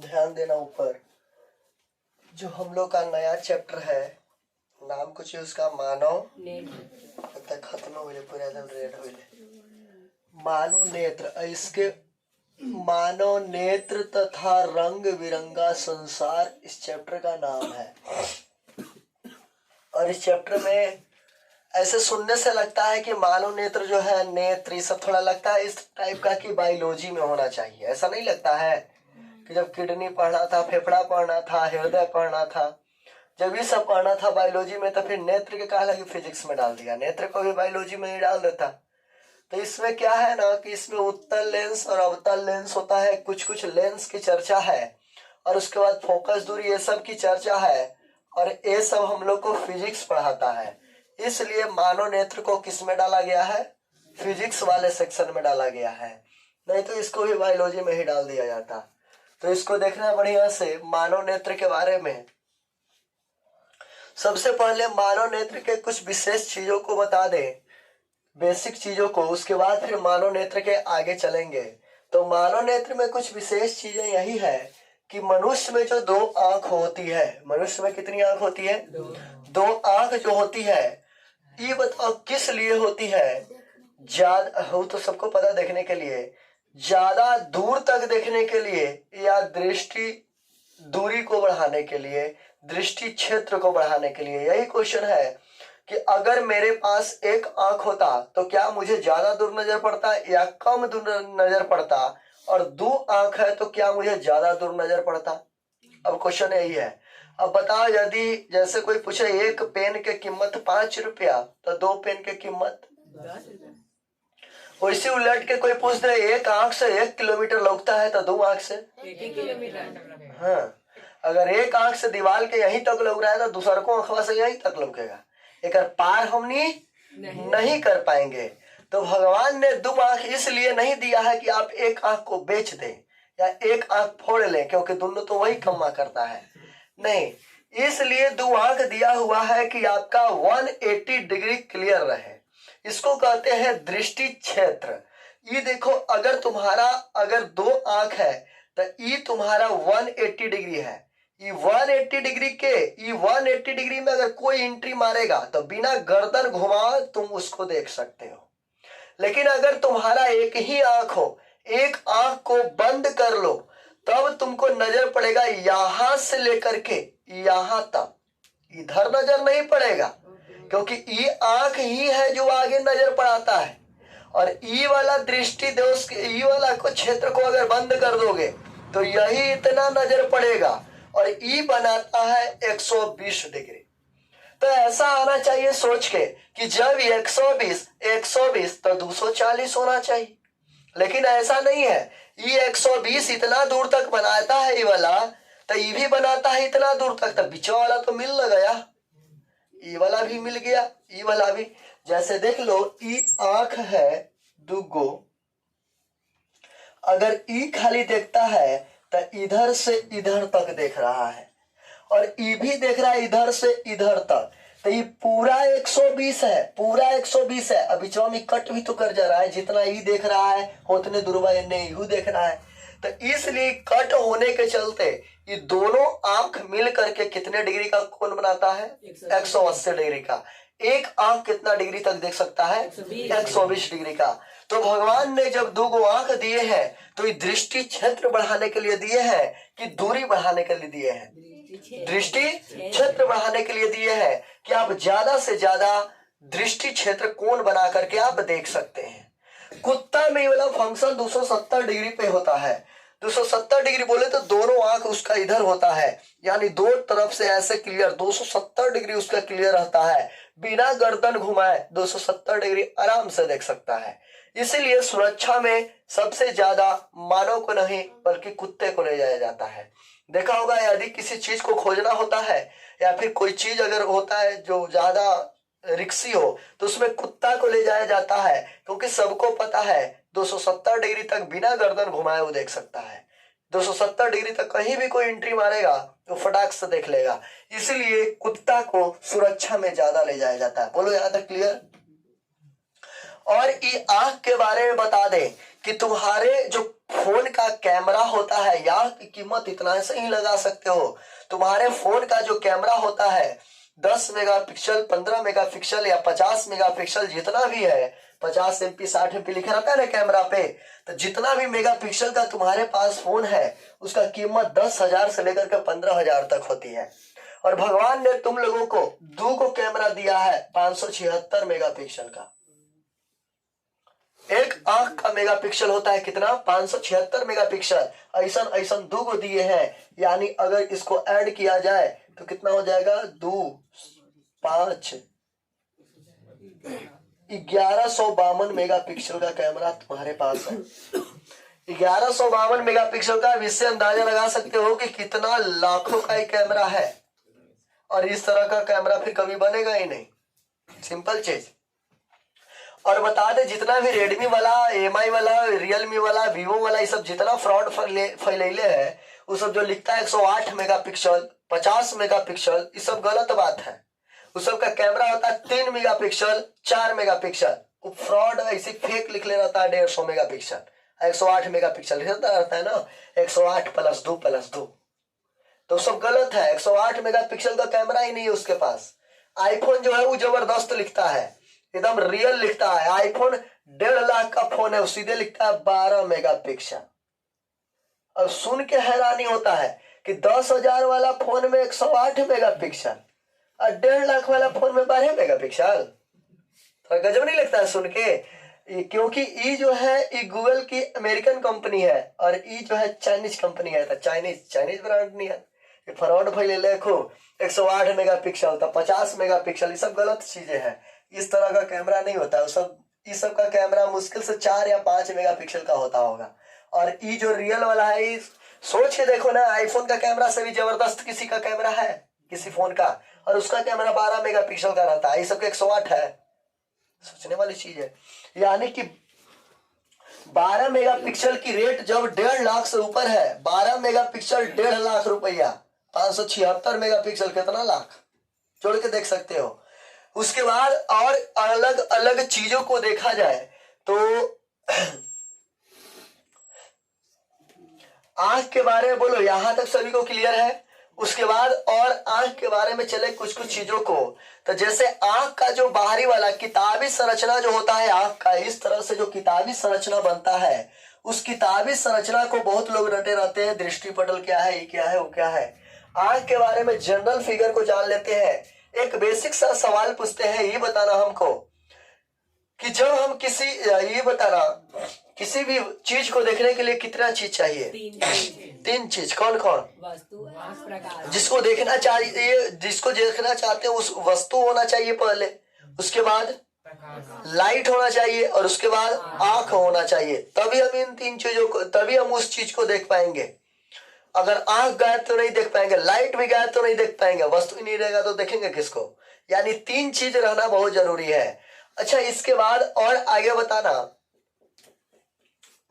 ध्यान देना ऊपर जो हम लोग का नया चैप्टर है, नाम कुछ है उसका मानव खत्म हो गए पूरा एकदम रेड हो गए। मानव नेत्र, इसके मानव नेत्र तथा रंग बिरंगा संसार इस चैप्टर का नाम है। और इस चैप्टर में ऐसे सुनने से लगता है कि मानव नेत्र जो है, नेत्र ये सब थोड़ा लगता है इस टाइप का कि बायोलॉजी में होना चाहिए। ऐसा नहीं लगता है कि जब किडनी पढ़ना था, फेफड़ा पढ़ना था, हृदय पढ़ना था, जब ये सब पढ़ना था बायोलॉजी में, तो फिर नेत्र के कहा लगे फिजिक्स में डाल दिया, नेत्र को भी बायोलॉजी में ही डाल देता। तो इसमें क्या है ना कि इसमें उत्तल लेंस और अवतल लेंस होता है, कुछ कुछ लेंस की चर्चा है, और उसके बाद फोकस दूरी ये सब की चर्चा है, और ये सब हम लोग को फिजिक्स पढ़ाता है। इसलिए मानव नेत्र को किस में डाला गया है? फिजिक्स वाले सेक्शन में डाला गया है, नहीं तो इसको भी बायोलॉजी में ही डाल दिया जाता। तो इसको देखना बढ़िया से मानव नेत्र के बारे में। सबसे पहले मानव नेत्र के कुछ विशेष चीजों को बता दे, बेसिक चीजों को, उसके बाद फिर मानव नेत्र के आगे चलेंगे। तो मानव नेत्र में कुछ विशेष चीजें यही है कि मनुष्य में जो दो आंख होती है, मनुष्य में कितनी आंख होती है? दो आंख जो होती है, ये बताओ किस लिए होती है? ज्यादा हो तो सबको पता, देखने के लिए, ज्यादा दूर तक देखने के लिए, या दृष्टि दूरी को बढ़ाने के लिए, दृष्टि क्षेत्र को बढ़ाने के लिए। यही क्वेश्चन है कि अगर मेरे पास एक आंख होता तो क्या मुझे ज्यादा दूर नजर पड़ता या कम दूर नजर पड़ता, और दो आंख है तो क्या मुझे ज्यादा दूर नजर पड़ता? अब क्वेश्चन यही है। अब बताओ, यदि जैसे कोई पूछे एक पेन की कीमत 5 रुपया, तो दो पेन की कीमत 10 रुपया। वैसे उलट के कोई पूछ दे एक आंख से 1 किलोमीटर लगता है, तो दो आंख से 1 किलोमीटर। हाँ, अगर एक आंख से दीवार के यहीं तक लग रहा है तो दूसर को आंखवा से यहीं तक लगेगा, एक पार हम नहीं कर पाएंगे। तो भगवान ने दो आंख इसलिए नहीं दिया है कि आप एक आंख को बेच दें या एक आंख फोड़ लें, क्योंकि दोनों तो वही कमा करता है। नहीं, इसलिए दो आंख दिया हुआ है कि आपका 180 डिग्री क्लियर रहे। इसको कहते हैं दृष्टि क्षेत्र। ये देखो, अगर दो आंख है तो ये तुम्हारा 180 डिग्री है। ये 180 डिग्री में अगर कोई एंट्री मारेगा तो बिना गर्दन घुमाए तुम उसको देख सकते हो। लेकिन अगर तुम्हारा एक ही आंख हो, एक आंख को बंद कर लो, तब तुमको नजर पड़ेगा यहां से लेकर के यहां तक, इधर नजर नहीं पड़ेगा, क्योंकि ये आंख ही है जो आगे नजर पड़ाता है। और ई वाला दृष्टि दोष, ई वाला को क्षेत्र को अगर बंद कर दोगे तो यही इतना नजर पड़ेगा, और ई बनाता है 120 डिग्री। तो ऐसा आना चाहिए सोच के कि जब 120 तो 240 होना चाहिए, लेकिन ऐसा नहीं है। ये 120 इतना दूर तक बनाता है ये वाला, तो ये भी बनाता है इतना दूर तक, तो बीच वाला तो मिल न गया, ये वाला भी मिल गया, ये वाला भी। जैसे देख लो, ई आंख है दुगो, अगर ई खाली देखता है तो इधर से इधर तक देख रहा है, और ई भी देख रहा है इधर से इधर तक, तो ये पूरा 120 है, पूरा 120 है। अभी बीच में कट भी तो कर जा रहा है, जितना ई देख रहा है उतने दूरबा यू देख रहा है। तो इसलिए कट होने के चलते ये दोनों आंख मिल करके कितने डिग्री का कोण बनाता है? 180 डिग्री का। एक आंख कितना डिग्री तक देख सकता है? 120 डिग्री का। तो भगवान ने जब दो आंख दिए हैं तो ये दृष्टि क्षेत्र बढ़ाने के लिए दिए हैं कि दूरी बढ़ाने के लिए दिए हैं? दृष्टि क्षेत्र बढ़ाने के लिए दिए हैं कि आप ज्यादा से ज्यादा दृष्टि क्षेत्र कोण बना करके आप देख सकते हैं। कुत्ता में ये वाला फंक्शन 270 डिग्री पे होता है। 270 डिग्री बोले तो दोनों आंख उसका इधर होता है, यानी दो तरफ से ऐसे क्लियर 270 डिग्री उसका क्लियर रहता है, बिना गर्दन घुमाए 270 डिग्री आराम से देख सकता है। इसीलिए सुरक्षा में सबसे ज्यादा मानव को नहीं बल्कि कुत्ते को ले जाया जाता है। देखा होगा, यदि किसी चीज को खोजना होता है या फिर कोई चीज अगर होता है जो ज्यादा रिक्सी हो तो उसमें कुत्ता को ले जाया जाता है, क्योंकि सबको पता है 270 डिग्री तक बिना गर्दन घुमाए वो देख सकता है। 270 डिग्री तक कहीं भी कोई एंट्री मारेगा तो फटाक से देख लेगा। इसीलिए कुत्ता को सुरक्षा में ज्यादा ले जाया जाता है। बोलो, यहां तक क्लियर? और ये आंख के बारे में बता दें कि तुम्हारे जो फोन का कैमरा होता है, यहाँ की कीमत इतना से ही लगा सकते हो। तुम्हारे फोन का जो कैमरा होता है 10 मेगापिक्सल, 15 मेगापिक्सल या 50 मेगापिक्सल जितना भी है, 50 MP 60 MP लिखा रहता है ना कैमरा पे, तो जितना भी मेगापिक्सल का तुम्हारे पास फोन है उसका कीमत 10,000 से लेकर के 15,000 तक होती है। और भगवान ने तुम लोगों को 2 को कैमरा दिया है 576 मेगापिक्सल का। एक आंख का मेगापिक्सल होता है कितना, 576 मेगापिक्सल। ऐसा ऐसा 2 को दिए हैं, यानी अगर इसको ऐड किया जाए तो कितना हो जाएगा, 2 5 1152 मेगापिक्सल का कैमरा तुम्हारे पास है। 1152 मेगापिक्सल का, इससे अंदाजा लगा सकते हो कि कितना लाखों का ही कैमरा है। और इस तरह का कैमरा फिर कभी बनेगा ही नहीं, सिंपल चीज। और बता दे जितना भी रेडमी वाला, एमआई वाला, रियलमी वाला, वीवो वाला, ये सब जितना फ्रॉड फैलेले है, वो सब जो लिखता है 108 मेगापिक्सल, 50 मेगापिक्सल, ये सब गलत बात है। उस सब का कैमरा होता है 3 मेगापिक्सल, 4 मेगापिक्सल। वो फ्रॉड ऐसे फेक लिख ले रहता है 150 मेगापिक्सल, 108 मेगापिक्सल रहता है ना, 108 + 2 + 2, तो सब गलत है। 108 मेगापिक्सल का कैमरा ही नहीं है उसके पास। आईफोन जो है वो जबरदस्त लिखता है, एकदम रियल लिखता है। आईफोन 1.5 लाख का फोन है, वो सीधे लिखता है 12 मेगापिक्सल। अब सुन के हैरानी होता है कि 10,000 वाला फोन में 108 मेगापिक्सल और 1.5 लाख वाला फोन में 12 मेगापिक्सल। थोड़ा गजब नहीं लगता है सुन के? क्योंकि ई जो है ये गूगल की अमेरिकन कंपनी है और ई जो है चाइनीज कंपनी है, तो चाइनीज ब्रांड नहीं है। ये फ्रॉड फैले देखो, 108 मेगापिक्सल तो 50 मेगापिक्सल, ये सब गलत चीजें हैं। इस तरह का कैमरा नहीं होता है सब। इस सब का कैमरा मुश्किल से 4 या 5 मेगापिक्सल का होता होगा। और ये जो रियल वाला है, सोच के देखो ना, आईफोन का कैमरा से भी जबरदस्त किसी का कैमरा है, किसी फोन का, और उसका कैमरा 12 मेगापिक्सल का रहता है। ये सबके 108 है, सोचने वाली चीज है। यानी कि 12 मेगापिक्सल की रेट जब 1.5 लाख से ऊपर है, 12 मेगापिक्सल 1.5 लाख रुपया, 576 मेगापिक्सल कितना लाख, जोड़ के देख सकते हो। उसके बाद और अलग अलग चीजों को देखा जाए तो आंख के बारे में बोलो, यहां तक सभी को क्लियर है। उसके बाद और आंख के बारे में चले कुछ कुछ चीजों को, तो जैसे आंख का जो बाहरी वाला किताबी संरचना जो होता है आंख का, इस तरह से जो किताबी संरचना बनता है, उस किताबी संरचना को बहुत लोग रटे रहते हैं, दृष्टिपटल क्या है, ये क्या है, वो क्या है। आंख के बारे में जनरल फिगर को जान लेते हैं। एक बेसिक सा सवाल पूछते हैं, ये बताना हमको कि जब हम ये बताना किसी भी चीज को देखने के लिए कितना चीज चाहिए? 3 चीज। कौन कौन? वस्तु, जिसको देखना चाहिए, जिसको देखना चाहते हैं उस वस्तु होना चाहिए पहले, उसके बाद लाइट होना चाहिए, और उसके बाद आंख होना चाहिए। तभी हम इन 3 चीजों को, तभी हम उस चीज को देख पाएंगे। अगर आंख गायब तो नहीं देख पाएंगे, लाइट भी गायब तो नहीं देख पाएंगे, वस्तु ही नहीं रहेगा तो देखेंगे किसको? यानी 3 चीज रहना बहुत जरूरी है। अच्छा, इसके बाद और आगे बताना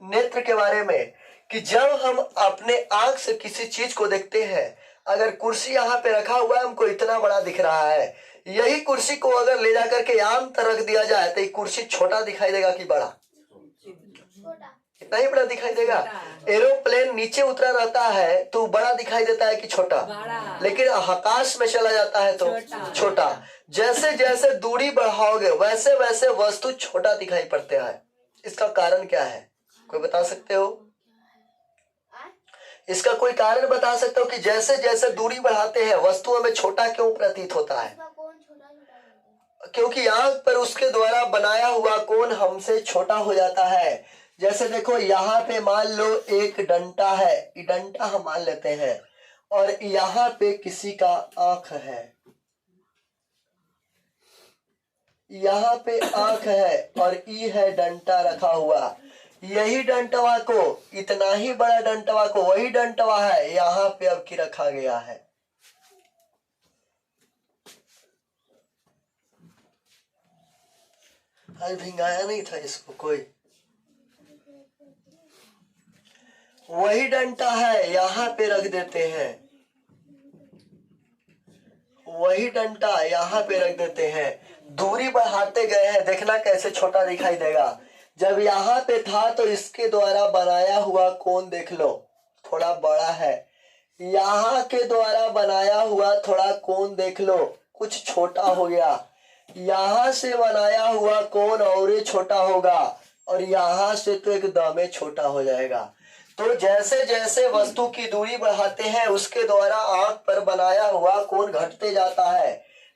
नेत्र के बारे में कि जब हम अपने आंख से किसी चीज को देखते हैं, अगर कुर्सी यहाँ पे रखा हुआ है, हमको इतना बड़ा दिख रहा है, यही कुर्सी को अगर ले जाकर के आम पर रख दिया जाए तो ये कुर्सी छोटा दिखाई देगा कि बड़ा? इतना ही बड़ा दिखाई देगा। एरोप्लेन नीचे उतरा रहता है तो बड़ा दिखाई देता है कि छोटा? लेकिन आकाश में चला जाता है तो छोटा। जैसे जैसे दूरी बढ़ाओगे वैसे वैसे वस्तु छोटा दिखाई पड़ता है। इसका कारण क्या है, कोई बता सकते हो? इसका कोई कारण बता सकते हो कि जैसे जैसे दूरी बढ़ाते हैं वस्तु हमें छोटा क्यों प्रतीत होता है? क्योंकि आंख पर उसके द्वारा बनाया हुआ कोण हमसे छोटा हो जाता है। जैसे देखो, यहाँ पे मान लो एक डंडा है, ये डंडा हम मान लेते हैं, और यहाँ पे किसी का आंख है, यहाँ पे आंख है और ई है डंडा रखा हुआ। यही डंटवा को, इतना ही बड़ा डंटवा को, वही डंटवा है यहाँ पे अब की रखा गया है। आज भिंगाया नहीं था इसको कोई। वही डंटा है यहाँ पे रख देते हैं, वही डंटा यहाँ पे रख देते हैं। दूरी बढ़ाते गए हैं, देखना कैसे छोटा दिखाई देगा। जब यहाँ पे था तो इसके द्वारा बनाया हुआ कोण देख लो थोड़ा बड़ा है, यहाँ के द्वारा बनाया हुआ थोड़ा कोण देख लो कुछ छोटा हो गया, यहाँ से बनाया हुआ कोण और ही छोटा होगा और यहाँ से तो एकदम ही छोटा हो जाएगा। तो जैसे जैसे वस्तु की दूरी बढ़ाते हैं उसके द्वारा आंख पर बनाया हुआ कोण घटते जाता है।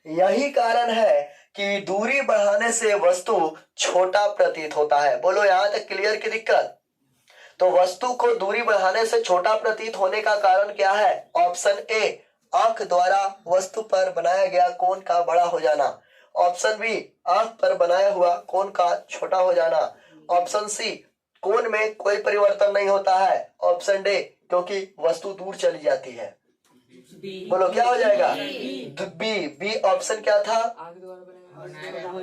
यही कारण है कि दूरी बढ़ाने से वस्तु छोटा प्रतीत होता है। बोलो यहाँ तक क्लियर की दिक्कत? तो वस्तु को दूरी बढ़ाने से छोटा प्रतीत होने का कारण क्या है? ऑप्शन ए, आंख द्वारा वस्तु पर बनाया गया कोण का बड़ा हो जाना। ऑप्शन बी, आंख पर बनाया हुआ कोण का छोटा हो जाना। ऑप्शन सी, कोण में कोई परिवर्तन नहीं होता है। ऑप्शन डी, क्योंकि वस्तु दूर चली जाती है। बोलो क्या हो जाएगा? बी। बी ऑप्शन क्या था?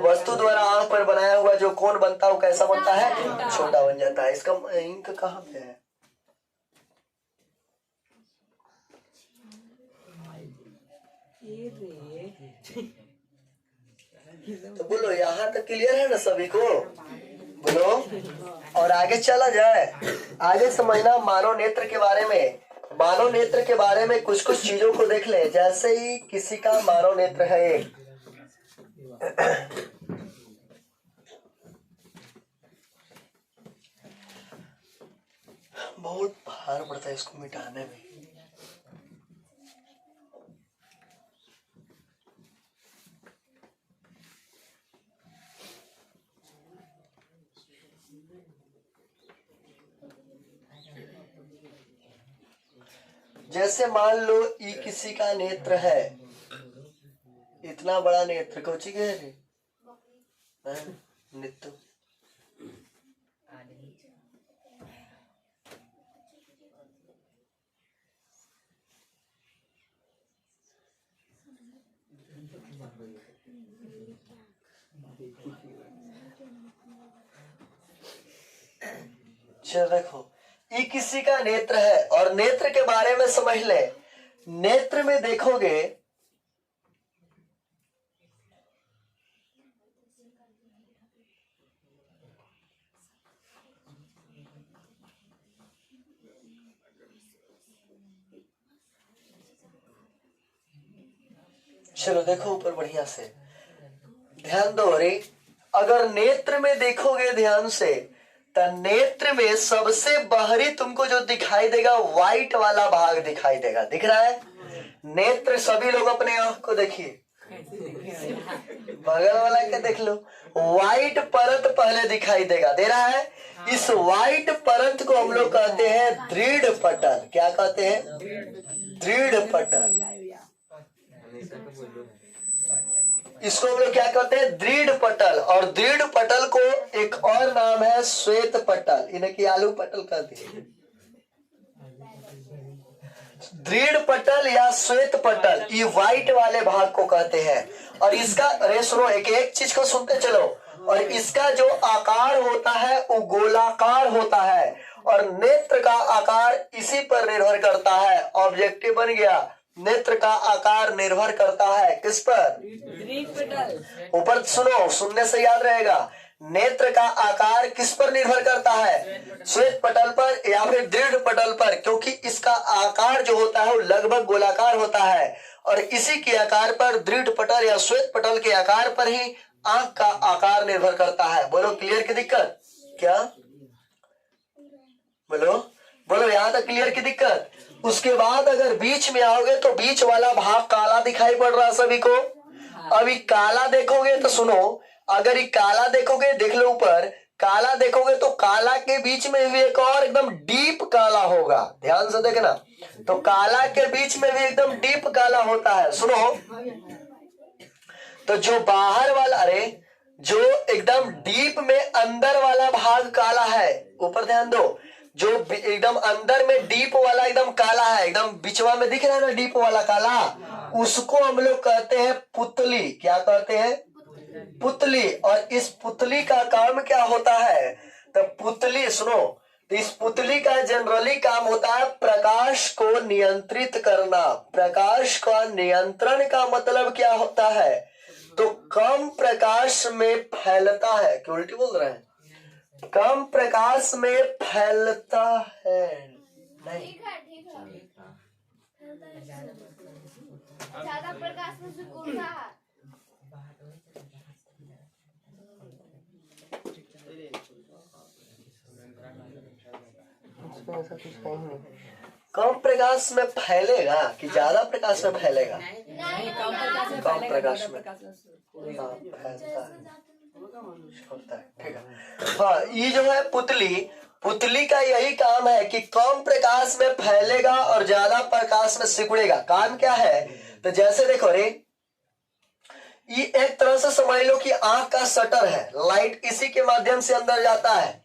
वस्तु द्वारा आंख पर बनाया हुआ जो कोण बनता है वो कैसा बनता है? छोटा बन जाता है। इसका इंक कहाँ पे है? तो बोलो यहाँ तक क्लियर है ना सभी को? बोलो और आगे चला जाए। आगे समझना मानव नेत्र के बारे में। मानव नेत्र के बारे में कुछ कुछ चीजों को देख ले। जैसे ही किसी का मानव नेत्र है एक, बहुत भार पड़ता है इसको मिटाने में। जैसे मान लो ये किसी का नेत्र है, इतना बड़ा नेत्र कोची के है नित्य। चलो देखो ये किसी का नेत्र है और नेत्र के बारे में समझ ले। नेत्र में देखोगे चलो देखो ऊपर बढ़िया से ध्यान दो रे। अगर नेत्र में देखोगे ध्यान से तो नेत्र में सबसे बाहरी तुमको जो दिखाई देगा व्हाइट वाला भाग दिखाई देगा। दिख रहा है? नेत्र सभी लोग अपने आंख को देखिए, बगल वाला के देख लो। व्हाइट परत पहले दिखाई देगा, दे रहा है? इस व्हाइट परत को हम लोग कहते हैं दृढ़ पटल। क्या कहते हैं? दृढ़ पटल। इसको हम लोग क्या कहते हैं? दृढ़ पटल। और दृढ़ पटल को एक और नाम है श्वेत पटल, इन्हें की आलू पटल कहते हैं। दृढ़ पटल या श्वेत पटल ये व्हाइट वाले भाग को कहते हैं। और इसका अरे सुनो एक एक चीज को सुनते चलो। और इसका जो आकार होता है वो गोलाकार होता है और नेत्र का आकार इसी पर निर्भर करता है। ऑब्जेक्टिव बन गया। नेत्र का आकार निर्भर करता है किस पर? ऊपर सुनो, सुनने से याद रहेगा। नेत्र का आकार किस पर निर्भर करता है? श्वेत पटल पर या फिर दृढ़ पटल पर, क्योंकि इसका आकार जो होता है वो लगभग गोलाकार होता है और इसी के आकार पर दृढ़ पटल या श्वेत पटल के आकार पर ही आंख का आकार निर्भर करता है। बोलो क्लियर की दिक्कत? क्या बोलो? बोलो यहाँ तक क्लियर की दिक्कत? उसके बाद अगर बीच में आओगे तो बीच वाला भाग काला दिखाई पड़ रहा है सभी को। अभी काला देखोगे तो सुनो, अगर ये काला देखोगे देख लो ऊपर, काला देखोगे तो काला के बीच में भी एक और एकदम डीप काला होगा। ध्यान से देखना। तो काला के बीच में भी एकदम डीप काला होता है। सुनो तो जो बाहर वाला अरे जो एकदम डीप में अंदर वाला भाग काला है, ऊपर ध्यान दो। जो एकदम अंदर में डीप वाला एकदम काला है, एकदम बिचवा में दिख रहा है ना डीप वाला काला, उसको हम लोग कहते हैं पुतली। क्या कहते हैं? पुतली। और इस पुतली का काम क्या होता है? तो पुतली सुनो, तो इस पुतली का जनरली काम होता है प्रकाश को नियंत्रित करना। प्रकाश का नियंत्रण का मतलब क्या होता है? तो कम प्रकाश में फैलता है। क्यों उल्टी बोल रहे हैं? कम प्रकाश में फैलता है। नहीं, ज्यादा प्रकाश में सिकुड़ता है। ऐसा कुछ नहीं। कम प्रकाश में फैलेगा कि ज्यादा प्रकाश में फैलेगा? कम प्रकाश में फैलता होता है। ठीक है। हाँ, ये जो है पुतली का यही काम है कि कम प्रकाश में फैलेगा और ज्यादा प्रकाश में सिकुड़ेगा। काम क्या है? तो जैसे देखो रे, ये एक तरह से समझ लो कि आंख का शटर है, लाइट इसी के माध्यम से अंदर जाता है।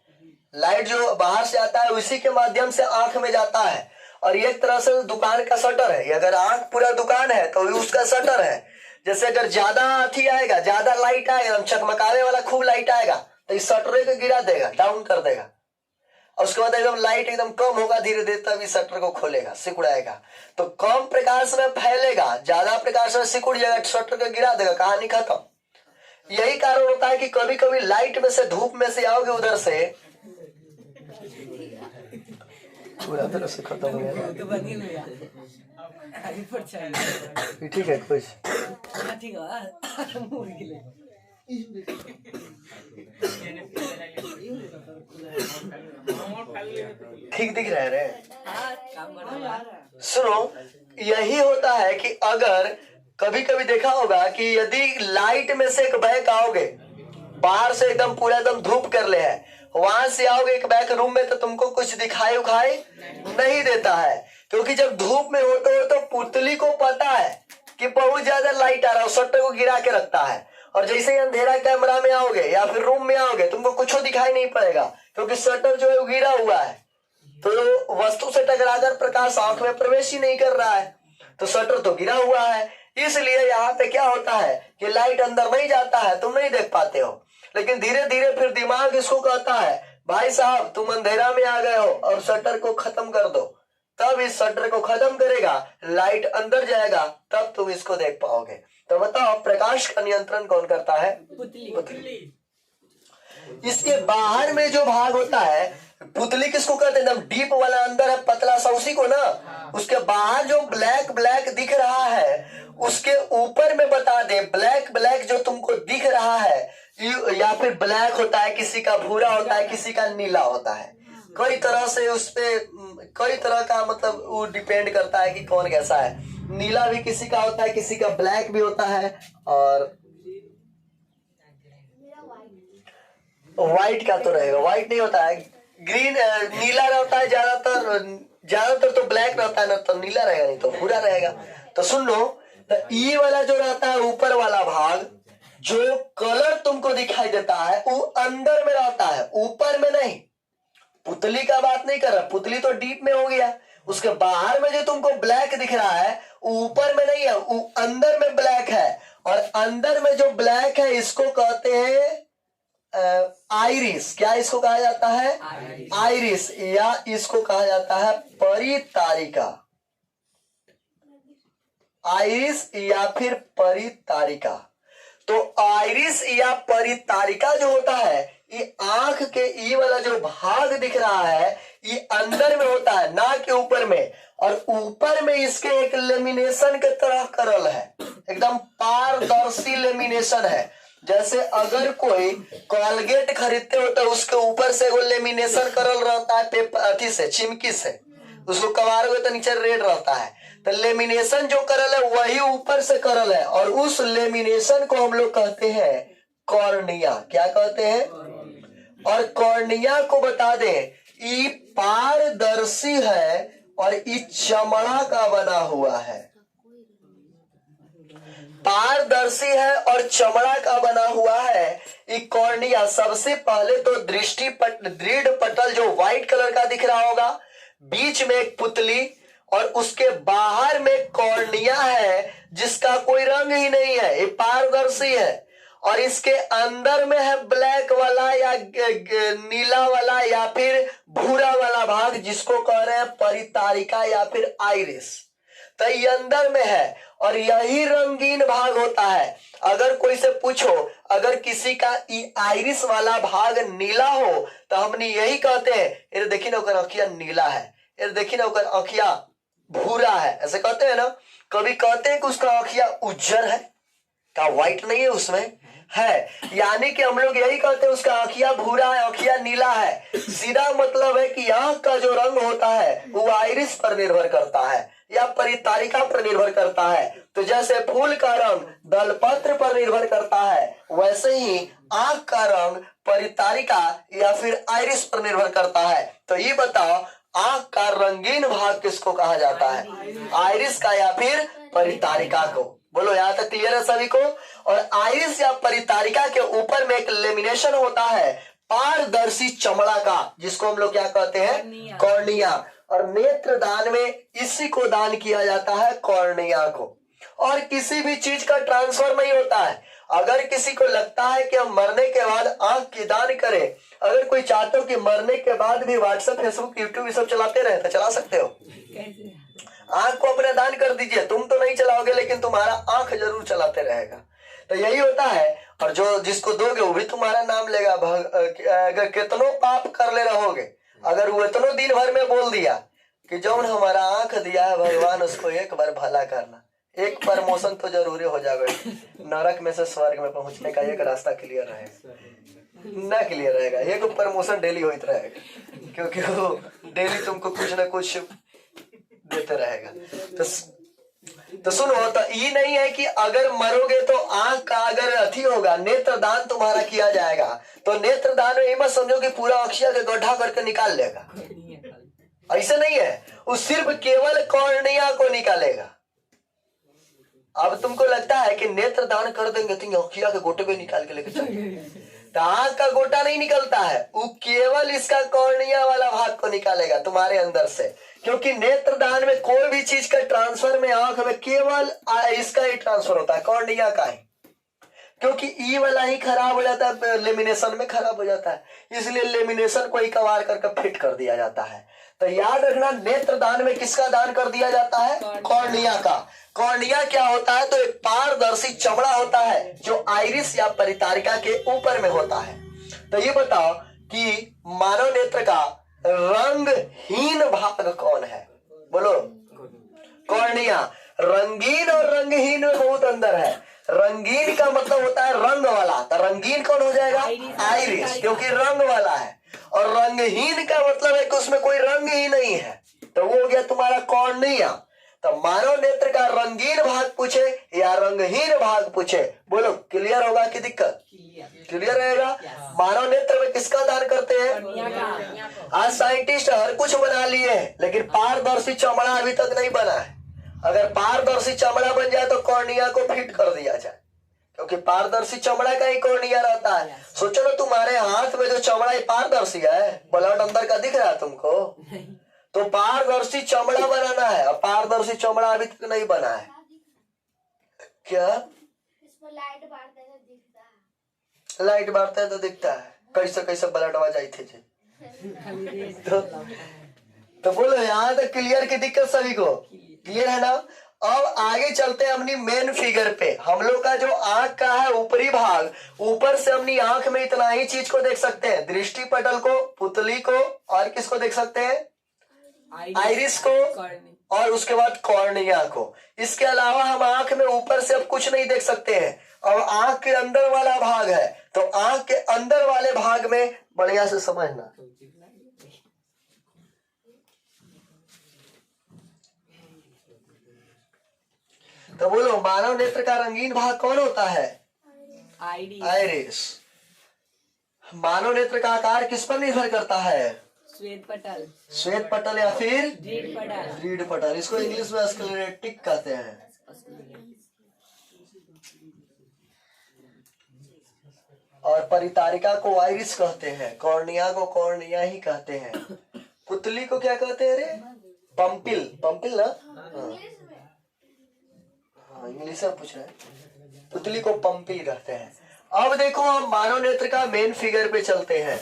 लाइट जो बाहर से आता है उसी के माध्यम से आंख में जाता है। और ये एक तरह से दुकान का शटर है। अगर आंख पूरा दुकान है तो उसका शटर है। जैसे अगर ज्यादा अथी आएगा, ज्यादा लाइट आएगा, चकमकाने वाला खूब लाइट आएगा तो इस शटर को गिरा देगा, डाउन कर देगा। और उसके बाद एकदम लाइट एकदम कम होगा धीरे धीरे, तब इस शटर को खोलेगा, सिकुड़ाएगा। तो कम प्रकाश में फैलेगा, ज्यादा प्रकाश में सिकुड़ जाएगा, शटर को गिरा देगा, कहानी खत्म। यही कारण होता है कि कभी कभी लाइट में से, धूप में से आओगे उधर से, पूरा तरह से खत्म हो गया। ठीक है, कुछ ठीक दिख रहा है रे? सुनो, यही होता है कि अगर कभी कभी देखा होगा कि यदि लाइट में से एक बैक आओगे, बाहर से एकदम पूरा एकदम धूप कर ले है, वहां से आओगे एक बैक रूम में तो तुमको कुछ दिखाई उखाई नहीं देता है। क्योंकि जब धूप में होते हो तो पुतली को पता है कि बहुत ज्यादा लाइट आ रहा है, शटर को गिरा के रखता है। और जैसे ही अंधेरा कमरा में आओगे या फिर रूम में आओगे, तुमको कुछ दिखाई नहीं पड़ेगा क्योंकि शटर जो है वो गिरा हुआ है। तो वस्तु से टकराकर प्रकाश आंख में प्रवेश ही नहीं कर रहा है, तो शटर तो गिरा हुआ है। इसलिए यहाँ पे क्या होता है कि लाइट अंदर नहीं जाता है, तुम नहीं देख पाते हो। लेकिन धीरे धीरे फिर दिमाग इसको कहता है, भाई साहब तुम अंधेरा में आ गए हो और शटर को खत्म कर दो। तब इस शटर को खत्म करेगा, लाइट अंदर जाएगा, तब तुम इसको देख पाओगे। तो बताओ, प्रकाश का नियंत्रण कौन करता है? पुतली। इसके बाहर में जो भाग होता है, पुतली किसको कहते हैं? एकदम डीप वाला अंदर है पतला सा, उसी को ना। उसके बाहर जो ब्लैक ब्लैक दिख रहा है, उसके ऊपर में बता दे, ब्लैक ब्लैक जो तुमको दिख रहा है, या फिर ब्लैक होता है, किसी का भूरा होता है, किसी का नीला होता है। कई तरह से उस पे कई तरह का मतलब वो डिपेंड करता है कि कौन कैसा है। नीला भी किसी का होता है, किसी का ब्लैक भी होता है, और व्हाइट का तो रहेगा, व्हाइट नहीं होता है, ग्रीन नीला रहता है ज्यादातर तो ब्लैक रहता है ना, तो नीला रहेगा, नहीं तो भूरा रहेगा। तो सुन लो, तो ई वाला जो रहता है ऊपर वाला भाग, जो कलर तुमको दिखाई देता है वो अंदर में रहता है, ऊपर में नहीं। पुतली का बात नहीं कर रहा, पुतली तो डीप में हो गया। उसके बाहर में जो तुमको ब्लैक दिख रहा है ऊपर में नहीं है, वो अंदर में ब्लैक है। और अंदर में जो ब्लैक है इसको कहते हैं आइरिस। क्या इसको कहा जाता है? आइरिस, या इसको कहा जाता है परितारिका। आइरिस या फिर परितारिका। तो आइरिस या परितारिका जो होता है, ये आंख के ई वाला जो भाग दिख रहा है, ये अंदर में होता है, ना कि ऊपर में। और ऊपर में इसके एक लेमिनेशन के तरह करल है, एकदम पारदर्शी लेमिनेशन है। जैसे अगर कोई कोलगेट खरीदते हो तो उसके ऊपर से वो लेमिनेशन करल रहता है, पेपर अथी से, चिमकी से। उसको कबारोगे तो नीचे रेड रहता है। तो लेमिनेशन जो करल है वही ऊपर से करल है, और उस लेमिनेशन को हम लोग कहते हैं कॉर्निया। क्या कहते हैं? और कॉर्निया को बता दे, ये पारदर्शी है और ये चमड़ा का बना हुआ है। पारदर्शी है और चमड़ा का बना हुआ है ये कॉर्निया। सबसे पहले तो दृढ़ पटल जो व्हाइट कलर का दिख रहा होगा, बीच में एक पुतली, और उसके बाहर में कॉर्निया है जिसका कोई रंग ही नहीं है, ये पारदर्शी है। और इसके अंदर में है ब्लैक वाला या नीला वाला या फिर भूरा वाला भाग, जिसको कह रहे हैं परितारिका या फिर आइरिस। तो ये अंदर में है और यही रंगीन भाग होता है। अगर कोई से पूछो, अगर किसी का आइरिस वाला भाग नीला हो तो हमने यही कहते हैं, ये देखी ना ओकर अखिया नीला है, ये देखी ना ओकर अखिया भूरा है, ऐसे कहते हैं ना। कभी कहते हैं कि उसका अखिया उज्जर है, का व्हाइट नहीं है उसमें है, यानी कि हम लोग यही कहते हैं उसका आँखिया भूरा है, आँखिया नीला है। सीधा मतलब है कि आँख का जो रंग होता है वो आइरिस पर निर्भर करता है या परितारिका पर निर्भर करता है। तो जैसे फूल का रंग दलपत्र पर निर्भर करता है, वैसे ही आँख का रंग परितारिका या फिर आइरिस पर निर्भर करता है। तो ये बताओ, आँख का रंगीन भाग किसको कहा जाता है? आइरिस का या फिर परितारिका को? बोलो, यहाँ तक क्लियर है सभी को? और आइरिस या परितारिका के ऊपर में एक लेमिनेशन होता है पारदर्शी चमड़ा का, जिसको हम लोग क्या कहते हैं? कॉर्निया। और नेत्र दान में इसी को दान किया जाता है, कॉर्निया को। और किसी भी चीज का ट्रांसफर नहीं होता है। अगर किसी को लगता है कि हम मरने के बाद आंख की दान करें, अगर कोई चाहते हो कि मरने के बाद भी व्हाट्सएप, फेसबुक, यूट्यूब ये सब चलाते रहे, तो चला सकते हो। आंख को अपना दान कर दीजिए, तुम तो नहीं चलाओगे लेकिन तुम्हारा आंख जरूर चलाते रहेगा। तो यही होता है। और जो जिसको दोगे वो भी तुम्हारा नाम लेगा। अगर कितनों पाप कर ले रहोगे, अगर वो इतनों दिन भर में बोल दिया कि जौन हमारा आंख दिया है भगवान उसको एक बार भला करना, एक प्रमोशन तो जरूरी हो जाएगा। नरक में से स्वर्ग में पहुंचने का एक रास्ता क्लियर रहेगा ना, क्लियर रहेगा। एक प्रमोशन डेली होता रहेगा, क्योंकि वो डेली तुमको कुछ ना कुछ देते रहेगा। तो सुनो, तो ये नहीं है कि अगर मरोगे तो आंख का अगर अथी होगा, नेत्र दान तुम्हारा किया जाएगा, तो नेत्र दान में ये मत समझो कि पूरा अक्षिया के गड्ढा करके निकाल लेगा, ऐसा नहीं है। वो सिर्फ केवल कॉर्निया को निकालेगा। अब तुमको लगता है कि नेत्र दान कर देंगे तो अखिया के गोटे पे निकाल के लेके चलेंगे, तो आंख का गोटा नहीं निकलता है, वो केवल इसका कॉर्निया वाला भाग को निकालेगा तुम्हारे अंदर से। क्योंकि नेत्र दान में कोई भी चीज का ट्रांसफर में आंख में केवल इसका ही ट्रांसफर होता है, कॉर्निया का ही। क्योंकि ई वाला ही खराब हो जाता है, लेमिनेशन में खराब हो जाता है, इसलिए लेमिनेशन को ही कवार करके फिट कर दिया जाता है। तो याद रखना, नेत्र दान में किसका दान कर दिया जाता है? कॉर्निया का। कॉर्निया क्या होता है? तो एक पारदर्शी चमड़ा होता है जो आइरिस या परितारिका के ऊपर में होता है। तो ये बताओ कि मानव नेत्र का रंगहीन भाग कौन है? बोलो। कॉर्निया। रंगीन और रंगहीन में बहुत अंदर है। रंगीन का मतलब होता है रंग वाला, तो रंगीन कौन हो जाएगा? आइरिस, क्योंकि रंग वाला है। और रंगहीन का मतलब है कि उसमें कोई रंग ही नहीं है, तो वो हो गया तुम्हारा कॉर्निया। तो मानव नेत्र का रंगीन भाग पूछे या रंगहीन भाग पूछे, बोलो क्लियर होगा कि दिक्कत? क्लियर रहेगा। मानव नेत्र में किसका दान करते हैं? आज साइंटिस्ट हर कुछ बना लिए हैं, लेकिन पारदर्शी चमड़ा अभी तक नहीं बना है। अगर पारदर्शी चमड़ा बन जाए तो कॉर्निया को फिट कर दिया जाए, क्योंकि पारदर्शी चमड़ा का ही कॉर्निया रहता है। सोचो ना, तुम्हारे हाथ में जो चमड़ा है पारदर्शी है, ब्लड अंदर का दिख रहा है तुमको, तो पारदर्शी चमड़ा बनाना है। और पारदर्शी चमड़ा अभी तक नहीं बना है। क्या इसमें लाइट बारते हैं तो दिखता है। लाइट बारते हैं तो दिखता है? कैसे कैसे ब्लड आ जाए थे तो बोलो, यहाँ तक क्लियर की दिक्कत सभी को क्लियर है ना? अब आगे चलते हैं अपनी मेन फिगर पे। हम लोग का जो आंख का है ऊपरी भाग, ऊपर से अपनी आंख में इतना ही चीज को देख सकते हैं, दृष्टि पटल को, पुतली को, और किसको देख सकते हैं? आइरिस को, और उसके बाद कॉर्निया को। इसके अलावा हम आंख में ऊपर से अब कुछ नहीं देख सकते हैं। अब आंख के अंदर वाला भाग है, तो आंख के अंदर वाले भाग में बढ़िया से समझना। तो बोलो, मानव नेत्र का रंगीन भाग कौन होता है? आइरिस। मानव नेत्र का आकार किस पर निर्भर करता है? श्वेत पटल। श्वेत पटल या फिर रीढ़ पटल। रीढ़ पटल। इसको इंग्लिश में स्क्लेरेटिक कहते हैं। और परितारिका को आइरिस कहते हैं, कॉर्निया को कॉर्निया ही कहते हैं। पुतली को क्या कहते हैं रे? पंपिल। पंपिल ना? हाँ, इंग्लिश में पूछ रहे हैं। पुतली को पंपिल कहते हैं। अब देखो, हम मानव नेत्र का मेन फिगर पे चलते हैं।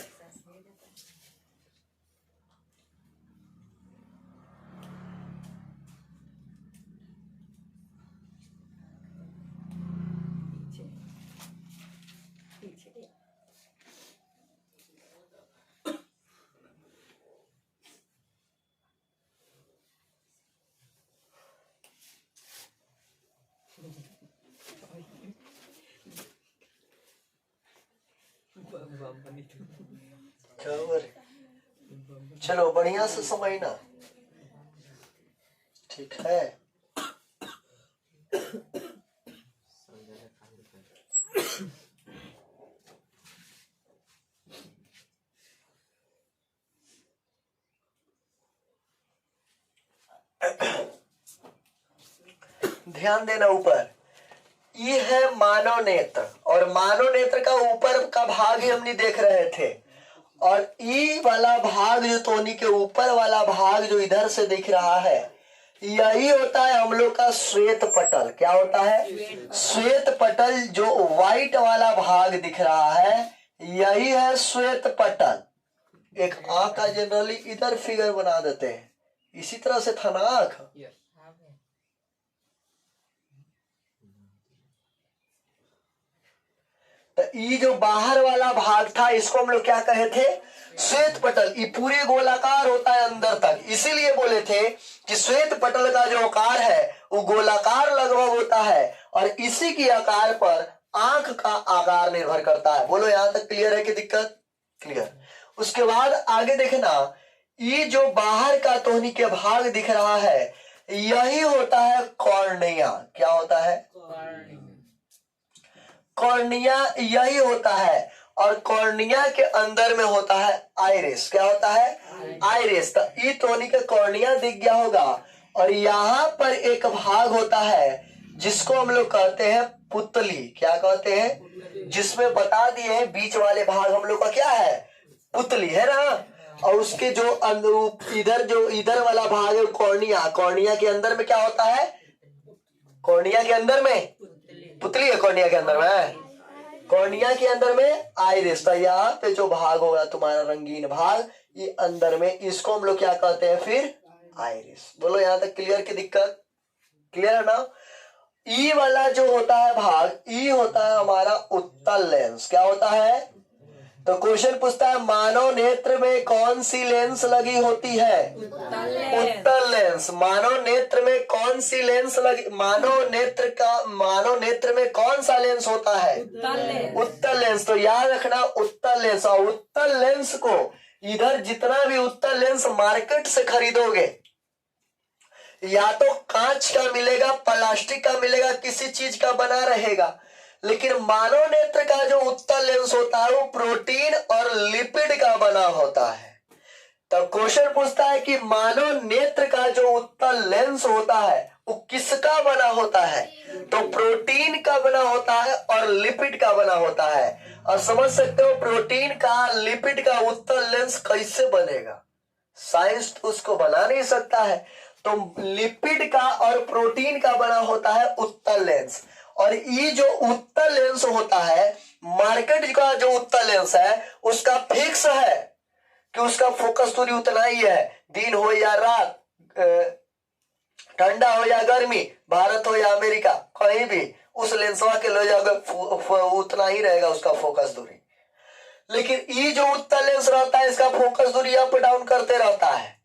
चलो बढ़िया से समझना, ठीक है। ध्यान देना, ऊपर ये है मानव नेत्र, और मानव नेत्र का ऊपर का भाग ही हमने देख रहे थे, और ई वाला भाग जो टोनी के ऊपर वाला भाग जो इधर से दिख रहा है, यही होता है हम लोग का श्वेत पटल। क्या होता है? श्वेत पटल। जो व्हाइट वाला भाग दिख रहा है यही है श्वेत पटल। एक आंख का जनरली इधर फिगर बना देते हैं, इसी तरह से था ना आंख। तो ये जो बाहर वाला भाग था इसको हम लोग क्या कहे थे? श्वेत पटल। ये पूरे गोलाकार होता है अंदर तक, इसीलिए बोले थे कि श्वेत पटल का जो आकार है वो गोलाकार लगभग होता है, और इसी के आकार पर आंख का आकार निर्भर करता है। बोलो यहां तक क्लियर है कि दिक्कत? क्लियर। उसके बाद आगे देखना, ये जो बाहर का टोनी के भाग दिख रहा है यही होता है कॉर्निया। क्या होता है? कॉर्निया यही होता है, और कॉर्निया के अंदर में होता है आइरिस। क्या होता है? आइरिस। तो ई टोनी का कॉर्निया दिख गया होगा, और यहाँ पर एक भाग होता है जिसको हम लोग कहते हैं पुतली। क्या कहते हैं? जिसमें बता दिए हैं बीच वाले भाग हम लोग का क्या है? पुतली है ना। और उसके जो इधर वाला भाग है कॉर्निया। कॉर्निया के अंदर में क्या होता है? कॉर्निया के अंदर में पुतली है, कॉर्निया के अंदर में, कॉर्निया के अंदर में आइरिस। तो यहाँ पे जो भाग होगा तुम्हारा रंगीन भाग, ये अंदर में, इसको हम लोग क्या कहते हैं फिर? आइरिस। बोलो यहाँ तक क्लियर की दिक्कत? क्लियर है ना। ई वाला जो होता है भाग, ई होता है हमारा उत्तल लेंस। क्या होता है? तो क्वेश्चन पूछता है मानव नेत्र में कौन सी लेंस लगी होती है? उत्तल लेंस। मानव नेत्र में कौन सी लेंस लगी? मानव नेत्र में कौन सा लेंस होता है? उत्तल लेंस। तो याद रखना उत्तल लेंस। और उत्तल लेंस को इधर जितना भी उत्तल लेंस मार्केट से खरीदोगे, या तो कांच का मिलेगा, प्लास्टिक का मिलेगा, किसी चीज का बना रहेगा, लेकिन मानव नेत्र का जो उत्तल लेंस होता है वो प्रोटीन और लिपिड का बना होता है। तो क्वेश्चन पूछता है कि मानव नेत्र का जो उत्तल लेंस होता है वो किसका बना होता है? तो प्रोटीन का बना होता है और लिपिड का बना होता है। और समझ सकते हो प्रोटीन का, लिपिड का उत्तल लेंस कैसे बनेगा? साइंस तो उसको बना नहीं सकता है। तो लिपिड का और प्रोटीन का बना होता है उत्तल लेंस। और ये जो उत्तल लेंस होता है, मार्केट का जो उत्तल लेंस है उसका फिक्स है कि उसका फोकस दूरी उतना ही है, दिन हो या रात, ठंडा हो या गर्मी, भारत हो या अमेरिका, कहीं भी उस लेंसवा के ले जाओगे उतना ही रहेगा उसका फोकस दूरी। लेकिन ये जो उत्तल लेंस रहता है इसका फोकस दूरी अप डाउन करते रहता है।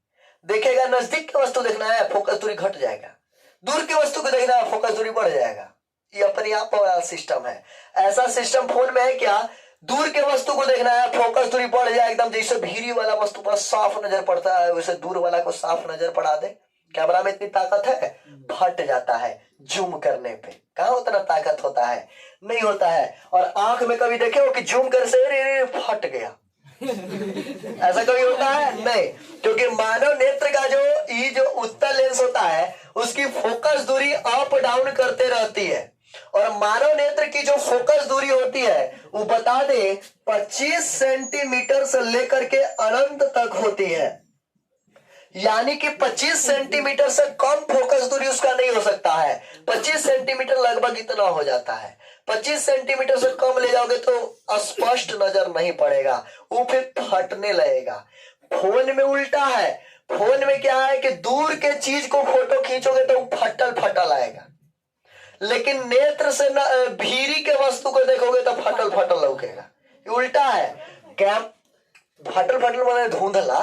देखेगा नजदीक की वस्तु देखना है, फोकस दूरी घट जाएगा, दूर की वस्तु को देखना है, फोकस दूरी बढ़ जाएगा। ये अपने आप वाला सिस्टम है। ऐसा सिस्टम फोन में है क्या? दूर के वस्तु को देखना है, फोकस दूरी बढ़ जाए एकदम। जैसे भीरी वाला वस्तु पर साफ नजर पड़ता है वैसे दूर वाला को साफ नजर पड़ा दे। कैमरा में इतनी ताकत है? फट जाता है जूम करने पे। कहाँ उतना ताकत होता है? नहीं होता है। और आंख में कभी देखे हो कि जूम कर से फट गया? ऐसा कभी होता है? नहीं। क्योंकि मानव नेत्र का जो उत्तल लेंस होता है उसकी फोकस दूरी अप डाउन करते रहती है। और मानव नेत्र की जो फोकस दूरी होती है वो बता दे 25 सेंटीमीटर से लेकर के अनंत तक होती है। यानी कि 25 सेंटीमीटर से कम फोकस दूरी उसका नहीं हो सकता है। 25 सेंटीमीटर लगभग इतना हो जाता है। 25 सेंटीमीटर से कम ले जाओगे तो स्पष्ट नजर नहीं पड़ेगा, वो फिर फटने लगेगा। फोन में उल्टा है। फोन में क्या है कि दूर के चीज को फोटो खींचोगे तो फटल फटल आएगा, लेकिन नेत्र से भीरी के वस्तु को देखोगे तो फटल फटल लौकेगा। उल्टा है। फटल फटल माने धुंधला।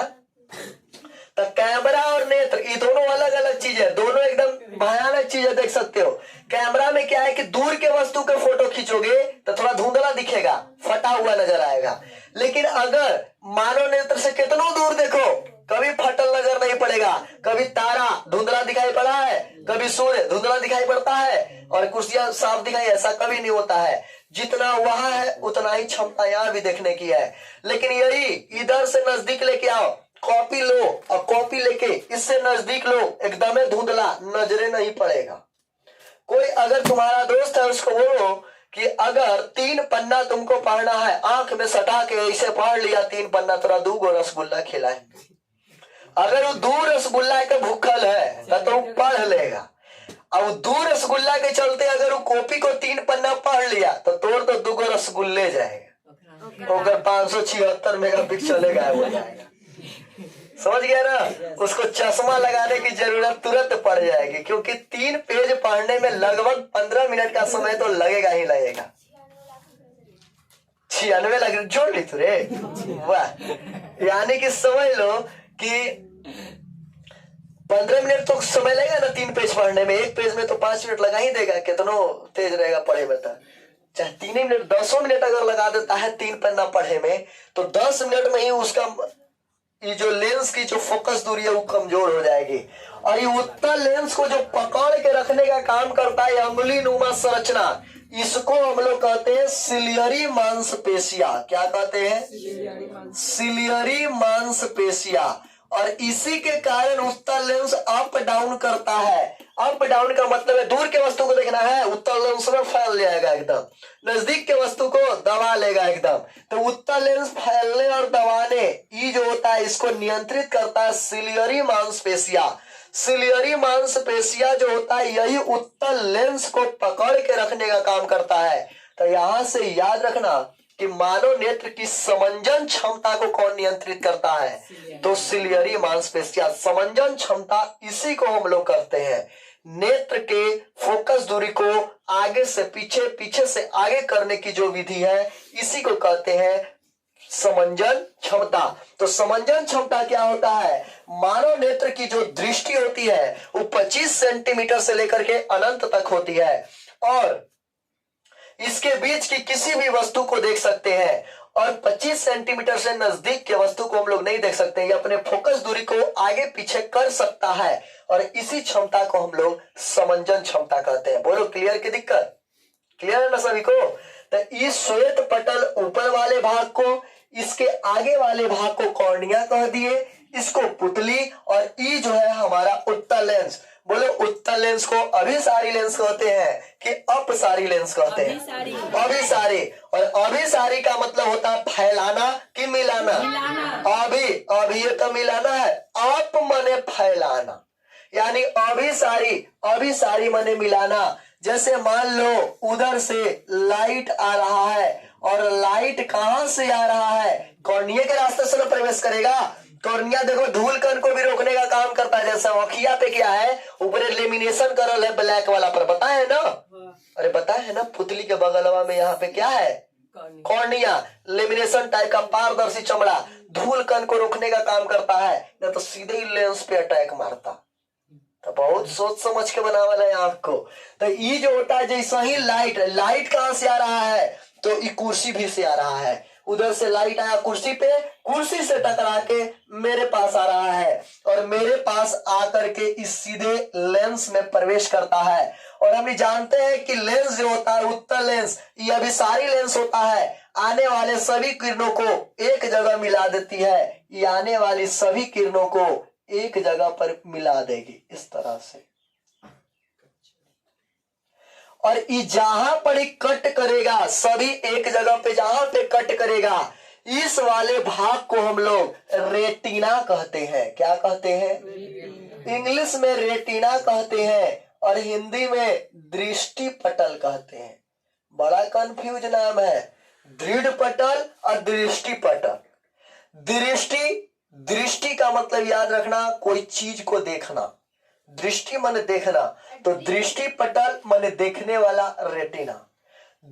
तो कैमरा और नेत्र ये दोनों अलग अलग चीज है, दोनों एकदम भयानक चीज है। देख सकते हो कैमरा में क्या है कि दूर के वस्तु के फोटो खींचोगे तो थोड़ा धुंधला दिखेगा, फटा हुआ नजर आएगा, लेकिन अगर मानव नेत्र से कितनों दूर देखो, कभी फटल नजर नहीं पड़ेगा, कभी तारा धुंधला दिखाई पड़ा है, कभी सूर्य धुंधला दिखाई पड़ता है और कुर्सियां साफ दिखाई, ऐसा कभी नहीं होता है। जितना वहां है उतना ही क्षमता यहाँ भी देखने की है। लेकिन यही इधर से नजदीक लेके आओ, कॉपी लो और कॉपी लेके इससे नजदीक लो, एकदम धुंधला, नजरे नहीं पड़ेगा। कोई अगर तुम्हारा दोस्त है उसको बोलो कि अगर 3 पन्ना तुमको पढ़ना है, आंख में सटा के ऐसे पढ़ लिया 3 पन्ना, तोरा 2 गो रसगुल्ला खिलाएंगे। अगर वो 2 रसगुल्ला के भूखल है तो पढ़ लेगा। अब 2 रसगुल्ला के चलते अगर वो कॉपी को 3 पन्ना पढ़ लिया तो तोड़ तो 2 गो रसगुल्ले जाएगा, अगर 576 मेगापिक्सल का हो जाएगा। समझ गया ना? उसको चश्मा लगाने की जरूरत तुरंत पड़ जाएगी, क्योंकि 3 पेज पढ़ने में लगभग 15 मिनट का समय तो लगेगा ही लगेगा। 96 लाख जोड़ ली तू रे, वाह। यानी कि समझ लो कि 15 मिनट तो समय लगेगा ना 3 पेज पढ़ने में, 1 पेज में तो 5 मिनट लगा ही देगा। कितनो तेज रहेगा पढ़े में, चाहे 3 मिनट 10 मिनट अगर लगा देता है 3 पन्ना पढ़े में, तो 10 मिनट में ही उसका ये जो लेंस की जो फोकस दूरी है वो कमजोर हो जाएगी। और ये उत्तल लेंस को जो पकड़ के रखने का काम करता है, अंगुली नुमा संरचना, इसको हम लोग कहते हैं सिलियरी मांसपेशिया। क्या कहते हैं? सिलियरी मांसपेशिया। और इसी के कारण उत्तल लेंस अप डाउन करता है। अप डाउन का मतलब है दूर के वस्तु को देखना है, उत्तल लेंस में फैल जाएगा एकदम, नजदीक के वस्तु को दबा लेगा एकदम। तो उत्तल लेंस फैलने और दबाने ये जो होता है इसको नियंत्रित करता है सिलियरी मांसपेशिया। सिलियरी मांसपेशिया जो होता है यही उत्तल लेंस को पकड़ के रखने का काम करता है। तो यहां से याद रखना कि मानव नेत्र की समंजन क्षमता को कौन नियंत्रित करता है? तो सिलियरी मांसपेशिया। समंजन क्षमता इसी को हम लोग करते हैं। नेत्र के फोकस दूरी को आगे से पीछे, पीछे से आगे करने की जो विधि है इसी को कहते हैं समंजन क्षमता। तो समंजन क्षमता क्या होता है? मानव नेत्र की जो दृष्टि होती है वो 25 सेंटीमीटर से लेकर के अनंत तक होती है और इसके बीच की किसी भी वस्तु को देख सकते हैं और 25 सेंटीमीटर से नजदीक के वस्तु को हम लोग नहीं देख सकते। ये अपने फोकस दूरी को आगे पीछे कर सकता है और इसी क्षमता को हम लोग समंजन क्षमता कहते हैं। बोलो क्लियर की दिक्कत? क्लियर है ना सभी को? तो इस श्वेत पटल ऊपर वाले भाग को, इसके आगे वाले भाग को कॉर्निया कह दिए, इसको पुतली, और ई जो है हमारा उत्तल लेंस। बोलो उत्तल लेंस को अभिसारी लेंस कहते हैं कि अपसारी लेंस कहते हैं? अभिसारी। और अभिसारी का मतलब होता है फैलाना कि मिलाना? अभी ये तो मिलाना है, अप मने फैलाना, यानी अभिसारी मने मिलाना। जैसे मान लो उधर से लाइट आ रहा है और लाइट कहां से आ रहा है? कॉर्निया के रास्ते से ना प्रवेश करेगा। कॉर्निया देखो धूल कण को भी रोकने का काम करता है। जैसे आँखिया पे क्या है, ऊपर लेमिनेशन करल है ब्लैक वाला पर, पता है ना? अरे पता है ना, पुतली के बगलवा में यहाँ पे क्या है? कॉर्निया, लेमिनेशन टाइप का पारदर्शी चमड़ा, धूल कण को रोकने का काम करता है, न तो सीधे ही लेंस पे अटैक मारता। तो बहुत सोच समझ के बना वाला है आंख को। तो ये जो होता है जैसा ही लाइट कहां से आ रहा है? तो ये कुर्सी भी से आ रहा है। उधर से लाइट आया कुर्सी पे, कुर्सी से टकरा के मेरे पास आ रहा है और मेरे पास आकर के इस सीधे लेंस में प्रवेश करता है। और हम जानते हैं कि लेंस जो होता है उत्तल लेंस, ये अभिसारी लेंस होता है। आने वाले सभी किरणों को एक जगह मिला देती है। ये आने वाली सभी किरणों को एक जगह पर मिला देगी इस तरह से। और ये जहां पर ही कट करेगा, सभी एक जगह पे जहां पे कट करेगा, इस वाले भाग को हम लोग रेटिना कहते हैं। क्या कहते हैं? इंग्लिश में रेटिना कहते हैं और हिंदी में दृष्टि पटल कहते हैं। बड़ा कंफ्यूज नाम है, दृढ़ पटल और दृष्टि पटल। दृष्टि का मतलब याद रखना, कोई चीज को देखना। दृष्टि माने देखना, तो दृष्टि पटल माने देखने वाला रेटिना।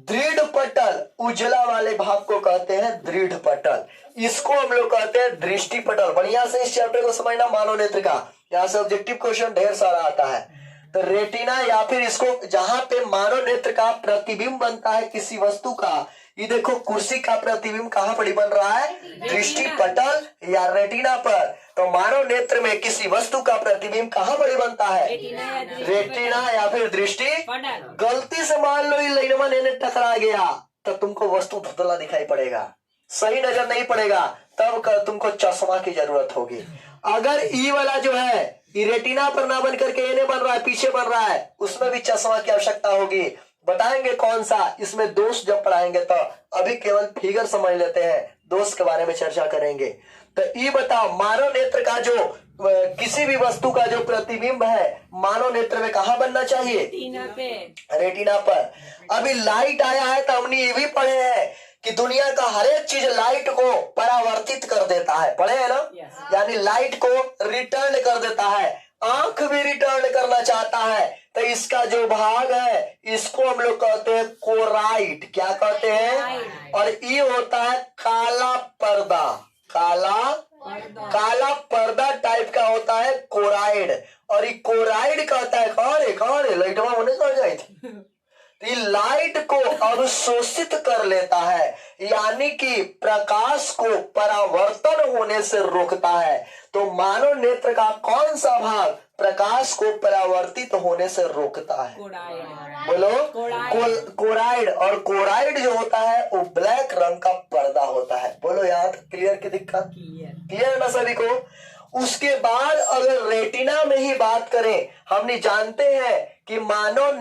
दृढ़ पटल उजला वाले भाग को कहते हैं दृढ़ पटल, इसको हम लोग कहते हैं दृष्टि पटल। बढ़िया से इस चैप्टर को समझना, मानव नेत्र का, यहाँ से ऑब्जेक्टिव क्वेश्चन ढेर सारा आता है। तो रेटिना या फिर इसको जहां पे मानव नेत्र का प्रतिबिंब बनता है किसी वस्तु का, ये देखो कुर्सी का प्रतिबिंब कहाँ पर बन रहा है? दृष्टि पटल या रेटिना पर। तो मानव नेत्र में किसी वस्तु का प्रतिबिंब कहाँ पर बनता है? रेटिना या फिर दृष्टि पटल। गलती से मान लो ये लाइनवा ने टकरा गया तो तुमको वस्तु धुंधला दिखाई पड़ेगा, सही नजर नहीं पड़ेगा, तब तुमको चश्मा की जरूरत होगी। अगर ई वाला जो है ये रेटिना पर ना बन करके एने बन रहा है, पीछे बन रहा है, उसमें भी चश्मा की आवश्यकता होगी। बताएंगे कौन सा, इसमें दोष जब पढ़ाएंगे तो। अभी केवल फिगर समझ लेते हैं, दोष के बारे में चर्चा करेंगे। तो ये बताओ मानव नेत्र का जो किसी भी वस्तु का जो प्रतिबिंब है मानव नेत्र में कहाँ बनना चाहिए? रेटिना पे। रेटिना पर। अभी लाइट आया है तो हमने ये भी पढ़े हैं कि दुनिया का हर एक चीज लाइट को परावर्तित कर देता है, पढ़े है ना? यानी लाइट को रिटर्न कर देता है। आंख भी रिटर्न करना चाहता है, तो इसका जो भाग है इसको हम लोग कहते हैं कोराइड। क्या कहते हैं? और ये होता है काला पर्दा, काला पर्दा टाइप का होता है कोराइड। और ये कोराइड कहता है कौन है लाइटवा होने चल जाए थी, ये लाइट को अवशोषित कर लेता है, यानी कि प्रकाश को परावर्तन होने से रोकता है। तो मानव नेत्र का कौन सा भाग प्रकाश को परावर्तित होने से रोकता है? बोलो। कोराइड। और कोराइड जो होता है वो ब्लैक रंग का पर्दा होता है। बोलो यहाँ तक क्लियर की दिक्कत? क्लियर ना सभी को? उसके बाद अगर रेटिना में ही बात करें, हमने जानते हैं कि मानव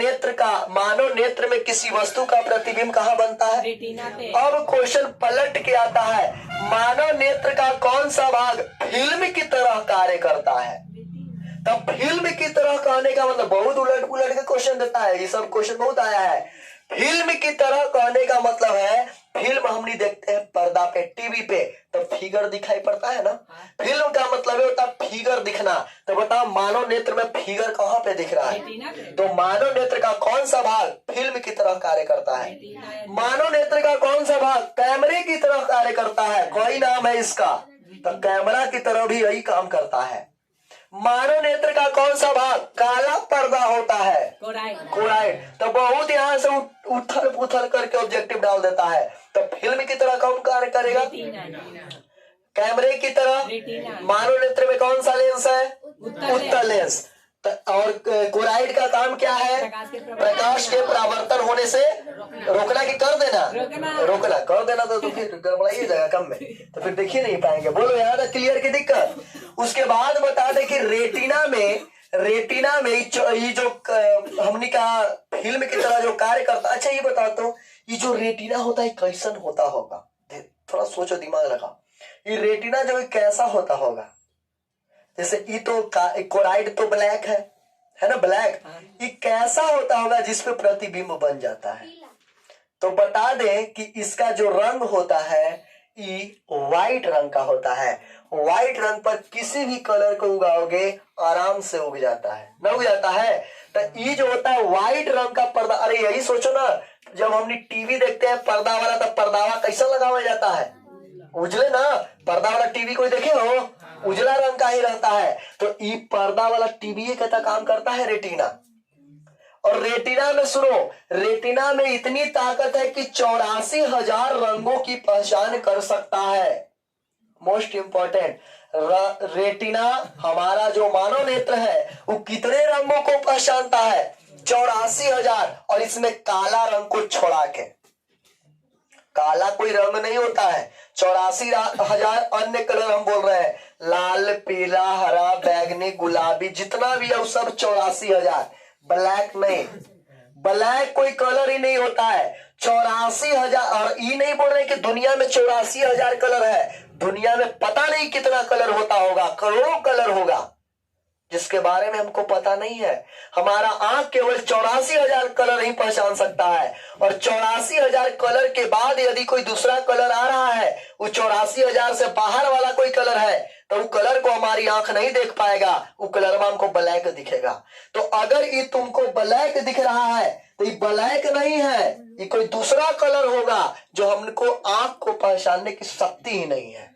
नेत्र में किसी वस्तु का प्रतिबिंब कहाँ बनता है? रेटिना पे। अब क्वेश्चन पलट के आता है, मानव नेत्र का कौन सा भाग फिल्म की तरह कार्य करता है? तब फिल्म की तरह कहने का मतलब बहुत उलट पुलट के क्वेश्चन देता है, ये सब क्वेश्चन बहुत आया है। फिल्म की तरह कहने का मतलब है, फिल्म हमने देखते हैं पर्दा पे, टीवी पे, तो फिगर दिखाई पड़ता है ना। फिल्म का मतलब है होता है फिगर दिखना। तो बताओ मानव नेत्र में फिगर कहाँ पे दिख रहा है? तो मानव नेत्र का कौन सा भाग फिल्म की तरह कार्य करता है? मानव नेत्र का कौन सा भाग कैमरे की तरह कार्य करता है? कोई नाम है इसका, तो कैमरा की तरह भी यही काम करता है। मानव नेत्र का कौन सा भाग काला पर्दा होता है? कोराइड। तो बहुत यहाँ से उथल पुथल करके ऑब्जेक्टिव डाल देता है। तो फिल्म की तरह कौन कार्य करेगा? कैमरे की तरह। मानव नेत्र में कौन सा लेंस है? उत्तल लेंस। और कोराइड का काम क्या है? प्रकाश के परावर्तन होने से रोकना कि कर देना? रोकना। कर देना तो फिर गड़बड़ाइए जाएगा कम में, तो फिर देख ही नहीं पाएंगे। बोलो यार क्लियर की दिक्कत? उसके बाद बता दे कि रेटिना में ये जो हमने कहा फिल्म की तरह जो कार्य करता। अच्छा ये बता तो ये जो रेटिना होता है कैसन होता होगा? थोड़ा सोचो, दिमाग लगा। ये रेटिना जो कैसा होता होगा? जैसे ये तो कोराइड तो ब्लैक है ना, ब्लैक। ये कैसा होता होगा जिसपे प्रतिबिंब बन जाता है? तो बता दें कि इसका जो रंग होता है ये व्हाइट रंग का होता है। व्हाइट रंग पर किसी भी कलर को उगाओगे आराम से उग जाता है, ना उग जाता है? तो ये जो होता है व्हाइट रंग का पर्दा। अरे यही सोचो ना, जब हमने टीवी देखते हैं पर्दा वाला, तब पर्दावा कैसा लगाया जाता है? उजले ना। पर्दा वाला टीवी कोई देखे हो? उजला रंग का ही रहता है। तो ये पर्दा वाला टीवी कहता काम करता है रेटिना। और रेटिना में सुनो, रेटिना में इतनी ताकत है कि 84,000 रंगों की पहचान कर सकता है। मोस्ट इंपॉर्टेंट, रेटिना हमारा जो मानव नेत्र है वो कितने रंगों को पहचानता है? 84,000। और इसमें काला रंग को छोड़ा के, काला कोई रंग नहीं होता है। 84,000 अन्य कलर हम बोल रहे हैं, लाल, पीला, हरा, बैगनी, गुलाबी, जितना भी है सब 84,000। ब्लैक नहीं, ब्लैक कोई कलर ही नहीं होता है। 84,000। और ये नहीं बोल रहे कि दुनिया में 84,000 कलर है। दुनिया में पता नहीं कितना कलर होता होगा, करोड़ों कलर होगा जिसके बारे में हमको पता नहीं है। हमारा आंख केवल 84,000 कलर ही पहचान सकता है। और 84,000 कलर के बाद यदि कोई दूसरा कलर आ रहा है, वो 84,000 से बाहर वाला कोई कलर है, तो वो कलर को हमारी आंख नहीं देख पाएगा, वो कलर में हमको ब्लैक दिखेगा। तो अगर ये तुमको ब्लैक दिख रहा है तो ये ब्लैक नहीं है, ये कोई दूसरा कलर होगा जो हमको आंख को पहचानने की शक्ति ही नहीं है।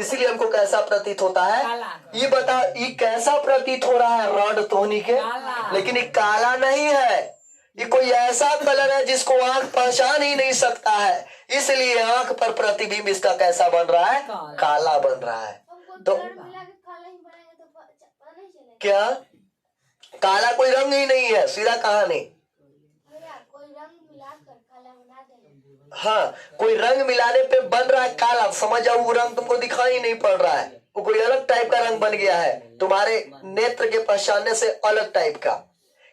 इसीलिए हमको कैसा प्रतीत होता है? ये बता, ये कैसा प्रतीत हो रहा है? रॉड तोहनी के, लेकिन ये काला नहीं है, ये कोई ऐसा कलर है जिसको आंख पहचान ही नहीं सकता है, इसलिए आंख पर प्रतिबिंब इसका कैसा बन रहा है, काला बन रहा है। हमको तो कलर मिला के काला ही बनाएंगे तो पता नहीं चलेगा। क्या काला कोई रंग ही नहीं है, सीधा कहानी। भैया कोई रंग मिलाकर काला बना देंगे। हाँ, कोई रंग मिलाने पे बन रहा है काला, समझ जाओ वो रंग तुमको दिखाई नहीं पड़ रहा है, वो कोई अलग टाइप का रंग बन गया है तुम्हारे नेत्र के पहचानने से अलग टाइप का,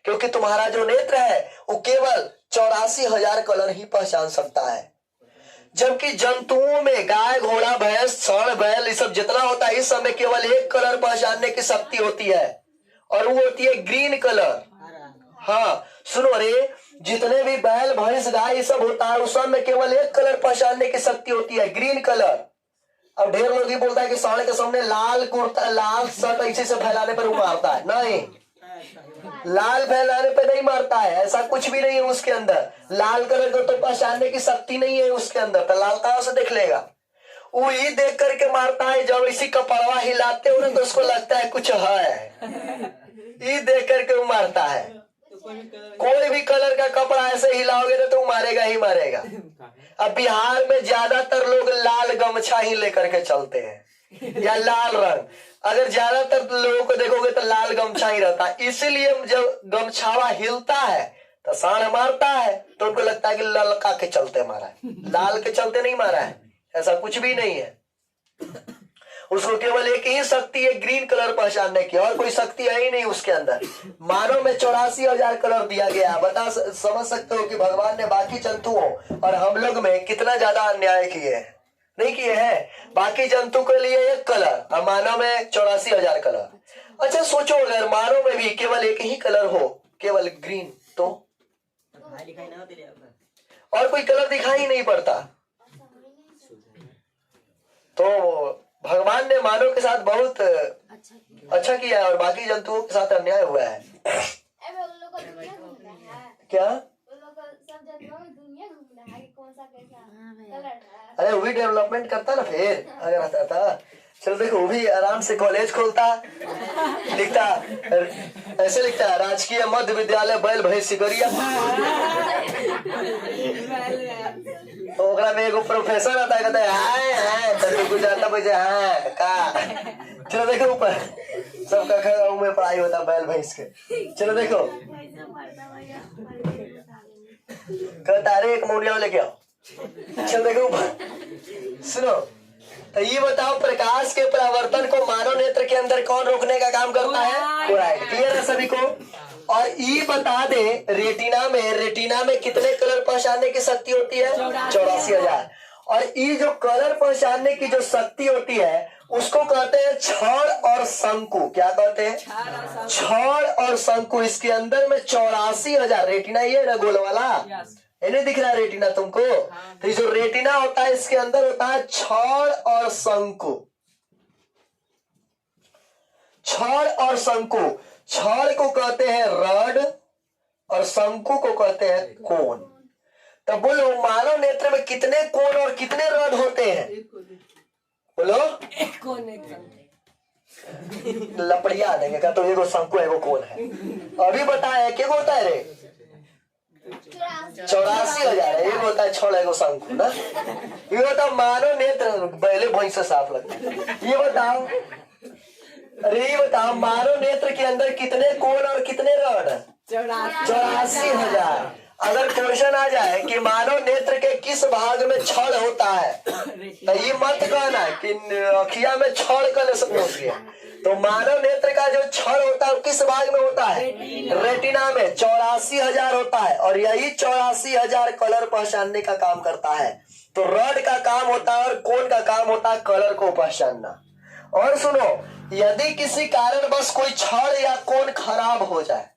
क्योंकि तुम्हारा जो नेत्र है वो केवल 84,000 कलर ही पहचान सकता है। जबकि जंतुओं में गाय, घोड़ा, भैंस, सांड, बैल, ये सब जितना होता है इस सब में केवल एक कलर पहचानने की शक्ति होती है, और वो होती है ग्रीन कलर। हाँ सुनो रे, जितने भी बैल, भैंस, गाय ये सब होता है उस सब में केवल एक कलर पहचानने की शक्ति होती है, ग्रीन कलर। अब ढेर लोग ही बोलता है कि सांड के सामने लाल कुर्ता, लाल शर्ट ऐसे से फैलाने पर वो मारता है, नहीं, लाल फैलाने पे नहीं मारता है, ऐसा कुछ भी नहीं है उसके अंदर। लाल कलर को तो पहचानने की शक्ति नहीं है उसके अंदर, तो लाल कहां से देख लेगा? वो ये देख करके मारता है, जब इसी कपड़वा हिलाते हो ना तो उसको लगता है कुछ है, ये देख करके वो मारता है। कोई भी कलर का कपड़ा ऐसे हिलाओगे ना तो वो मारेगा ही मारेगा। अब बिहार में ज्यादातर लोग लाल गमछा ही लेकर के चलते हैं या लाल रंग, अगर ज्यादातर लोगों को देखोगे तो लाल गमछा ही रहता है, इसीलिए जब गमछावा हिलता है तो सांड मारता है तो उनको लगता है कि ललका के चलते मारा है, लाल के चलते नहीं मारा है, ऐसा कुछ भी नहीं है। उसको केवल एक ही शक्ति है ग्रीन कलर पहचानने की, और कोई शक्ति है ही नहीं उसके अंदर। मानव में 84,000 कलर दिया गया है। समझ सकते हो कि भगवान ने बाकी जंतुओं और हम लोग में कितना ज्यादा अन्याय किए हैं, नहीं किए हैं? बाकी जंतु के लिए एक कलर और मानव में 84,000 कलर। अच्छा सोचो, अगर मानव में भी केवल एक ही कलर हो, केवल ग्रीन, तो और कोई कलर दिखाई नहीं पड़ता। तो भगवान ने मानव के साथ बहुत अच्छा किया है और बाकी जंतुओं के साथ अन्याय हुआ है। उन लोग को दुनिया घूमना है, क्या उन लोग को सब जगह में दुनिया घूमना है कि कौन सा कैसा कलर है। अरे वो भी डेवलपमेंट करता ना फिर, अगर आता था। चलो देखो, वो भी आराम से कॉलेज खोलता, लिखता ऐसे लिखता है, राजकीय मध्य विद्यालय बैल भैंस सिकरिया, तो ओकरा में एगो प्रोफेसर आता है, कहता है हाय हाय तो कुछ आता बजे हाँ का। चलो देखो ऊपर सबका खड़ा में पढ़ाई होता बैल भैंस के। चलो देखो, कहता अरे एक मौलिया लेके आओ। चलो देखो ऊपर, सुनो तो ये बताओ, प्रकाश के परावर्तन को मानव नेत्र के अंदर कौन रोकने का काम करता है? क्लियर है सभी को? और ये बता दे, रेटिना में कितने कलर पहचानने की शक्ति होती है? 84,000। और ये जो कलर पहचानने की जो शक्ति होती है उसको कहते हैं छड़ और शंकु। क्या कहते हैं? छड़ और शंकु। इसके अंदर में 84,000 रेटिना, ये ना गोल वाला, ये नहीं दिख रहा है रेटिना तुमको? तो ये जो रेटिना होता है इसके अंदर होता है छड़ और शंकु। छड़ और शंकु, छड़ को कहते हैं रड और शंकु को कहते हैं कोन। तो बोलो मानव नेत्र में कितने कोन और कितने रड होते हैं? बोलो। लपड़िया देंगे क्या? तो एगो शंकु एगो कोन है। अभी बताए क्या होता है रे? 84,000 है। एक होता है छड़, एगो शंकु ना। ये बताओ मानव नेत्र, पहले भैंस से साफ लगता है। ये बताओ, अरे ये बताओ मानव नेत्र के अंदर कितने कोण और कितने रड? 84,000। अगर क्वेश्चन आ जाए कि मानव नेत्र के किस भाग में छड़ होता है, तो ये मत कहना कि अखिया में छड़ करने से पहुंच गया। तो मानव नेत्र का जो छड़ होता है किस भाग में होता है? रेटिना में 84,000 होता है, और यही 84,000 कलर पहचानने का काम करता है। तो रड का काम होता है और कोन का काम होता है कलर को पहचानना। और सुनो, यदि किसी कारण बस कोई छड़ या कोन खराब हो जाए,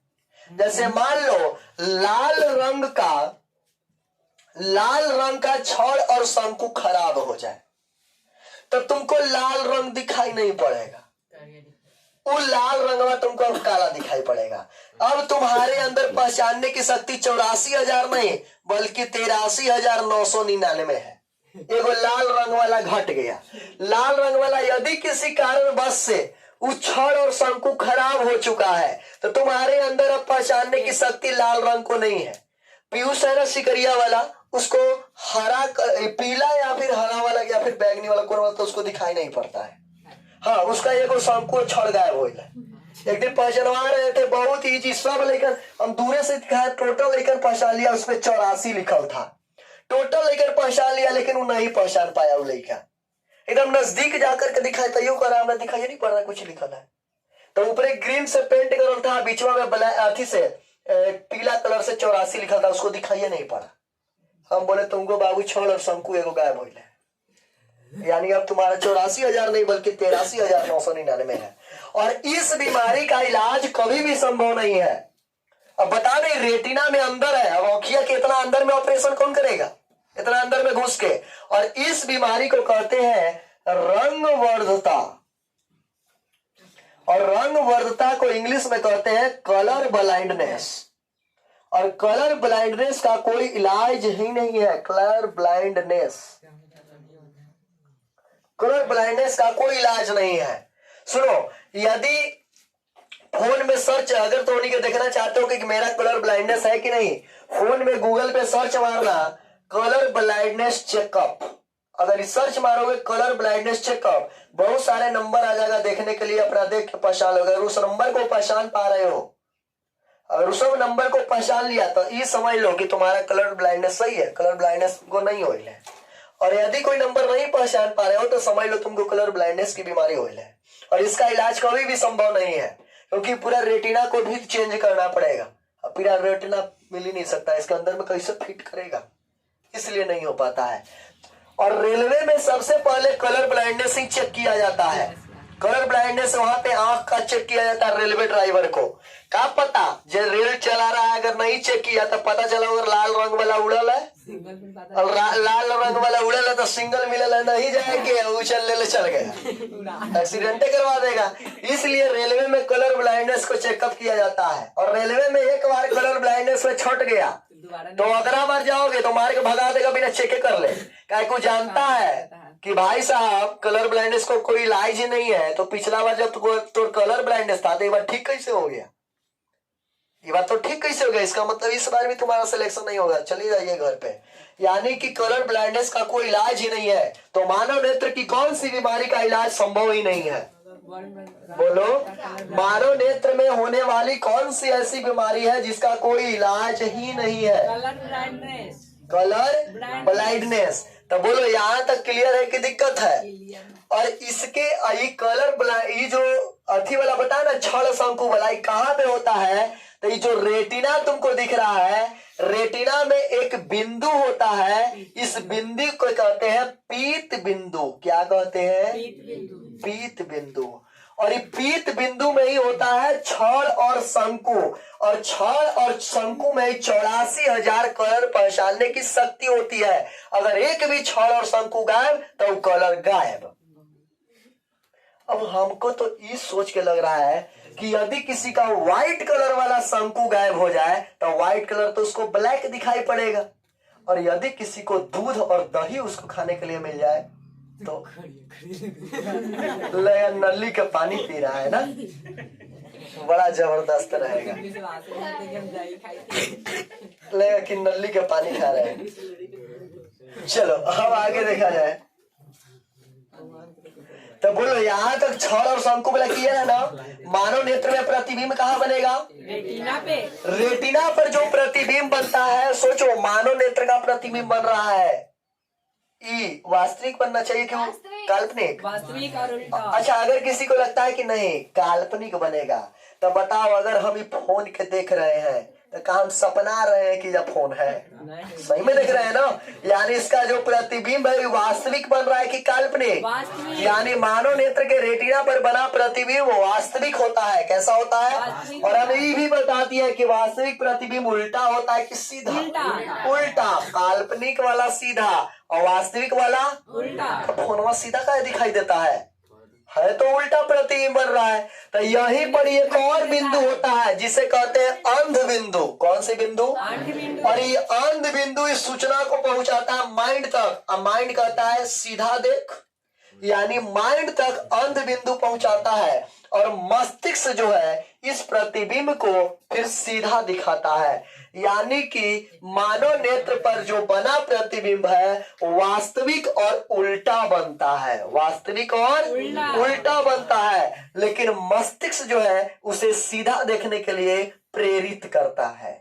जैसे मान लो लाल रंग का छड़ और शंकु खराब हो जाए, तो तुमको लाल रंग दिखाई नहीं पड़ेगा, वो लाल रंग में तुमको काला दिखाई पड़ेगा। अब तुम्हारे अंदर पहचानने की शक्ति 84,000 नहीं बल्कि 83,999 है। एगो लाल रंग वाला घट गया। लाल रंग वाला यदि किसी कारण बस से वो छड़ और शंकु खराब हो चुका है, तो तुम्हारे अंदर अब पहचानने की शक्ति लाल रंग को नहीं है। पीयूष है ना सिकरिया वाला, उसको हरा पीला या फिर हरा वाला या फिर बैगनी वाला कौन वाला, तो उसको दिखाई नहीं पड़ता है। हाँ, उसका एक शंकु छड़ गायब हो गया। एक दिन पहचानवा रहे थे, बहुत इजी, सब लेकर हम दूरे से दिखाया, टोटल लेकर पहचान लिया, उसपे 84 लिखल था। टोटल लेकर पहचान लिया, लेकिन वो नहीं पहचान पाया। वो लड़का एकदम नजदीक जाकर के दिखाई, तैयो करा हमें दिखाई नहीं पड़ रहा कुछ लिखल है। तो ऊपर ग्रीन से पेंट करल था, बीचवा में अथी से पीला कलर से 84 लिखा था, उसको दिखाई नहीं पड़ा। हम बोले तुमको बाबू छड़ और शंकु एगो गायब हो गया, यानी अब तुम्हारा 84,000 नहीं बल्कि 83,999 है। और इस बीमारी का इलाज कभी भी संभव नहीं है। अब बता दें, रेटिना में अंदर है, अब आँखिया के इतना अंदर में ऑपरेशन कौन करेगा, इतना अंदर में घुस के। और इस बीमारी को कहते हैं रंगवर्धता, और रंगवर्धता को इंग्लिश में कहते हैं कलर ब्लाइंडनेस। और कलर ब्लाइंडनेस का कोई इलाज ही नहीं है। कलर ब्लाइंडनेस का कोई इलाज नहीं है। सुनो, यदि फोन में सर्च, अगर तो उन्हीं को देखना चाहते हो कि मेरा कलर ब्लाइंडनेस है कि नहीं, फोन में गूगल पे सर्च मारना कलर ब्लाइंडनेस चेकअप। अगर सर्च मारोगे कलर ब्लाइंडनेस चेकअप, बहुत सारे नंबर आ जाएगा देखने के लिए, अपना देख के पहचान लो। अगर उस नंबर को पहचान पा रहे हो, अगर उस नंबर को पहचान लिया, तो ये समझ लो कि तुम्हारा कलर ब्लाइंडनेस सही है, कलर ब्लाइंडनेस को नहीं हो है। और यदि कोई नंबर नहीं पहचान पा रहे हो, तो समझ लो तुमको कलर ब्लाइंडनेस की बीमारी हो है। और इसका इलाज कभी भी संभव नहीं है, क्योंकि पूरा रेटिना को भी चेंज करना पड़ेगा। अब पूरा रेटिना मिल ही नहीं सकता, इसके अंदर में कैसे फिट करेगा, इसलिए नहीं हो पाता है। और रेलवे में सबसे पहले कलर ब्लाइंडनेस ही चेक किया जाता है। कलर ब्लाइंडनेस वहां पे आंख का चेक किया जाता है रेलवे ड्राइवर को। क्या पता जो रेल चला रहा है, अगर नहीं चेक किया तो पता चला अगर लाल रंग वाला उड़ल है, और लाल रंग वाला उड़ल है तो सिंगल मिलल है, नहीं जाएंगे उछल ले चल गया, एक्सीडेंटे करवा देगा। इसलिए रेलवे में कलर ब्लाइंडनेस को चेकअप किया जाता है। और रेलवे में एक बार कलर ब्लाइंडनेस में छूट गया तो अगला बार जाओगे तो मार के भगा देगा बिना चेक कर ले। क्या को जानता है कि भाई साहब कलर ब्लाइंडनेस को कोई इलाज ही नहीं है, तो पिछला बार जब तो कलर ब्लाइंडनेस था तो एक बार ठीक कैसे हो गया, ये बात तो ठीक कैसे हो गया, इसका मतलब इस बार भी तुम्हारा सिलेक्शन नहीं होगा, चलिए जाइए घर पे। यानी कि कलर ब्लाइंडनेस का कोई इलाज ही नहीं है, तो मानव नेत्र की कौन सी बीमारी का इलाज संभव ही नहीं है? बोलो, मानव नेत्र में होने वाली कौन सी ऐसी बीमारी है जिसका कोई इलाज ही नहीं है? Colour blindness. तो बोलो, यहाँ तक क्लियर है कि दिक्कत है? और इसके ये कलर ये जो अथी वाला बताया ना, छड़ शंकु वाला, कहाँ पे होता है? तो ये जो रेटिना तुमको दिख रहा है, रेटिना में एक बिंदु होता है, इस बिंदु को कहते हैं पीत बिंदु। क्या कहते हैं? पीत बिंदु। और ये पीत बिंदु में ही होता है छड़ और शंकु, और छड़ और शंकु में 84,000 कलर पहचानने की शक्ति होती है। अगर एक भी छड़ और शंकु गायब तो कलर गायब। अब हमको तो ये सोच के लग रहा है कि यदि किसी का व्हाइट कलर वाला शंकु गायब हो जाए तो व्हाइट कलर तो उसको ब्लैक दिखाई पड़ेगा, और यदि किसी को दूध और दही उसको खाने के लिए मिल जाए तो नली का पानी पी रहा है ना, बड़ा जबरदस्त रहेगा, लगेगा कि नली का पानी खा रहे हैं। चलो अब आगे देखा जाए। तो बोलो, यहाँ तक छड़ और शंकु वाला किया है ना, मानव नेत्र में प्रतिबिंब कहाँ बनेगा? रेटिना पे। रेटिना पर जो प्रतिबिंब बनता है, सोचो मानव नेत्र का प्रतिबिंब बन रहा है, ई वास्तविक बनना चाहिए क्यों? काल्पनिक। वास्तविक और उल्टा। अच्छा, अगर किसी को लगता है कि नहीं काल्पनिक बनेगा, तो बताओ, अगर हम ये फोन के देख रहे हैं तो क्या हम सपना रहे हैं कि जब फोन है? सही में देख रहे हैं ना, यानी इसका जो प्रतिबिंब है वास्तविक बन रहा है कि काल्पनिक? यानी मानव नेत्र के रेटिना पर बना प्रतिबिंब वास्तविक होता है। कैसा होता है? और हमें ये भी बताती है कि वास्तविक प्रतिबिंब उल्टा होता है कि सीधा? उल्टा। काल्पनिक वाला सीधा और वास्तविक वाला उल्टा। फोन सीधा का दिखाई देता है तो उल्टा प्रतिबिंब बन रहा है। तो यहीं पर एक और बिंदु होता है जिसे कहते हैं अंध बिंदु। कौन से बिंदु? और ये अंध बिंदु इस सूचना को पहुंचाता है माइंड तक, और माइंड कहता है सीधा देख, यानी माइंड तक अंध बिंदु पहुंचाता है। और मस्तिष्क जो है इस प्रतिबिंब को फिर सीधा दिखाता है। यानी कि मानव नेत्र पर जो बना प्रतिबिंब है वास्तविक और उल्टा बनता है, वास्तविक और उल्टा बनता है, लेकिन मस्तिष्क जो है उसे सीधा देखने के लिए प्रेरित करता है।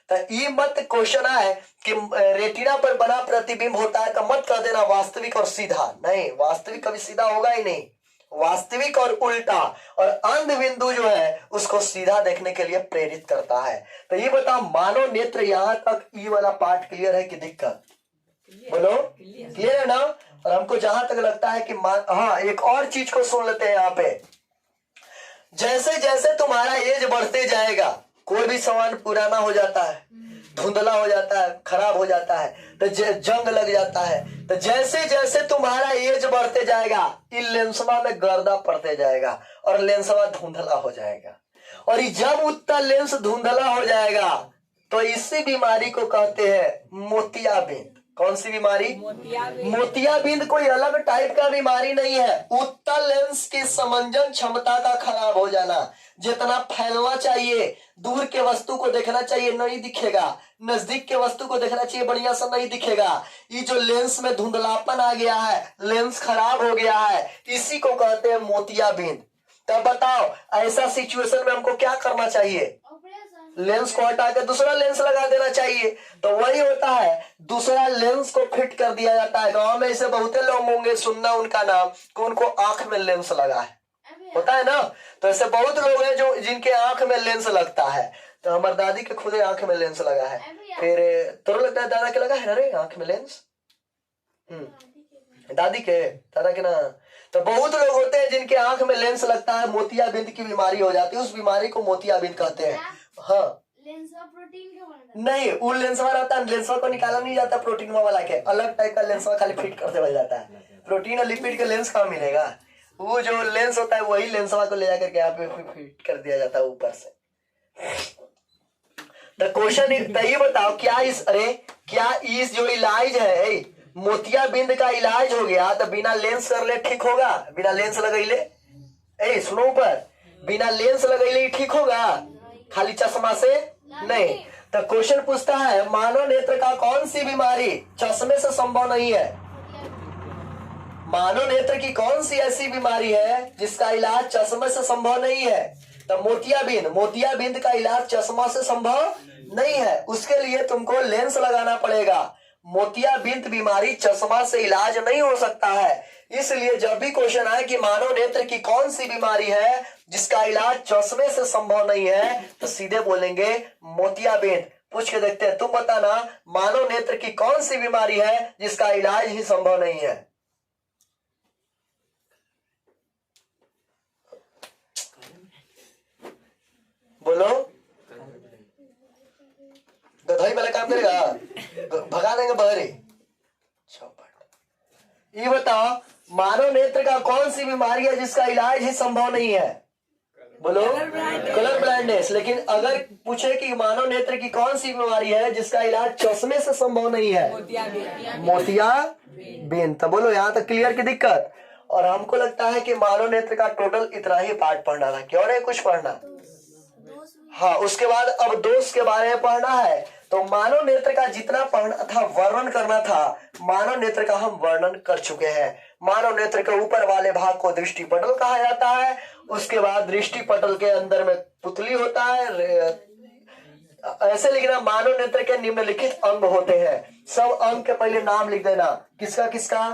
तो ये मत क्वेश्चन है कि रेटिना पर बना प्रतिबिंब होता है, तो मत कर देना वास्तविक और सीधा, नहीं, वास्तविक कभी सीधा होगा ही नहीं, वास्तविक और उल्टा, और अंध बिंदु जो है उसको सीधा देखने के लिए प्रेरित करता है। तो ये बताओ मानव नेत्र, यहां तक ये वाला पार्ट क्लियर है कि दिक्कत? बोलो क्लियर है ना? और हमको जहां तक लगता है कि हाँ, एक और चीज को सुन लेते हैं यहाँ पे। जैसे जैसे तुम्हारा एज बढ़ते जाएगा, कोई भी सामान पुराना हो जाता है, धुंधला हो जाता है, खराब हो जाता है, तो जंग लग जाता है, तो जैसे जैसे तुम्हारा एज बढ़ते जाएगा इन लेंसवा में गर्दा पड़ते जाएगा और लेंसवा धुंधला हो जाएगा। और जब उतना लेंस धुंधला हो जाएगा तो इसी बीमारी को कहते हैं मोतियाबिंद। कौन सी बीमारी? मोतियाबिंद कोई अलग टाइप का बीमारी नहीं है, उत्तल लेंस की समंजन क्षमता का खराब हो जाना। जितना फैलना चाहिए, दूर के वस्तु को देखना चाहिए, नहीं दिखेगा, नजदीक के वस्तु को देखना चाहिए, बढ़िया से नहीं दिखेगा। ये जो लेंस में धुंधलापन आ गया है, लेंस खराब हो गया है, इसी को कहते हैं मोतियाबिंद। तब बताओ ऐसा सिचुएशन में हमको क्या करना चाहिए? लेंस को हटा के दूसरा लेंस लगा देना चाहिए। तो वही होता है, दूसरा लेंस को फिट कर दिया जाता है। गांव में ऐसे बहुते लोग होंगे, सुनना उनका नाम, कि उनको आंख में लेंस लगा है, होता है ना। तो ऐसे बहुत लोग हैं जो जिनके आंख में लेंस लगता है। तो हमारी दादी के खुद आंख में लेंस लगा है। फिर तो लगता है दादा के लगा है ना रे आंख में लेंस? दादी के, दादा के ना। तो बहुत लोग होते हैं जिनके आंख में लेंस लगता है, मोतियाबिंद की बीमारी हो जाती है, उस बीमारी को मोतियाबिंद कहते हैं। हाँ, लेंसवा प्रोटीन का बनता है? नहीं, वो लेंसवा रहता है, लेंसवा को निकाला नहीं जाता, प्रोटीन वाला के अलग टाइप का लेंसवा खाली फिट करते हुए जाता है। प्रोटीन और लिपिड के लेंस कहाँ मिलेगा? वो जो लेंस होता है वही लेंसवा को ले जाकर के यहाँ पे फिट कर दिया जाता है ऊपर से। तो क्वेश्चन ये बताओ, क्या इस जो इलाज है मोतियाबिंद का इलाज हो गया तो बिना लेंस कर ले ठीक होगा? बिना लेंस लगैले, सुनो ऊपर, बिना लेंस लगैले ठीक होगा खाली चश्मा से? नहीं। तो क्वेश्चन पूछता है मानव नेत्र का कौन सी बीमारी चश्मे से संभव नहीं है? मानव नेत्र की कौन सी ऐसी बीमारी है जिसका इलाज चश्मे से संभव नहीं है? तो मोतियाबिंद का इलाज चश्मा से संभव नहीं है, उसके लिए तुमको लेंस लगाना पड़ेगा। मोतियाबिंद बीमारी चश्मा से इलाज नहीं हो सकता है। इसलिए जब भी क्वेश्चन आए कि मानव नेत्र की कौन सी बीमारी है जिसका इलाज चश्मे से संभव नहीं है, तो सीधे बोलेंगे मोतियाबिंद। पूछ के देखते हैं, तुम बताना मानव नेत्र की कौन सी बीमारी है जिसका इलाज ही संभव नहीं है? बोलो। गधई वाला काम करेगा, भगा देंगे बहरे। ये बताओ मानव नेत्र का कौन सी बीमारी है जिसका इलाज ही संभव नहीं है? बोलो। Colour blindness. लेकिन अगर पूछे कि मानव नेत्र की कौन सी बीमारी है जिसका इलाज चश्मे से संभव नहीं है? मोतियाबिंद। तो बोलो यहाँ तक क्लियर की दिक्कत। और हमको लगता है कि मानव नेत्र का टोटल इतना ही पार्ट पढ़ना था, क्यों नहीं कुछ पढ़ना? हाँ, उसके बाद अब दोष के बारे में पढ़ना है। तो मानव नेत्र का जितना पढ़ना था, वर्णन करना था, मानव नेत्र का हम वर्णन कर चुके हैं। मानव नेत्र के ऊपर वाले भाग को दृष्टि पटल कहा जाता है। उसके बाद दृष्टि पटल के अंदर में पुतली होता है। ऐसे लिखना, मानव नेत्र के निम्नलिखित अंग होते हैं। सब अंग के पहले नाम लिख देना, किसका किसका?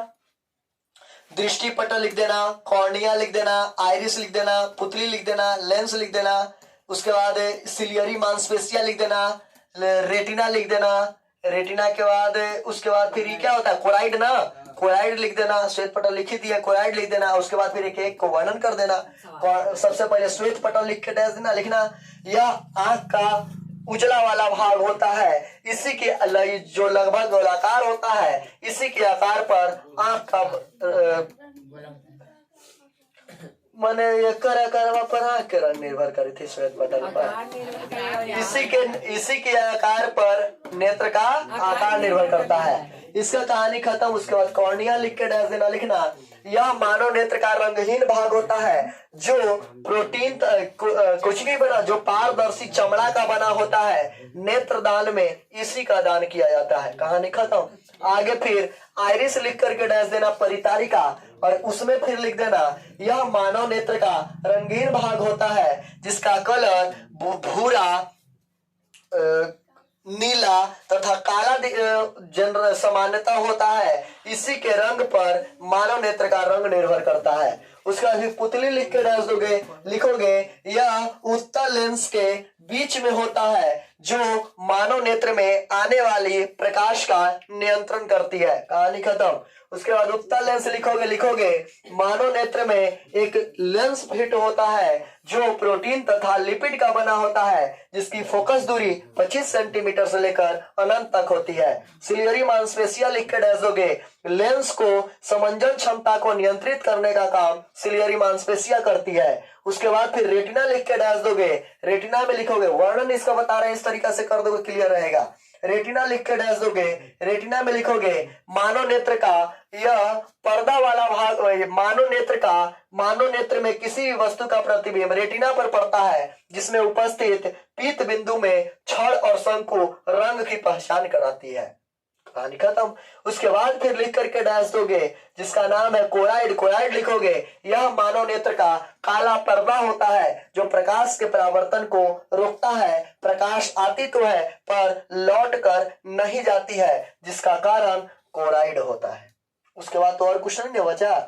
दृष्टि पटल लिख देना, कॉर्निया लिख देना, आइरिस लिख देना, पुतली लिख देना, लेंस लिख देना। उसके बाद सिलियरी मांसपेशिया लिख देना, रेटिना लिख देना। रेटिना के बाद उसके बाद फिर क्या होता है? कोराइड ना, कोराइड लिख देना। श्वेत पटल लिखी दिया, कोराइड लिख देना। उसके बाद फिर एक एक को वर्णन कर देना। सबसे पहले श्वेत पटल लिख के डैश देना, लिखना यह आंख का उजला वाला भाग होता है। इसी के जो लगभग गोलाकार होता है, इसी के आकार पर आंख का मैंने ये कर निर्भर करी थी श्वेत पटल पर। इसी के आकार पर नेत्र का आकार निर्भर करता है। इसका कहानी खत्म। उसके बाद कॉर्निया लिख के डैश देना, लिखना यह मानव नेत्र का रंगहीन भाग होता है जो प्रोटीन कुछ भी बना, जो पारदर्शी चमड़ा का बना होता है। नेत्र दान में इसी का दान किया जाता है। कहानी खत्म। आगे फिर आइरिस लिख करके डैश देना परितारिका, और उसमें फिर लिख देना यह मानव नेत्र का रंगीन भाग होता है जिसका कलर भूरा, नीला तथा काला जनरल सामान्यता होता है। इसी के रंग पर मानव नेत्र का रंग निर्भर करता है। उसका भी पुतली लिख के डाल दोगे, लिखोगे यह उत्तल लेंस के बीच में होता है जो मानव नेत्र में आने वाली प्रकाश का नियंत्रण करती है। कहानी खत्म। उसके बाद उत्तल लेंस लिखोगे मानव नेत्र में एक लेंस फिट होता है जो प्रोटीन तथा लिपिड का बना होता है जिसकी फोकस दूरी 25 सेंटीमीटर से लेकर अनंत तक होती है। सिलियरी मांसपेशियां लिख के डाल दोगे, लेंस को समंजन क्षमता को नियंत्रित करने का काम सिलियरी मांसपेशियां करती है। उसके बाद फिर रेटिना लिख के डाल दोगे, रेटिना में लिखोगे, वर्णन इसका बता रहे हैं, इस तरीका से कर दोगे क्लियर रहेगा। रेटिना लिख के डाल दोगे, रेटिना में लिखोगे मानव नेत्र का यह पर्दा वाला भाग, मानव नेत्र में किसी भी वस्तु का प्रतिबिंब रेटिना पर पड़ता है जिसमें उपस्थित पीत बिंदु में छड़ और शंकु रंग की पहचान कराती है। कहानी खत्म। उसके बाद फिर लिख करके डैश दोगे जिसका नाम है कोराइड। कोराइड लिखोगे यह मानव नेत्र का काला पर्दा होता है जो प्रकाश के परावर्तन को रोकता है। प्रकाश आती तो है पर लौट कर नहीं जाती है जिसका कारण कोराइड होता है। उसके बाद तो और कुछ नहीं बचा,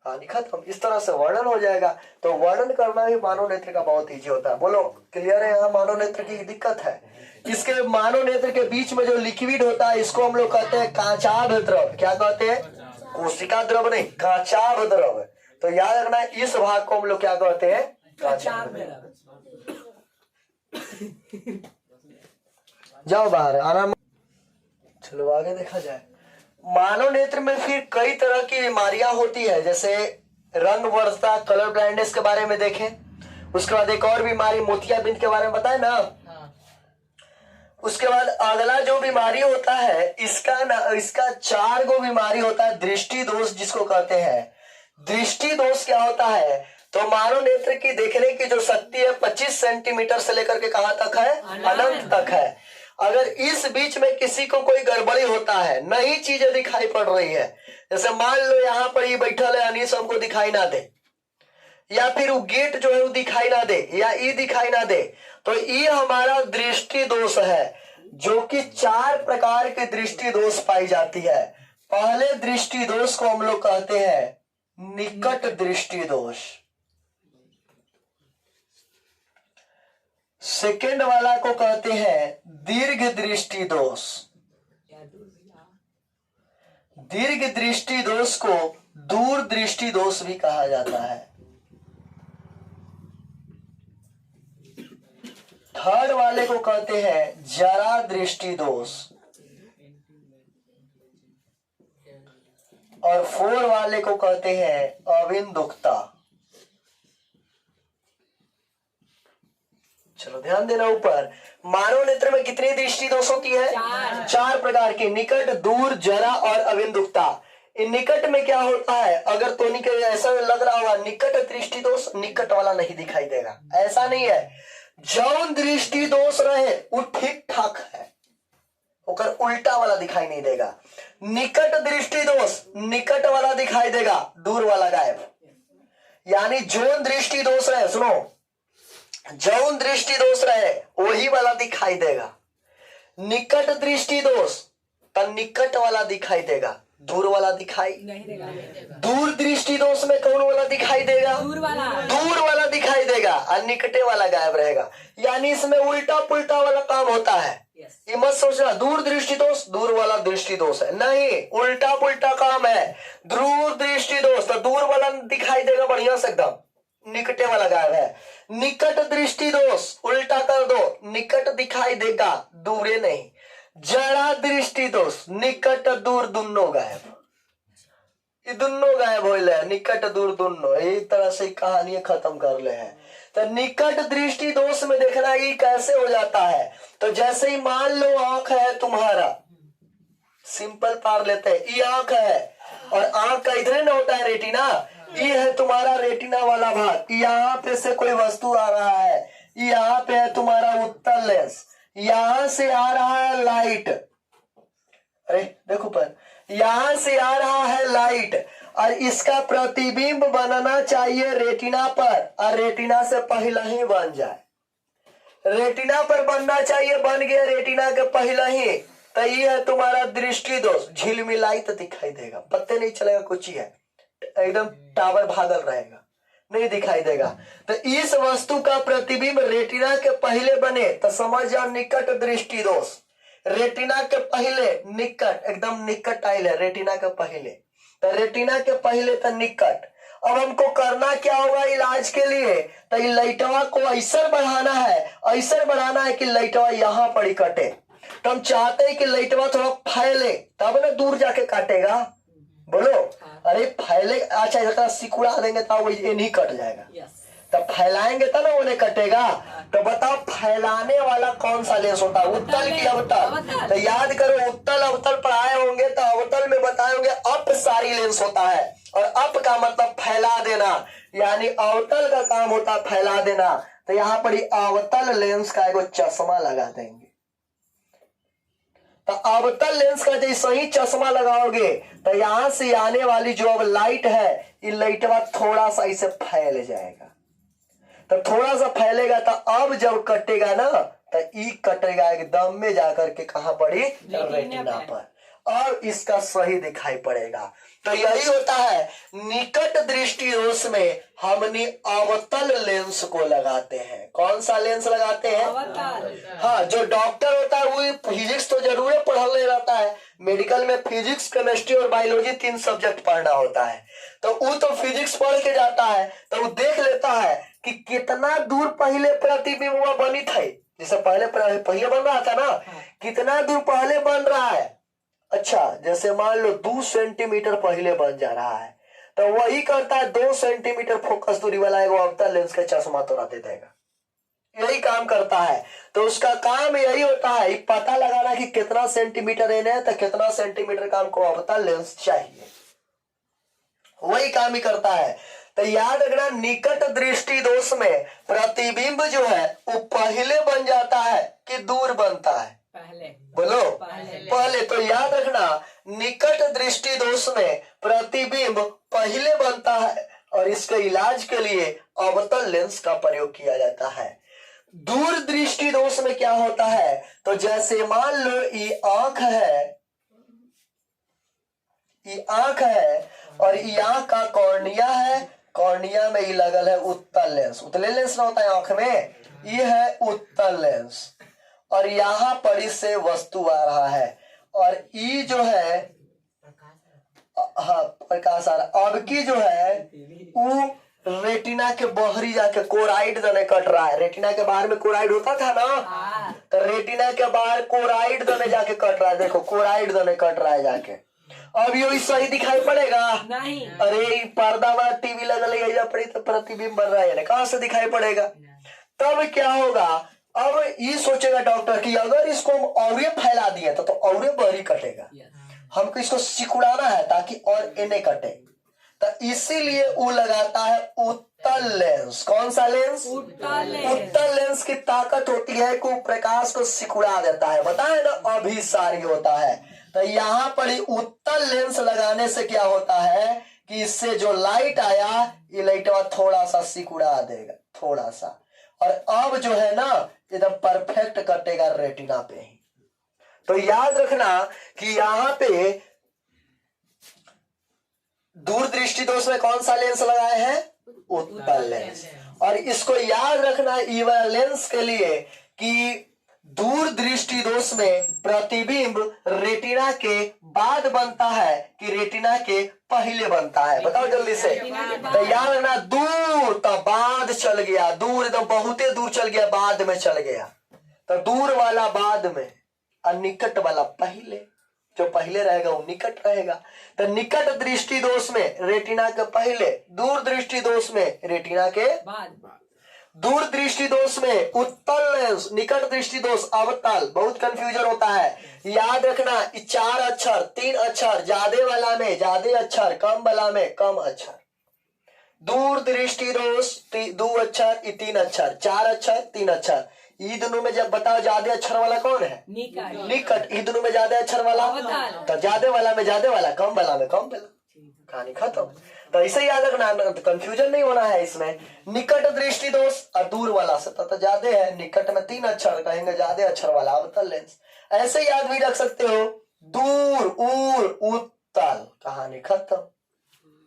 कहानी खत्म। इस तरह से वर्णन हो जाएगा। तो वर्णन करना भी मानव नेत्र का बहुत ईजी होता है। बोलो क्लियर है? यहाँ मानव नेत्र की दिक्कत है। इसके मानव नेत्र के बीच में जो लिक्विड होता है इसको हम लोग कहते हैं कांचाभ द्रव। क्या कहते हैं? कोशिका द्रव नहीं, कांचाभ द्रव। तो याद रखना इस भाग को हम लोग क्या कहते हैं? कांचाभ द्रव। जाओ बाहर आराम। चलो आगे देखा जाए। मानव नेत्र में फिर कई तरह की बीमारियां होती है, जैसे रंग वर्षता, कलर ब्लाइंडनेस के बारे में देखें। उसके बाद एक और बीमारी मोतियाबिंद के बारे में बताए ना। उसके बाद अगला जो बीमारी होता है इसका 4 गो बीमारी होता है। दृष्टि दोष जिसको कहते हैं। दृष्टि दोष क्या होता है? तो मानव नेत्र की देखने की जो शक्ति है 25 सेंटीमीटर से लेकर के कहां तक है? अनंत तक है। अगर इस बीच में किसी को कोई गड़बड़ी होता है, नई चीजें दिखाई पड़ रही है, जैसे मान लो यहाँ पर ये बैठल है अनीस, हमको दिखाई ना दे, या फिर वो गेट जो है वो दिखाई ना दे, या ये दिखाई ना दे, तो ये हमारा दृष्टि दोष है, जो कि 4 प्रकार की दृष्टि दोष पाई जाती है। पहले दृष्टि दोष को हम लोग कहते हैं निकट दृष्टि दोष। सेकेंड वाला को कहते हैं दीर्घ दृष्टि दोष। दीर्घ दृष्टि दोष को दूर दृष्टि दोष भी कहा जाता है। थर्ड वाले को कहते हैं जरा दृष्टि दोष, और 4 वाले को कहते हैं अविंदुकता। चलो ध्यान देना। ऊपर मानव नेत्र में कितनी दृष्टि दोष होती है? 4 प्रकार की, निकट, दूर, जरा और अविंदुकता। इन निकट में क्या होता है? अगर तो ऐसा लग रहा होगा निकट दृष्टि दोष, निकट वाला नहीं दिखाई देगा, ऐसा नहीं है। जौन दृष्टि दोष रहे वो ठीक ठाक है, ओकर उल्टा वाला दिखाई नहीं देगा। निकट दृष्टि दोष निकट वाला दिखाई देगा, दूर वाला गायब। यानी जौन दृष्टि दोष रहे, सुनो, जौन दृष्टि दोष रहे वही वाला दिखाई देगा। निकट दृष्टि दोष तो निकट वाला दिखाई देगा, दूर वाला दिखाई नहीं देगा। दूर दृष्टि दोष में कौन वाला दिखाई देगा? दूर वाला दिखाई देगा, और निकटे वाला गायब रहेगा। यानी इसमें उल्टा पुल्टा वाला काम होता है। ये मत सोचना दूर दृष्टि दोष दूर वाला दृष्टि दोष है, नहीं, उल्टा पुल्टा काम है। दूर दृष्टि दोष तो दूर वाला दिखाई देगा बढ़िया से एकदम, निकटे वाला गायब है। निकट दृष्टि दोष उल्टा कर दो, निकट दिखाई देगा, दूरे नहीं। जरा दृष्टि दोष निकट दूर दोनों गायब, ये दोनों गायब हो ले, निकट दूर दोनों। एक तरह से कहानी खत्म कर ले है। तो निकट दृष्टि दोष में देखना ये कैसे हो जाता है। तो जैसे ही मान लो आंख है तुम्हारा, सिंपल पार लेते हैं, ये आंख है, और आंख का इधर ना होता है रेटिना, ये है तुम्हारा रेटिना वाला भाग। यहाँ पे से कोई वस्तु आ रहा है, यहाँ पे है तुम्हारा उत्तल लेंस, यहां से आ रहा है लाइट, अरे देखो पर, यहां से आ रहा है लाइट और इसका प्रतिबिंब बनना चाहिए रेटिना पर, और रेटिना से पहले ही बन जाए। रेटिना पर बनना चाहिए, बन गया रेटिना के पहले ही, तो ये है तुम्हारा दृष्टि दोष। झिलमिलाई तो दिखाई देगा, पत्ते नहीं चलेगा कुछ ही है, एकदम टावर भागल रहेगा, नहीं दिखाई देगा। तो इस वस्तु का प्रतिबिंब रेटिना के पहले बने तो समझ जाओ निकट दृष्टि दोष। रेटिना के पहले निकट, एकदम निकट आयल है रेटिना के पहले, तो रेटिना के पहले तो निकट। अब हमको करना क्या होगा इलाज के लिए, तो लाइटवा को ऐसा बढ़ाना है, ऐसा बढ़ाना है कि लाइटवा यहाँ पर ही कटे। तो हम चाहते हैं कि लाइटवा थोड़ा फैले, तब ना दूर जाके काटेगा, बोलो। अरे फैले, अच्छा इसका सिकुड़ा देंगे तो वो ये नहीं कट जाएगा, तब फैलाएंगे तब ना उन्हें कटेगा। तो बताओ फैलाने वाला कौन सा लेंस होता है, उत्तल की अवतल? तो याद करो, उत्तल अवतल पढ़ाए होंगे तो अवतल में बताए होंगे अपसारी लेंस होता है, और अप का मतलब फैला देना, यानी अवतल का काम होता है फैला देना। तो यहाँ पर अवतल लेंस का एगो चश्मा लगा देंगे। तो अवतल लेंस का जैसे ही चश्मा लगाओगे तो यहां से आने वाली जो अब लाइट है, ये लाइटवा थोड़ा सा इसे फैल जाएगा। तो थोड़ा सा फैलेगा तो अब जब कटेगा ना तो ई कटेगा एकदम में जाकर के कहां पड़ी, रेटिना पर, और इसका सही दिखाई पड़ेगा। तो यही होता है निकट दृष्टि दोष में हमने अवतल लेंस को लगाते हैं। कौन सा लेंस लगाते हैं? हाँ, जो डॉक्टर होता है वो फिजिक्स तो जरूर पढ़ने रहता है, मेडिकल में फिजिक्स, केमिस्ट्री और बायोलॉजी 3 सब्जेक्ट पढ़ना होता है। तो वो तो फिजिक्स पढ़ के जाता है, तो वो देख लेता है कि कितना दूर पहले प्रतिबिंब बनी थी, जैसे पहले बन रहा था ना, कितना दूर पहले बन रहा है। अच्छा, जैसे मान लो 2 सेंटीमीटर पहले बन जा रहा है, तो वही करता है 2 सेंटीमीटर फोकस दूरी वाला एगो अवतल लेंस का चश्मा तोड़ा दे देगा, यही काम करता है। तो उसका काम यही होता है पता लगाना कि कितना सेंटीमीटर एने है, तो कितना सेंटीमीटर का हमको अवतल लेंस चाहिए, वही काम ही करता है। तो याद रखना निकट दृष्टि दोष में प्रतिबिंब जो है वो पहले बन जाता है कि दूर बनता है, पहले बोलो पहले। तो याद रखना निकट दृष्टि दोष में प्रतिबिंब पहले बनता है, और इसके इलाज के लिए अवतल लेंस का प्रयोग किया जाता है। दूर दृष्टि दोष में क्या होता है, तो जैसे मान लो ये आंख है, ये आंख है और ये आंख का कॉर्निया है, कॉर्निया में ये लगल है उत्तल लेंस। उत्तल लेंस ना होता है आंख में, ये है उत्तल लेंस, और यहाँ पर इससे वस्तु आ रहा है, और ई जो है, हाँ प्रकाश आ रहा। अब की जो है वो रेटिना के बाहरी जाके कोराइड दने कट रहा है। रेटिना के बाहर में कोराइड होता था ना, तो रेटिना के बाहर कोराइड दने जाके कट रहा है, देखो कोराइड दने कट रहा है जाके। अब ये सही दिखाई पड़ेगा नहीं, अरे पर्दा वाला टीवी लगा पड़ी तो प्रतिबिंब बन रहा है, कहां से दिखाई पड़ेगा? तब क्या होगा, अब ये सोचेगा डॉक्टर कि अगर इसको हम और फैला दिए तो और बहरी कटेगा, हमको इसको सिकुड़ाना है ताकि और इन्हें कटे। तो इसीलिए वो लगाता है उत्तल लेंस। कौन सा लेंस? उत्तल लेंस की ताकत होती है कि प्रकाश को सिकुड़ा देता है, बताए ना अभिसारी होता है। तो यहाँ पर ही उत्तल लेंस लगाने से क्या होता है कि इससे जो लाइट आया ये लाइट थोड़ा सा सिकुड़ा देगा, थोड़ा सा, और अब जो है ना एकदम परफेक्ट कटेगा रेटिना पे ही। तो याद रखना कि यहाँ पे दूर दृष्टि दोष में कौन सा लेंस लगाए हैं? उत्तल लेंस। और इसको याद रखना ये वाला लेंस के लिए कि दूर दृष्टि दोष में प्रतिबिंब रेटिना के बाद बनता है कि रेटिना के पहले बनता है, बताओ जल्दी से। तो याद रखना दूर तो बाद चल गया, दूर एकदम बहुते दूर चल गया, बाद में चल गया, तो दूर वाला बाद में और निकट वाला पहले। जो पहले रहेगा वो निकट रहेगा। तो निकट दृष्टि दोष में रेटिना के पहले, दूर दृष्टि दोष में रेटिना के बाद। दूर दृष्टि दोष में उत्तल लेंस, निकट दृष्टि दोष अवतल, बहुत कंफ्यूजन होता है। याद रखना 4 अक्षर 3 अक्षर, ज्यादा वाला में ज्यादा अक्षर, कम वाला में कम अक्षर। दूर दृष्टि दोष 2 अक्षर 3 अक्षर, 4 अक्षर 3 अक्षर। ई दोनों में जब बताओ ज्यादा अक्षर वाला कौन है? निकट। ई दोनों में ज्यादा अक्षर वाला तो ज्यादा वाला में ज्यादा वाला, कम वाला में कम वाला। कहानी खत्म। तो इसे याद रखना, कंफ्यूजन नहीं होना है इसमें। निकट दृष्टि दोष और दूर वाला से तो ज्यादा है, निकट में 3 अक्षर कहेंगे, ज्यादा अक्षर वाला अवतल लेंस। ऐसे याद भी रख सकते हो, दूर ऊर उत्तल। कहानी खत्म।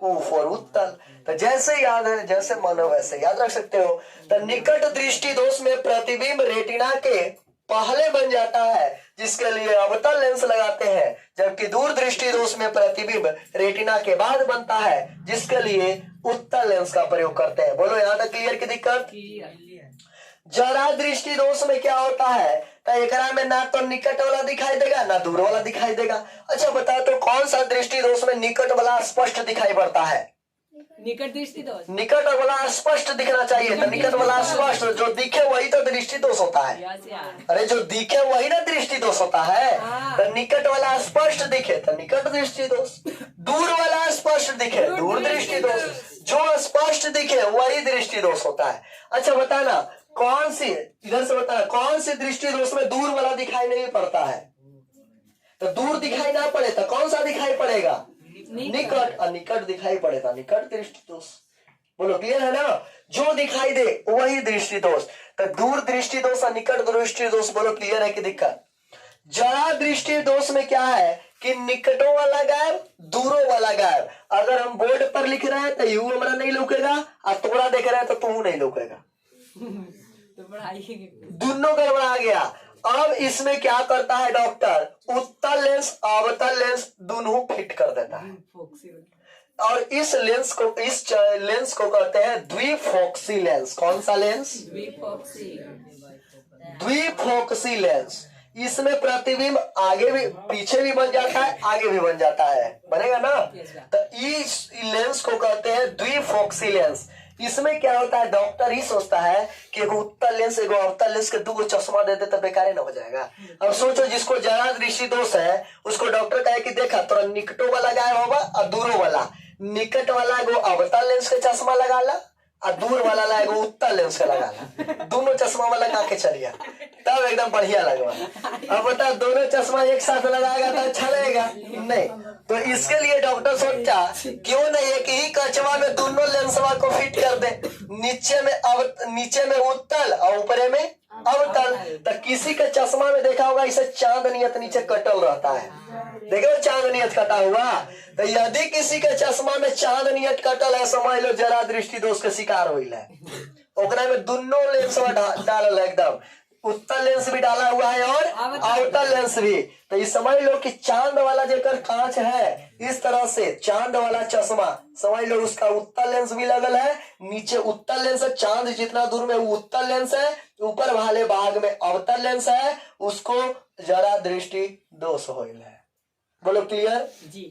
ऊफ और उत्तल, तो जैसे याद है जैसे मानो वैसे याद रख सकते हो। तो निकट दृष्टि दोष में प्रतिबिंब रेटिना के पहले बन जाता है, जिसके लिए अवतल लेंस लगाते हैं, जबकि दूर दृष्टि दोष में प्रतिबिंब रेटिना के बाद बनता है, जिसके लिए उत्तल लेंस का प्रयोग करते हैं। बोलो यहाँ तक क्लियर की दिक्कत? जरा दृष्टि दोष में क्या होता है? तो एकरा में ना तो निकट वाला दिखाई देगा ना दूर वाला दिखाई देगा। अच्छा बताओ तो कौन सा दृष्टि दोष में निकट वाला स्पष्ट दिखाई पड़ता है? निकट दृष्टि दोष। निकट वाला स्पष्ट दिखना चाहिए, तो निकट वाला स्पष्ट, जो दिखे वही तो दृष्टि दोष होता है। अरे जो दिखे वही ना दृष्टि दोष होता है। तो निकट वाला स्पष्ट दिखे तो निकट दृष्टि दोष, दूर वाला स्पष्ट दिखे दूर दृष्टि दोष, जो स्पष्ट दिखे वही दृष्टि दोष होता है। अच्छा बताना कौन सी, इधर से बताना कौन सी दृष्टि दोष में दूर वाला दिखाई नहीं पड़ता है? तो दूर दिखाई ना पड़े तो कौन सा दिखाई पड़ेगा? निकट। और निकट दिखाई पड़ेगा निकट दृष्टि दोष। बोलो क्लियर है ना? जो दिखाई दे वही दृष्टि दोष। तो दूर दृष्टि दोष और निकट दृष्टि दोष, बोलो क्लियर है कि दिक्कत? जरा दृष्टि दोष में क्या है कि निकटों वाला गायब दूरों वाला गायब। अगर हम बोर्ड पर लिख रहे हैं तो यू हमारा नहीं लौकेगा, और तोड़ा देख रहे हैं तो तू नहीं लौकेगा, दोनों गड़बड़ा गया। अब इसमें क्या करता है डॉक्टर? उत्तल लेंस अवतल लेंस दोनों फिट कर देता है, और इस लेंस को कहते हैं द्विफोक्सी लेंस। कौन सा लेंस? द्विफोक्सी लेंस। इसमें प्रतिबिंब आगे भी पीछे भी बन जाता है, आगे भी बन जाता है, बनेगा ना? तो इस लेंस को कहते हैं द्विफोक्सी लेंस। इसमें क्या होता है, डॉक्टर ही सोचता है कि एगो उत्तल लेंस एगो अवतल लेंस के 2 चश्मा दे दे तो बेकार न हो जाएगा। अब सोचो जिसको जरा दृष्टि दोष है उसको डॉक्टर कहे कि देखा तो निकटों वाला गायब होगा और दूरों वाला, निकट वाला एगो अवतल लेंस के चश्मा लगा ला और दूर वाला ला एगो उत्तल लेंस के लगा ला, दोनों चश्मा वाला लगा के चलिए, तब एकदम बढ़िया लगेगा। अब बता दोनों चश्मा एक साथ लगाएगा तो अच्छा लगेगा नहीं? तो इसके लिए डॉक्टर सोचा क्यों नहीं एक ही कचवा में दोनों लेंसवा को फिट कर दे, नीचे में उत्तल और ऊपर में अवतल। तो किसी के चश्मा में देखा होगा इसे चांद नियत नीचे कटल रहता है, देखो चांद नियत कटा हुआ। तो यदि किसी के चश्मा में चांद नियत कटल है, समझ लो जरा दृष्टि दोष के शिकार हुई है। ओकरा में दोनों लेंसवा डालल एकदम, उत्तल लेंस भी डाला हुआ है और अवतल लेंस भी। तो ये समझ लो कि चांद वाला जेकर कांच है, इस तरह से चांद वाला चश्मा समझ लो उसका उत्तल लेंस भी लगल है, नीचे उत्तल लेंस है, चांद जितना दूर में वो उत्तल लेंस है, ऊपर वाले भाग में अवतल लेंस है, उसको जरा दृष्टि दोष होइल है। बोलो क्लियर जी?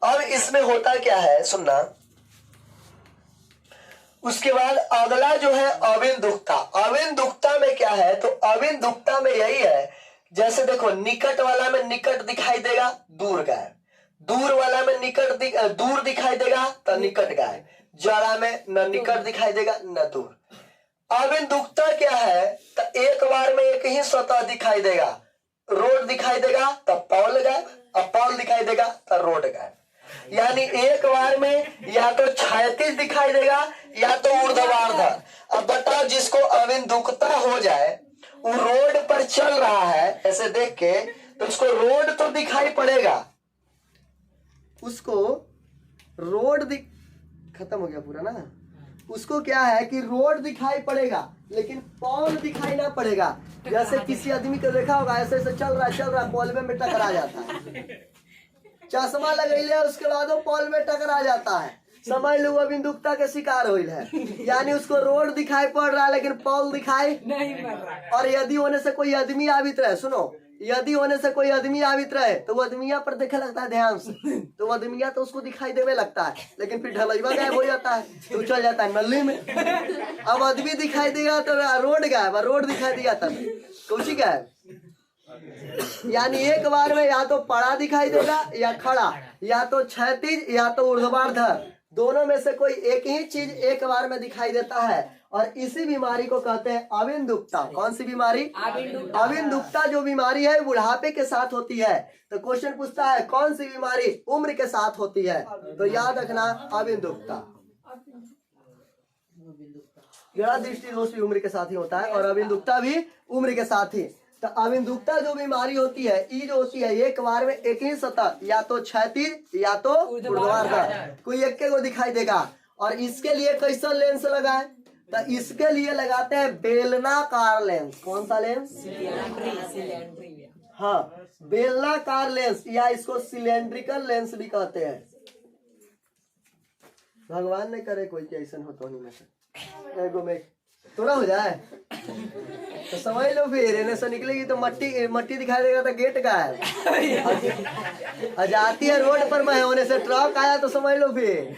अब इसमें होता क्या है सुनना, उसके बाद अगला जो है अविंदुकता। अविंदुकता में क्या है? तो अविंदुकता में यही है, जैसे देखो निकट वाला में निकट दिखाई देगा दूर गायब, दूर वाला में दूर दिखाई देगा तो निकट गायब, जरा में न निकट दिखाई देगा न दूर। अविंदुकता क्या है? तो एक बार में एक ही सतह दिखाई देगा, रोड दिखाई देगा तो पॉल गायब, और पॉल दिखाई देगा तो रोड गायब। यानी एक बार में या तो क्षैतिज दिखाई देगा या तो ऊर्ध्वाधर। अब बताओ जिसको अविंदुकता हो जाए, वो रोड पर चल रहा है ऐसे देख के, तो उसको रोड तो दिखाई पड़ेगा, उसको रोड खत्म हो गया पूरा ना, उसको क्या है कि रोड दिखाई पड़ेगा लेकिन पॉल दिखाई ना पड़ेगा। जैसे किसी आदमी को देखा होगा ऐसे ऐसे चल रहा पॉल में टकरा जाता है, चश्मा लगेले उसके बाद वो पॉल में टकरा जाता है, समझ लो अविंदुकता के शिकार हुई है। यानी उसको रोड दिखाई पड़ रहा है लेकिन पॉल दिखाई नहीं पड़ रहा। और यदि होने से कोई आदमी आबित रहे, सुनो यदि होने से कोई आदमी आवित रहे तो वो आदमिया पर देखे लगता है ध्यान से, तो वो आदमिया तो उसको दिखाई देवे लगता है, लेकिन फिर ढलैया गायब हो जाता है तो चल जाता है नली में। अब आदमी दिखाई देगा तो रोड गायब, रोड दिखाई देगा तब कुछ गायब। यानी एक बार में या तो पड़ा दिखाई देगा या खड़ा, या तो क्षैतिज या तो ऊर्ध्वाधर, दोनों में से कोई एक ही चीज एक बार में दिखाई देता है। और इसी बीमारी को कहते हैं अविंदुकता। कौन सी बीमारी? अविंदुकता जो बीमारी है बुढ़ापे के साथ होती है। तो क्वेश्चन पूछता है कौन सी बीमारी उम्र के साथ होती है, तो याद रखना अविंदुकता। ग्रह दृष्टि दोष भी उम्र के साथ ही होता है और अविंदुकता भी उम्र के साथ ही। तो अविंदुकता जो बीमारी होती है, ये जो होती है एक बार में एक ही सतह, या तो क्षैतिज या तो ऊर्ध्वाधर, कोई एक को दिखाई देगा। और इसके लिए कैसा लेंस लगाए, तो इसके लिए लगाते हैं बेलनाकार लेंस। कौन सा लेंस? हाँ, बेलनाकार लेंस, या इसको सिलेंड्रिकल लेंस भी कहते हैं। भगवान ने करे कोई कैसन हो तो नहीं में से एगो में थोड़ा हो जाए तो समझ लो, फिर इन्हें से निकलेगी तो मट्टी दिखाई देगा तो गेट का है। जाती है रोड पर मैं होने से ट्रक आया तो समझ लो, फिर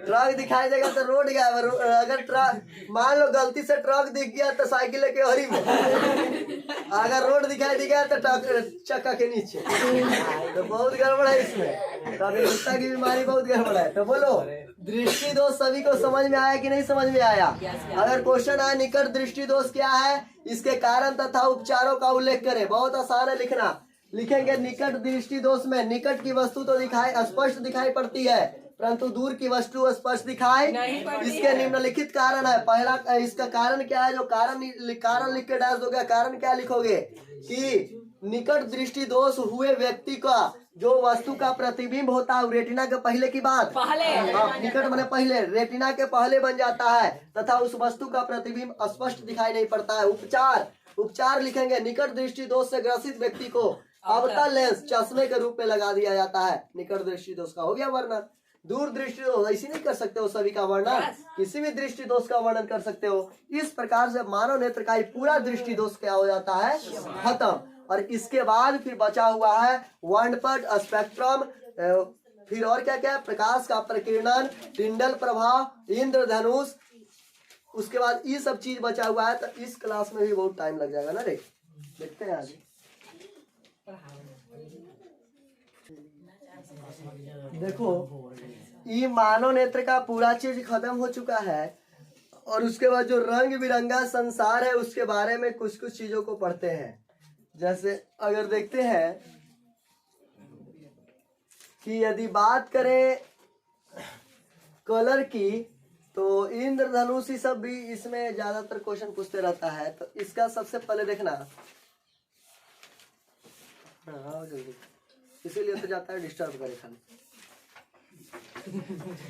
ट्रक दिखाई देगा तो रोड गया। अगर ट्रक मान लो गलती से ट्रक दिख गया तो साइकिल के हरी में, अगर रोड दिखाई दे गया तो चक्का के नीचे, तो बहुत गड़बड़ है इसमें। तो अभिनेता की बीमारी बहुत गड़बड़ है। तो बोलो दृष्टि दोष सभी को समझ में आया कि नहीं समझ में आया? अगर क्वेश्चन आए निकट दृष्टि दोष क्या है, इसके कारण तथा उपचारों का उल्लेख करें। बहुत आसान है लिखना। लिखेंगे निकट दृष्टि दोष में निकट की वस्तु तो स्पष्ट दिखाई पड़ती है, परंतु दूर की वस्तु स्पष्ट दिखाई। इसके निम्नलिखित कारण है। पहला, इसका कारण क्या है? जो कारण लिख के डाल दोगे, कारण क्या लिखोगे कि निकट दृष्टि दोष हुए व्यक्ति का जो वस्तु का प्रतिबिंब होता है रेटिना के पहले की बात, निकट माने पहले, रेटिना के पहले बन जाता है तथा उस वस्तु का प्रतिबिंब स्पष्ट दिखाई नहीं पड़ता है। उपचार लिखेंगे निकट दृष्टि दोष से ग्रसित व्यक्ति को अवतल लेंस चश्मे के रूप में लगा दिया जाता है। निकट दृष्टि दोष का हो गया वर्णन। दूर दृष्टि दोष ऐसी नहीं कर सकते हो सभी का वर्णन, किसी भी दृष्टि दोष का वर्णन कर सकते हो। इस प्रकार से मानव नेत्र का पूरा दृष्टि दोष क्या हो जाता है? खत्म। और इसके बाद फिर बचा हुआ है वर्णपट, स्पेक्ट्रम, फिर और क्या क्या, प्रकाश का प्रकीर्णन, टिंडल प्रभाव, इंद्रधनुष। उसके बाद ये सब चीज बचा हुआ है। तो इस क्लास में भी बहुत टाइम लग जाएगा ना रे, देखते हैं आगे। देखो ये मानव नेत्र का पूरा चीज खत्म हो चुका है। और उसके बाद जो रंग बिरंगा संसार है उसके बारे में कुछ कुछ चीजों को पढ़ते हैं। जैसे अगर देखते हैं कि यदि बात करें कलर की, तो इंद्रधनुष ही सब भी इसमें ज्यादातर क्वेश्चन पूछते रहता है। तो इसका सबसे पहले देखना, हाँ जल्दी, इसीलिए तो जाता है डिस्टर्ब करे खाली।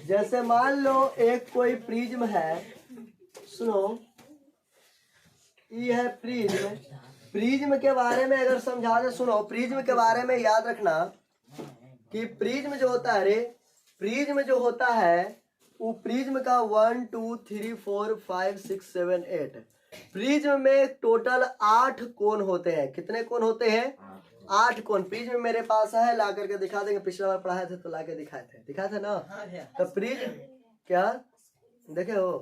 जैसे मान लो एक कोई प्रिज्म है, सुनो ये है प्रिज्म। प्रिज्म के बारे में अगर समझा दे, सुनो प्रिज्म के बारे में याद रखना कि प्रिज्म जो होता है रे, प्रिज्म जो होता है वो प्रिज्म का 1 2 3 4 5 6 7 8 प्रिज्म में टोटल 8 कोण होते हैं। कितने कोण होते हैं? 8 कोण। प्रिज्म मेरे पास है, ला करके दिखा देंगे। पिछला बार पढ़ाए थे तो ला के दिखाए थे ना। तो प्रिज्म क्या देखे हो?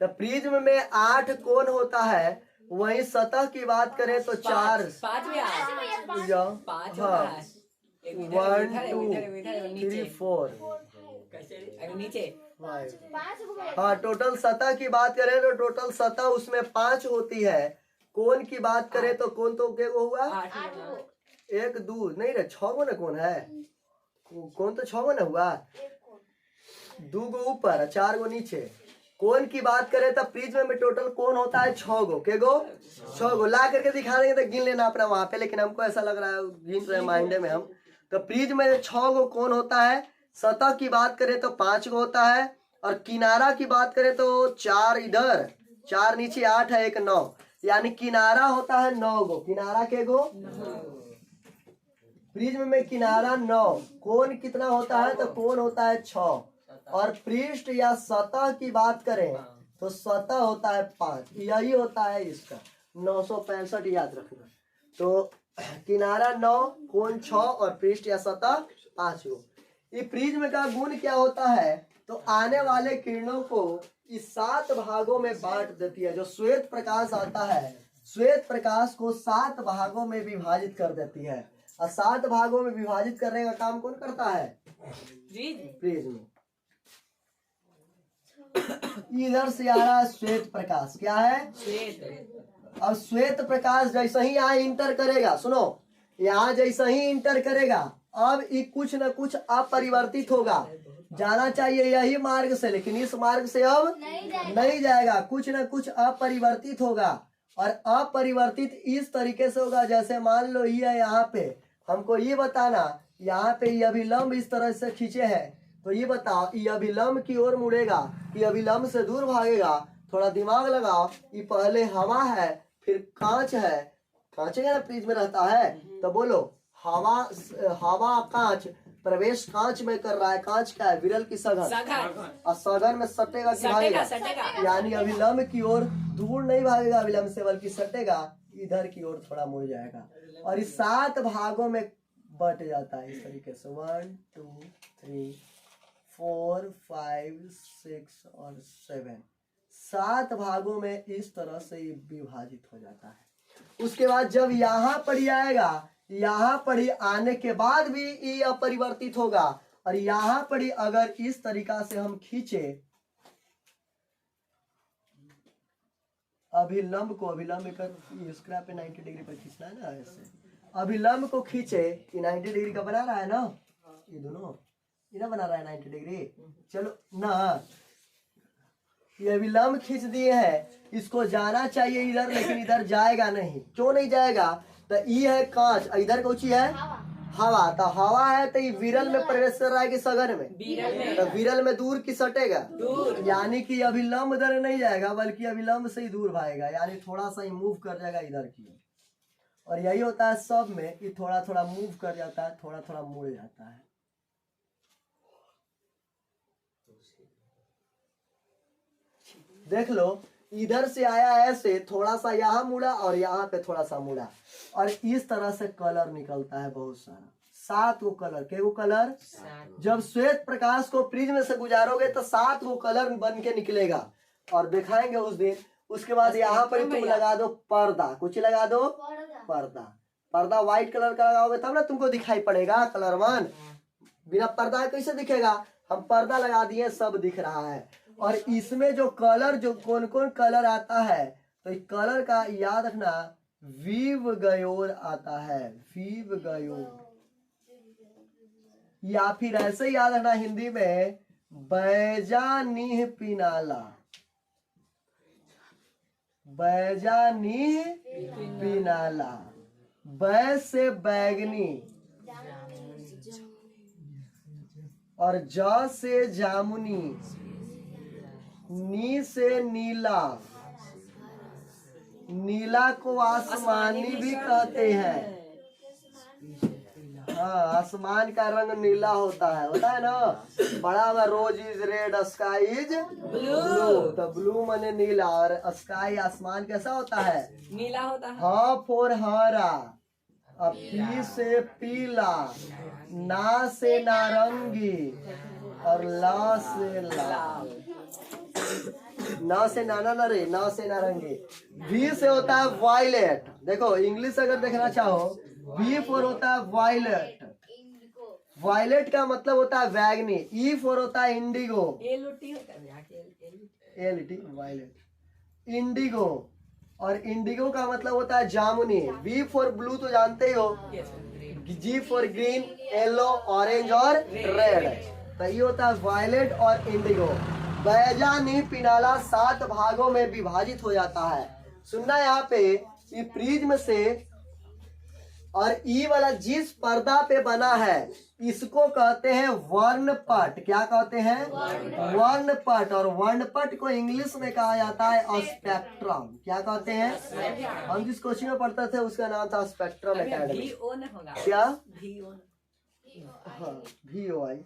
तो प्रिज्म में 8 कोण होता है। वही सतह की बात करें तो 4 5 में हाँ 1 2 3 4 नीचे 5। हाँ टोटल सतह की बात करें तो टोटल सतह उसमें 5 होती है। कोण की बात करें तो कोण तो क्या हुआ? 1 2 नहीं रे, 6 गो ना कोण है। कोण तो 6 गो ना हुआ, 2 गो ऊपर 4 गो नीचे। कोण की बात करें तो प्रिज्म में टोटल कोण होता है 6 गो। के गो? 6 गो। ला करके दिखा देंगे तो गिन लेना अपना वहां पे, लेकिन हमको ऐसा लग रहा है गिन रहे माइंड में हम। तो प्रिज्म में 6 गो कोण होता है। सतह की बात करें तो 5 गो होता है। और किनारा की बात करें तो 4 इधर, 4 नीचे, 8 है, 1 9, यानी किनारा होता है 9 गो। किनारा के गो? प्रिज्म में किनारा 9। कोण कितना होता है? तो कोण होता है 6। और पृष्ठ या सतह की बात करें तो सतह होता है 5। यही होता है इसका 965 याद रखना। तो किनारा 9, कोण 6 और पृष्ठ या सतह 5 गो। ये प्रिज्म का गुण क्या होता है, तो आने वाले किरणों को इस 7 भागों में बांट देती है। जो श्वेत प्रकाश आता है, श्वेत प्रकाश को 7 भागों में विभाजित कर देती है। और 7 भागों में विभाजित करने का काम कौन करता है, प्रिज्म। इधर से आ रहा है श्वेत प्रकाश, क्या है, श्वेत। अब श्वेत प्रकाश जैसे ही यहाँ इंटर करेगा, सुनो, यहाँ जैसे ही इंटर करेगा, अब ये कुछ न कुछ अपरिवर्तित होगा। जाना चाहिए यही मार्ग से, लेकिन इस मार्ग से अब नहीं जाएगा। कुछ न कुछ अपरिवर्तित होगा, और अपरिवर्तित इस तरीके से होगा, जैसे मान लो ये है, यहाँ पे हमको ये बताना, यहाँ पे ये अभिलंब इस तरह से खींचे हैं, तो ये बताओ ये अभिलंब की ओर मुड़ेगा, ये अभिलंब से दूर भागेगा। थोड़ा दिमाग लगाओ, ये पहले हवा है, फिर कांच है, कांच का प्रिज्म में रहता है, तो बोलो हवा कांच, प्रवेश कांच में कर रहा है। कांच क्या है, विरल की सघन, और सघन में सटेगा कि भागेगा, यानी अभिलंब की ओर दूर नहीं भागेगा अभिलंब से, बल्कि सटेगा इधर की ओर थोड़ा मुड़ जाएगा, और इस 7 भागों में बट जाता है इस तरीके से, 1 2 3 4 5 6 और 7, 7 भागों में इस तरह से ये विभाजित हो जाता है। उसके बाद जब यहाँ पर ही आएगा, यहाँ पर ही आने के बाद भी ये अपरिवर्तित होगा, और यहाँ पर ही अगर इस तरीका से हम खींचे अभिलंब को, अभिलंब इसका पे 90 डिग्री पर खींचना है ना, ऐसे अभिलंब को खींचे, ये 90 डिग्री का बना रहा है ना, ये दोनों ये ना बना रहा है 90 डिग्री, चलो ना, ये अभिलंब खींच दिए हैं, इसको जाना चाहिए इधर, लेकिन इधर जाएगा नहीं। क्यों नहीं जाएगा, तो ये है कांच, इधर कौची है, हवा, तो हवा है तो ये विरल में प्रवेश कर रहा है कि सघन में, तो विरल में दूर की सटेगा, यानी कि अभिलंब इधर नहीं जाएगा, बल्कि अभिलंब से ही दूर भागेगा, यानी थोड़ा सा ही मूव कर जाएगा इधर की। और यही होता है सब में, ये थोड़ा थोड़ा मूव कर जाता है, थोड़ा थोड़ा मुड़ जाता है। देख लो, इधर से आया ऐसे, थोड़ा सा यहाँ मुड़ा और यहाँ पे थोड़ा सा मुड़ा, और इस तरह से कलर निकलता है बहुत सारा, 7 गो कलर। के गो कलर, जब श्वेत प्रकाश को प्रिज्म से गुजारोगे तो 7 गो कलर बन के निकलेगा, और दिखाएंगे उस दिन। उसके बाद यहाँ पर तुम लगा दो पर्दा, कुछ लगा दो पर्दा, पर्दा व्हाइट कलर का लगाओगे तब ना तुमको दिखाई पड़ेगा कलरवान, बिना पर्दा कैसे दिखेगा, हम पर्दा लगा दिए, सब दिख रहा है। और इसमें जो कलर, जो कौन कौन कलर आता है, तो इस कलर का याद रखना, वीव गयोर आता है, वीव गयोर, या फिर ऐसे याद रखना हिंदी में बैजानीह पिनाला, बैजानीह पिनाला, बै से बैगनी और ज से जामुनी, नी से नीला, नीला को आसमानी भी कहते हैं। हाँ, आसमान का रंग नीला होता है ना, बड़ा हुआ rose is red, sky is blue, तो ब्लू माने नीला, और स्काई आसमान कैसा होता है, नीला होता है। हाँ फॉर हरा, अब पी से पीला, ना से नारंगी, और ला से लाल, ना से नाना ना रे, ना से नारंगी। वी से होता है वायलेट, देखो इंग्लिश अगर देखना चाहो, वी फॉर होता है वायलेट, वायलेट का मतलब होता है बैगनी। ई फॉर होता है इंडिगो, वायलेट, इंडिगो, और इंडिगो का मतलब होता है जामुनी। वी फॉर ब्लू तो जानते ही हो, जी फॉर ग्रीन, येलो, ऑरेंज और रेड, तो ये होता है वायलेट और इंडिगो। बैजानी पिनाला 7 भागों में विभाजित हो जाता है। सुनना यहाँ पे, ये प्रिज्म से, और ई वाला जिस पर्दा पे बना है इसको कहते हैं वर्णपट। क्या कहते हैं, वर्णपट, और वर्णपट को इंग्लिश में कहा जाता है स्पेक्ट्रम। क्या कहते हैं, हम जिस कोचिंग में पढ़ते थे उसका नाम था स्पेक्ट्रम एकेडमी। क्या, हाँ, VOI,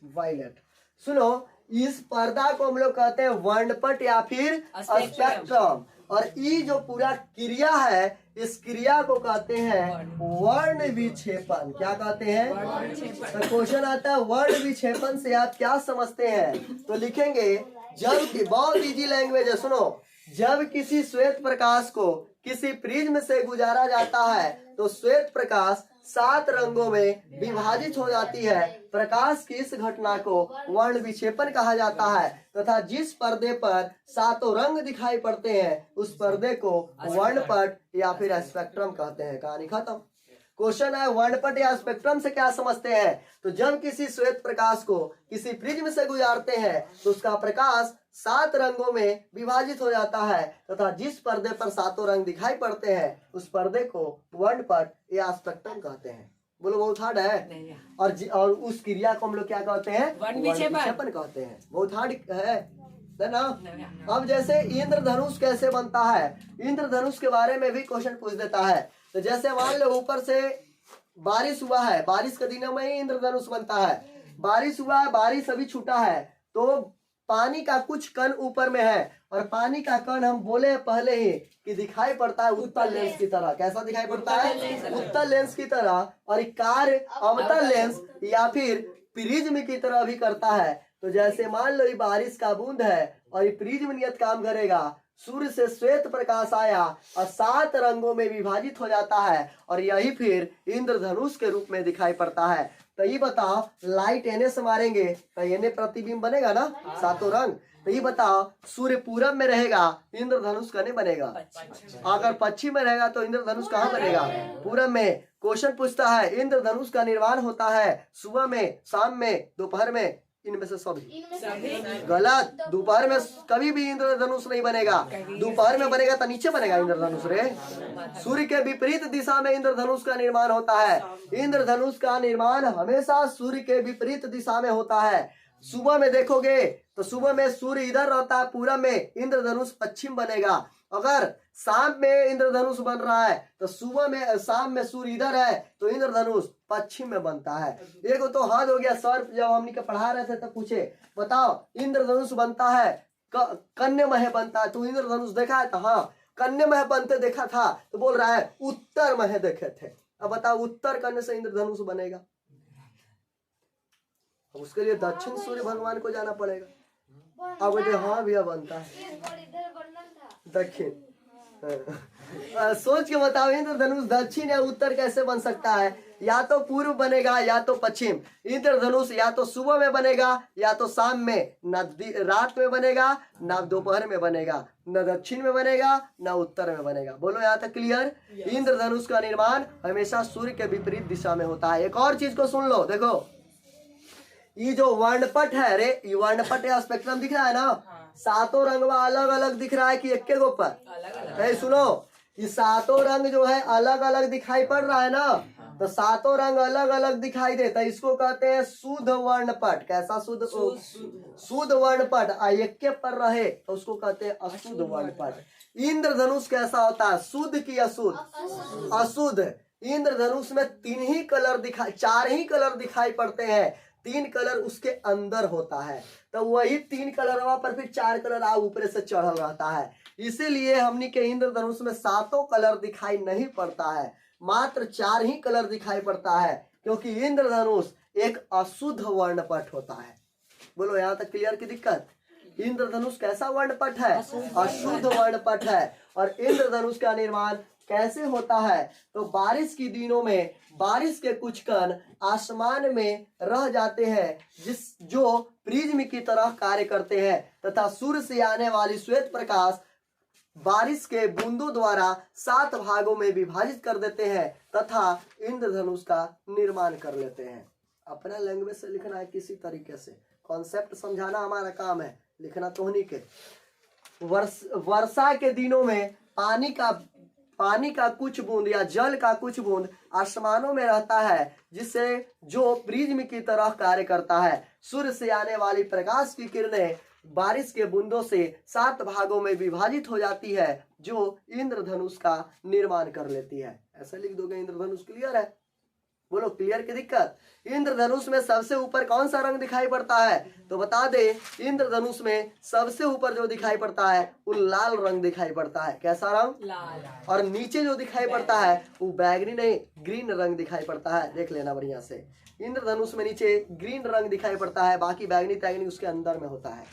वायलेट। सुनो, इस पर्दा को हम लोग कहते हैं वर्णपट या फिर स्पेक्ट्रम। और ई जो पूरा क्रिया है, इस क्रिया को कहते हैं वर्ण विक्षेपण। क्या कहते हैं? तो क्वेश्चन आता है वर्ण विक्षेपण से आप क्या समझते हैं? तो लिखेंगे जब, बहुत इजी लैंग्वेज है, सुनो। जब किसी श्वेत प्रकाश को किसी प्रिज्म से गुजारा जाता है तो श्वेत प्रकाश 7 रंगों में विभाजित हो जाती है। प्रकाश की इस घटना को वर्ण विक्षेपण कहा जाता है तथा जिस पर्दे पर 7 रंग दिखाई पड़ते हैं उस पर्दे को वर्णपट या फिर स्पेक्ट्रम कहते हैं। कहानी खत्म। क्वेश्चन है वर्णपट या स्पेक्ट्रम से क्या समझते हैं? तो जब किसी श्वेत प्रकाश को किसी प्रिज्म से गुजारते हैं तो उसका प्रकाश 7 रंगों में विभाजित हो जाता है तथा जिस पर्दे पर 7 रंग दिखाई पड़ते हैं उस पर्दे को वर्णपट या स्पेक्ट्रम कहते हैं। बोलो बहुत हार्ड है। और उस क्रिया को हम लोग क्या कहते हैं? वर्ण विक्षेपण कहते हैं। बहुत हार्ड है ना। अब जैसे इंद्रधनुष कैसे बनता है, इंद्रधनुष के बारे में भी क्वेश्चन पूछ देता है। तो जैसे मान लो ऊपर से बारिश हुआ है, बारिश के दिनों में ही इंद्रधनुष बनता है। बारिश हुआ है, बारिश अभी छूटा है, तो पानी का कुछ कण ऊपर में है और पानी का कण हम बोले पहले ही कि दिखाई पड़ता है उत्तल लेंस की तरह। कैसा दिखाई पड़ता है? उत्तल लेंस की तरह। और कार्य अवतल लेंस या फिर प्रिज्म की तरह भी करता है। तो जैसे मान लो ये बारिश का बूंद है और ये प्रिज्म नियत काम करेगा। सूर्य से श्वेत प्रकाश आया और 7 रंगों में विभाजित हो जाता है और यही फिर इंद्रधनुष के रूप में दिखाई पड़ता है। तो ये बताओ लाइट एने से मारेंगे तो एने प्रतिबिंब बनेगा ना, 7 रंग। तो ये बताओ सूर्य पूरब में रहेगा, इंद्रधनुष कने बनेगा? अगर पश्चिम में रहेगा तो इंद्रधनुष कहाँ बनेगा? पूरब में। क्वेश्चन पूछता है इंद्रधनुष का निर्माण होता है सुबह में, शाम में, दोपहर में, इनमें से सभी? गलत। दोपहर में कभी भी इंद्रधनुष नहीं बनेगा। दोपहर में बनेगा तो नीचे बनेगा इंद्रधनुष रे। सूर्य के विपरीत दिशा में इंद्रधनुष का निर्माण होता है। इंद्रधनुष का निर्माण हमेशा सूर्य के विपरीत दिशा में होता है। सुबह में देखोगे तो सुबह में सूर्य इधर रहता है पूरब में, इंद्रधनुष पश्चिम बनेगा। अगर शाम में इंद्रधनुष बन रहा है तो सुबह में, शाम में सूर्य इधर है तो इंद्रधनुष पश्चिम में बनता है। एक तो हद हो गया। सर जब हमने के पढ़ा रहे थे तो पूछे बताओ इंद्रधनुष बनता है कन्या मह बनता है, तो इंद्रधनुष देखा है? तो हाँ कन्या मह बनते देखा था। तो बोल रहा है उत्तर मह देखे थे। अब बताओ उत्तर करने से इंद्रधनुष बनेगा? उसके लिए दक्षिण सूर्य भगवान को जाना पड़ेगा। अब बोलते हाँ भैया बनता है दक्षिण। सोच के बताओ इंद्रधनुष दक्षिण या उत्तर कैसे बन सकता है? या तो पूर्व बनेगा या तो पश्चिम। इंद्रधनुष या तो सुबह में बनेगा या तो शाम में, न रात में बनेगा, न दोपहर में बनेगा, न दक्षिण में बनेगा, न उत्तर में बनेगा। बोलो यहाँ तक क्लियर? इंद्रधनुष का निर्माण हमेशा सूर्य के विपरीत दिशा में होता है। एक और चीज को सुन लो, देखो ये जो वर्णपट है रे, ये वर्णपट या स्पेक्ट्रम दिख रहा है ना, 7 रंग अलग अलग दिख रहा है कि एक के ऊपर? सुनो, ये 7 रंग जो है अलग अलग दिखाई पड़ रहा है ना, तो 7 रंग अलग अलग दिखाई देता है। इसको कहते हैं शुद्ध वर्णपट। कैसा? शुद्ध वर्णपट। एक के पर रहे तो उसको कहते हैं अशुद्ध वर्णपट। इंद्रधनुष कैसा होता है? शुद्ध की अशुद्ध? अशुद्ध। इंद्रधनुष में 4 ही कलर दिखाई पड़ते हैं। 3 कलर उसके अंदर होता है, तो वही 3 कलर पर फिर 4 कलर ऊपर से चढ़ल रहता है। इसीलिए हमनी के इंद्रधनुष में 7 कलर दिखाई नहीं पड़ता है, मात्र 4 ही कलर दिखाई पड़ता है, क्योंकि इंद्रधनुष एक अशुद्ध वर्णपट होता है। बोलो यहाँ तक क्लियर की दिक्कत? इंद्रधनुष कैसा वर्णपट है? अशुद्ध वर्णपट है। और इंद्रधनुष का निर्माण कैसे होता है? तो बारिश के दिनों में बारिश के कुछ कण आसमान में रह जाते हैं जो प्रिज्म की तरह कार्य करते हैं तथा सूर्य से आने वाली श्वेत प्रकाश बारिश के बूंदों द्वारा 7 भागों में विभाजित कर देते हैं तथा इंद्रधनुष का निर्माण कर लेते हैं। अपना लैंग्वेज से लिखना है किसी तरीके से, कॉन्सेप्ट समझाना हमारा काम है, लिखना तो नहीं के। वर्षा के दिनों में पानी का कुछ बूंद या जल का कुछ बूंद आसमानों में रहता है जिससे जो प्रिज्म की तरह कार्य करता है। सूर्य से आने वाली प्रकाश की किरणें बारिश के बूंदों से 7 भागों में विभाजित हो जाती है जो इंद्रधनुष का निर्माण कर लेती है। ऐसा लिख दोगे इंद्रधनुष। क्लियर है? बोलो क्लियर की दिक्कत। इंद्रधनुष में सबसे ऊपर कौन सा रंग दिखाई पड़ता है? तो बता दे, इंद्रधनुष में सबसे ऊपर जो दिखाई पड़ता है वो लाल रंग दिखाई पड़ता है। कैसा रंग? लाल। और नीचे जो दिखाई पड़ता है वो बैगनी नहीं ग्रीन रंग दिखाई पड़ता है। देख लेना बढ़िया से, इंद्रधनुष में नीचे ग्रीन रंग दिखाई पड़ता है, बाकी बैगनी तैगनी उसके अंदर में होता है,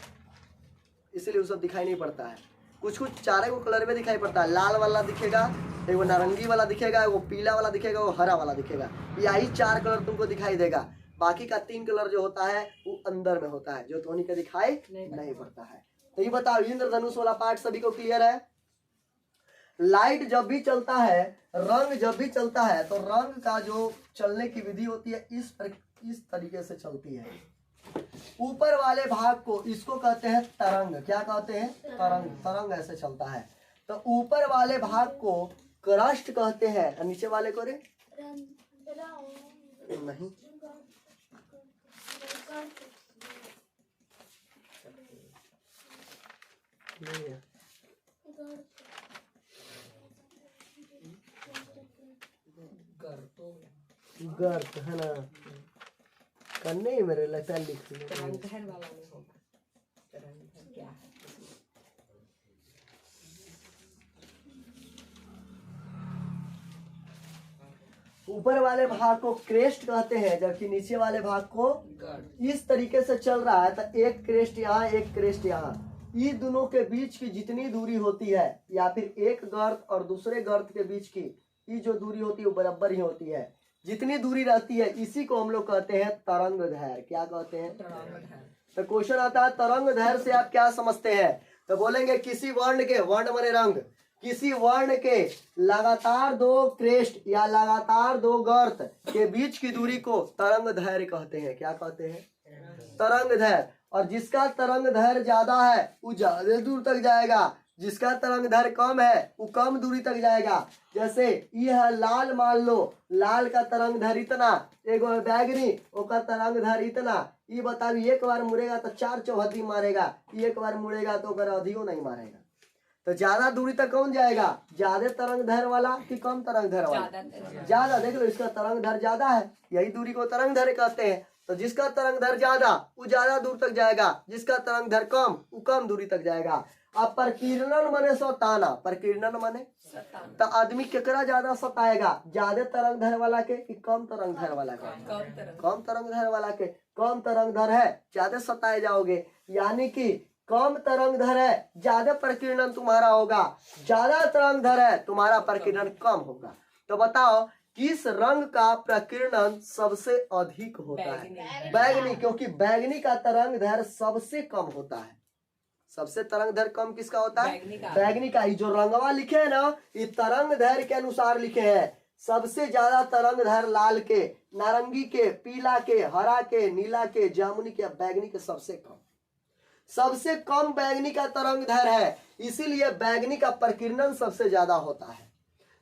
इसलिए वो सब दिखाई नहीं पड़ता है। कुछ कुछ चारे को कलर में दिखाई पड़ता है, लाल वाला दिखेगा, एगो नारंगी वाला दिखेगा, एगो पीला वाला दिखेगा, वो हरा वाला दिखेगा। यही 4 कलर तुमको दिखाई देगा। बाकी का 3 कलर जो होता है वो अंदर में होता है, जो धोनी का दिखाई नहीं पड़ता है। तो ये बताओ, इंद्रधनुष वाला पार्ट सभी को क्लियर है? लाइट जब भी चलता है, रंग जब भी चलता है, तो रंग का जो चलने की विधि होती है इस तरीके से चलती है। ऊपर वाले भाग को इसको कहते हैं तरंग। क्या कहते हैं? तरंग। तरंग ऐसे चलता है। तो ऊपर वाले भाग को क्रस्ट कहते हैं, और नीचे वाले को रे नहीं, गर्त है ना, करने ही मेरे लगता है लिख तरंगधर वाला नहीं होगा। तरंगधर क्या है? ऊपर वाले भाग को क्रेस्ट कहते हैं, जबकि नीचे वाले भाग को इस तरीके से चल रहा है। तो एक क्रेस्ट यहाँ, एक क्रेस्ट यहाँ, ये दोनों के बीच की जितनी दूरी होती है, या फिर एक गर्त और दूसरे गर्त के बीच की ये जो दूरी होती है वो बराबर ही होती है। जितनी दूरी रहती है इसी को हम लोग कहते हैं तरंग दैर्घ्य। क्या कहते हैं? तो क्वेश्चन आता है तरंग दैर्घ्य से आप क्या समझते हैं? तो बोलेंगे किसी वर्ण के, वर्ण माने रंग, किसी वर्ण के लगातार 2 क्रेस्ट या लगातार 2 गर्त के बीच की दूरी को तरंग दैर्घ्य कहते हैं। क्या कहते हैं? तरंग दैर्घ्य। और जिसका तरंग दैर्घ्य ज्यादा है वो ज्यादा दूर तक जाएगा, जिसका तरंग दैर्घ्य कम है वो कम दूरी तक जाएगा। जैसे यह लाल मान लो, लाल का तरंग दैर्घ्य इतना, एगो बैगनी ओका तरंग दैर्घ्य इतना। ये बताओ, एक बार मुड़ेगा तो 4 चौहद्दी मारेगा, एक बार मुड़ेगा तो अधियो नहीं मारेगा। तो ज्यादा दूरी तक कौन जाएगा? ज्यादा तरंग दैर्घ्य वाला कि कम तरंग दैर्घ्य वाला? ज्यादा। देख लो, इसका तरंग दैर्घ्य ज्यादा है, यही दूरी को तरंग दैर्घ्य कहते हैं। तो जिसका तरंग दैर्घ्य ज्यादा वो ज्यादा दूर तक जाएगा, जिसका तरंग दैर्घ्य कम वो कम दूरी तक जाएगा। अब प्रकीर्णन माने सताना, प्रकीर्णन माने तो आदमी केकरा ज्यादा सताएगा? ज्यादा तरंग दैर्घ्य वाला के कि कम तरंग दैर्घ्य वाला के? कम तरंग दैर्घ्य वाला के। कम तरंग दैर्घ्य है ज्यादा सताए जाओगे, यानी कि कम तरंग दैर्घ्य है ज्यादा प्रकीर्णन तुम्हारा होगा, ज्यादा तरंग दैर्घ्य है तुम्हारा प्रकीर्णन कम होगा। तो बताओ किस रंग का प्रकीर्णन सबसे अधिक होता है? बैगनी, क्योंकि बैगनी का तरंग दैर्घ्य सबसे कम होता है। सबसे तरंग दैर्घ्य कम किसका होता है? बैगनी का। जो रंगवा लिखे है ना, ये तरंग दैर्घ्य के अनुसार लिखे हैं। सबसे ज्यादा तरंग दैर्घ्य लाल के, नारंगी के, पीला के, हरा के, नीला के, जामुनी के, बैगनी के सबसे कम। सबसे कम बैगनी का तरंग दैर्घ्य है, इसीलिए बैगनी का प्रकीर्णन सबसे ज्यादा होता है।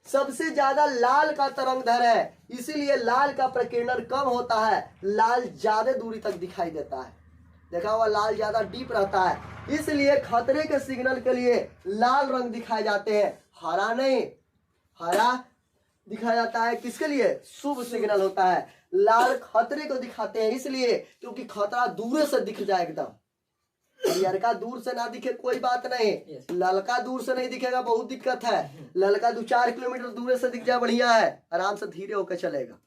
सबसे ज्यादा लाल का तरंग दैर्घ्य है, इसीलिए लाल का प्रकीर्णन कम होता है। लाल ज्यादा दूरी तक दिखाई देता है, देखा हुआ, लाल ज्यादा डीप रहता है, इसलिए खतरे के सिग्नल के लिए लाल रंग दिखाए जाते हैं, हरा नहीं। हरा दिखाया जाता है किसके लिए? शुभ सिग्नल होता है। लाल खतरे को दिखाते हैं, इसलिए क्योंकि खतरा दूर से दिख जाए एकदम। ललका दूर से ना दिखे कोई बात नहीं, ललका दूर से नहीं दिखेगा बहुत दिक्कत है। ललका 2-4 किलोमीटर दूर से दिख जाए बढ़िया है, आराम से धीरे होकर चलेगा।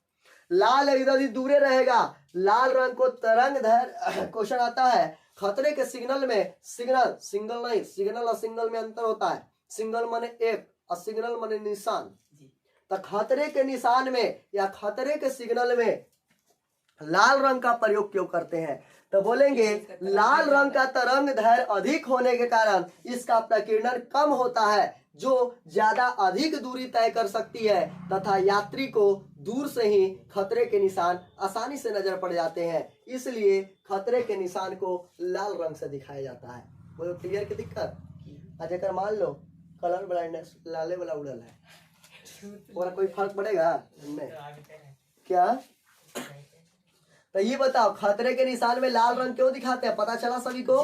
लाल इधर दूरे रहेगा। लाल रंग को तरंग दैर्घ्य, क्वेश्चन आता है खतरे के सिग्नल में, सिग्नल सिंगल नहीं, सिग्नल और सिंगल में अंतर होता है। सिंगल माने एक और सिग्नल माने निशान। तो खतरे के निशान में या खतरे के सिग्नल में लाल रंग का प्रयोग क्यों करते हैं? तो बोलेंगे लाल रंग का तरंग दैर्घ्य अधिक होने के कारण इसका प्रकीर्णन कम होता है, जो ज्यादा अधिक दूरी तय कर सकती है तथा यात्री को दूर से ही खतरे के निशान आसानी से नजर पड़ जाते हैं, इसलिए खतरे के निशान को लाल रंग से दिखाया जाता है। बोलो क्लियर की दिक्कत? अगर मान लो कलर ब्लाइंडनेस लाले वाला उड़ल है, और कोई फर्क पड़ेगा नहीं क्या? तो ये बताओ खतरे के निशान में लाल रंग क्यों दिखाते हैं? पता चला सभी को?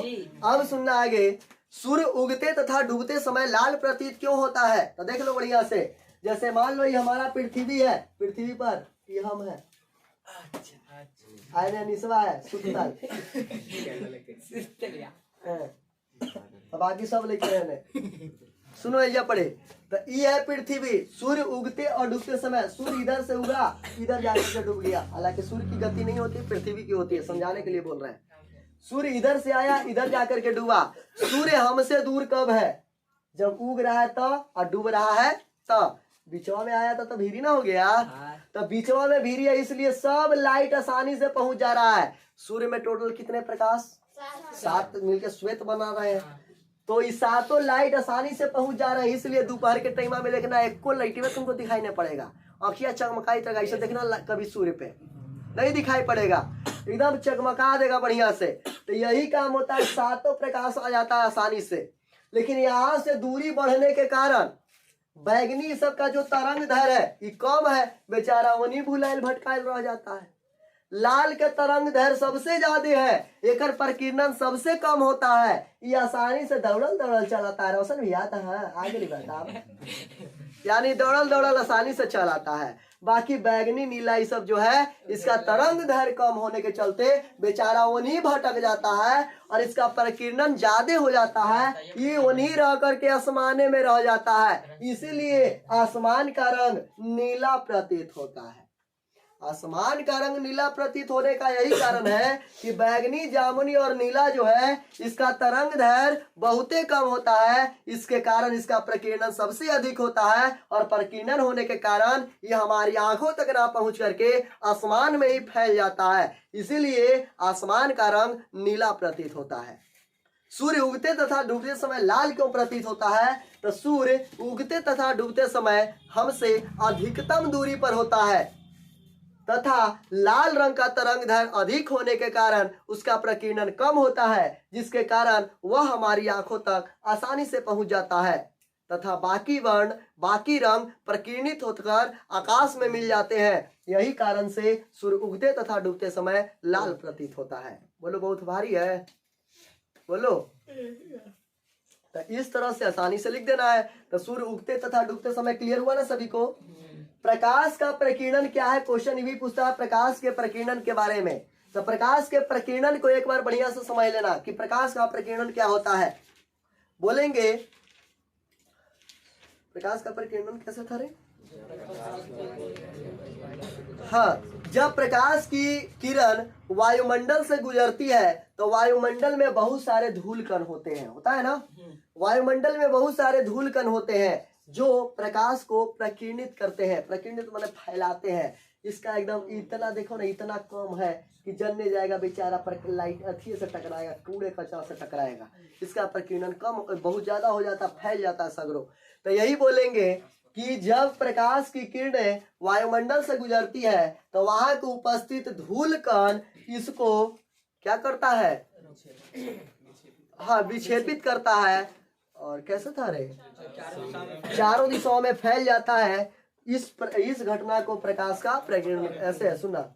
अब सुनना आगे। सूर्य उगते तथा डूबते समय लाल प्रतीत क्यों होता है? तो देख लो बढ़िया से। जैसे मान लो ये हमारा पृथ्वी है, पृथ्वी पर ये हम है, आयने निसवा है सुतल अब बाकी सब लिखे हैं। सुनो ये पढ़े तो ये है पृथ्वी। सूर्य उगते और डूबते समय सूर्य इधर से उगा इधर जाकर के डूब गया। हालांकि सूर्य की गति नहीं होती, पृथ्वी की होती है, समझाने के लिए बोल रहे हैं। सूर्य इधर से आया इधर जाकर के डूबा। सूर्य हमसे दूर कब है? जब उग रहा है तो और डूब रहा है तब। बीचवा में आया तो भीरी ना हो गया, तो बीचवा में भीरी है, इसलिए सब लाइट आसानी से पहुंच जा रहा है। सूर्य में टोटल कितने प्रकाश? 7 मिलकर श्वेत बना रहे हैं। तो इस 7 लाइट आसानी से पहुंच जा रहे हैं, इसलिए दोपहर के टाइम में देखना एक को लाइट में तुमको दिखाई नहीं पड़ेगा। आँखियां चमकाई तक ऐसे देखना कभी सूर्य पे नहीं दिखाई पड़ेगा, एकदम चकमका देगा बढ़िया से। तो यही काम होता है, 7 प्रकाश आ जाता है आसानी से। लेकिन यहाँ से दूरी बढ़ने के कारण बैगनी सबका जो तरंग धैर है ये कम है, बेचारा वही भुलाइल भटकाइल रह जाता है। लाल के तरंग धैर सबसे ज्यादा है, एक प्रकीर्णन सबसे कम होता है, ये आसानी से दौड़ल दौड़ल चलाता है। रोशन भी आता है आगे बता, यानी दौड़ल दौड़ल आसानी से चलाता है। बाकी बैगनी नीला ये सब जो है इसका तरंग धैर्य कम होने के चलते बेचारा वहीं भटक जाता है और इसका प्रकीर्णन ज्यादा हो जाता है, ये वहीं रह करके आसमाने में रह जाता है। इसीलिए आसमान का रंग नीला प्रतीत होता है। आसमान का रंग नीला प्रतीत होने का यही कारण है कि बैगनी, जामुनी और नीला जो है इसका तरंग दैर्घ्य बहुते कम होता है, इसके कारण इसका प्रकीर्णन सबसे अधिक होता है और प्रकीर्णन होने के कारण ये हमारी आंखों तक ना पहुंच करके आसमान में ही फैल जाता है। इसीलिए आसमान का रंग नीला प्रतीत होता है। सूर्य उगते तथा डूबते समय लाल क्यों प्रतीत होता है? तो सूर्य उगते तथा डूबते समय हमसे अधिकतम दूरी पर होता है तथा लाल रंग का तरंग दैर्घ्य अधिक होने के कारण उसका प्रकीर्णन कम होता है, जिसके कारण वह हमारी आंखों तक आसानी से पहुंच जाता है तथा बाकी वर्ण, बाकी रंग प्रकीर्णित होकर आकाश में मिल जाते हैं। यही कारण से सूर्य उगते तथा डूबते समय लाल प्रतीत होता है। बोलो बहुत भारी है, बोलो। तो इस तरह से आसानी से लिख देना है। तो सूर्य उगते तथा डूबते समय क्लियर हुआ ना सभी को? प्रकाश का प्रकीर्णन क्या है? क्वेश्चन ये भी पूछता है प्रकाश के प्रकीर्णन के बारे में। तो प्रकाश के प्रकीर्णन को एक बार बढ़िया से समझ लेना कि प्रकाश का प्रकीर्णन क्या होता है। बोलेंगे प्रकाश का प्रकीर्णन कैसे था रे? हाँ, जब प्रकाश की किरण वायुमंडल से गुजरती है तो वायुमंडल में बहुत सारे धूल कण होते हैं, होता है ना? वायुमंडल में बहुत सारे धूल कण होते हैं जो प्रकाश को प्रकीर्णित करते हैं। प्रकीर्णित माने फैलाते हैं। इसका एकदम इतना देखो ना, इतना कम है कि जलने जाएगा बेचारा, पर लाइट अच्छी से टकराएगा, कूड़े कचरा से टकराएगा। इसका प्रकीर्णन कम बहुत ज्यादा हो जाता, फैल जाता है सगरों। तो यही बोलेंगे कि जब प्रकाश की किरणें वायुमंडल से गुजरती है तो वहां को उपस्थित धूल कण इसको क्या करता है? हाँ, विक्षेपित करता है। और कैसे था रे? चारों दिशाओं में फैल जाता है। इस घटना को प्रकाश का प्रकीर्णन ऐसे है, सुना।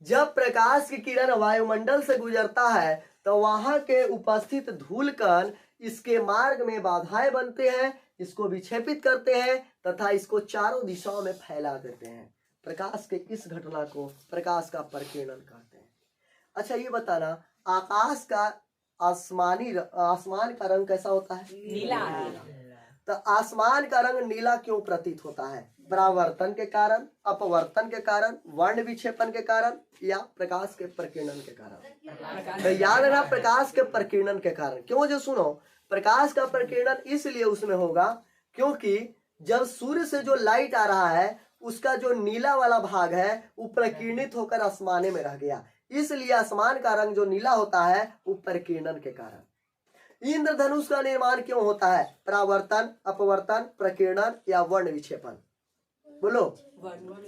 जब प्रकाश की किरण वायुमंडल से गुजरता है तो वहां के उपस्थित धूल कण इसके मार्ग में बाधाएं बनते हैं, इसको विक्षेपित करते हैं तथा इसको चारों दिशाओं में फैला देते हैं। प्रकाश के इस घटना को प्रकाश का प्रकीर्णन कहते हैं। अच्छा ये बताना, आकाश का आसमान का रंग कैसा होता है? नीला। तो आसमान का रंग नीला क्यों प्रतीत होता है? परावर्तन के कारण, अपवर्तन के कारण, वर्ण विक्षेपण के कारण या प्रकाश के प्रकीर्णन के कारण? तो याद रखना, प्रकाश के प्रकीर्णन के कारण। क्यों? जो सुनो, प्रकाश का प्रकीर्णन इसलिए उसमें होगा क्योंकि जब सूर्य से जो लाइट आ रहा है उसका जो नीला वाला भाग है वो प्रकीर्णित होकर आसमाने में रह गया, इसलिए आसमान का रंग जो नीला होता है वो प्रकीर्णन के कारण। इंद्रधनुष का निर्माण क्यों होता है? परावर्तन, अपवर्तन, प्रकीर्णन या वर्ण विक्षेपण? बोलो।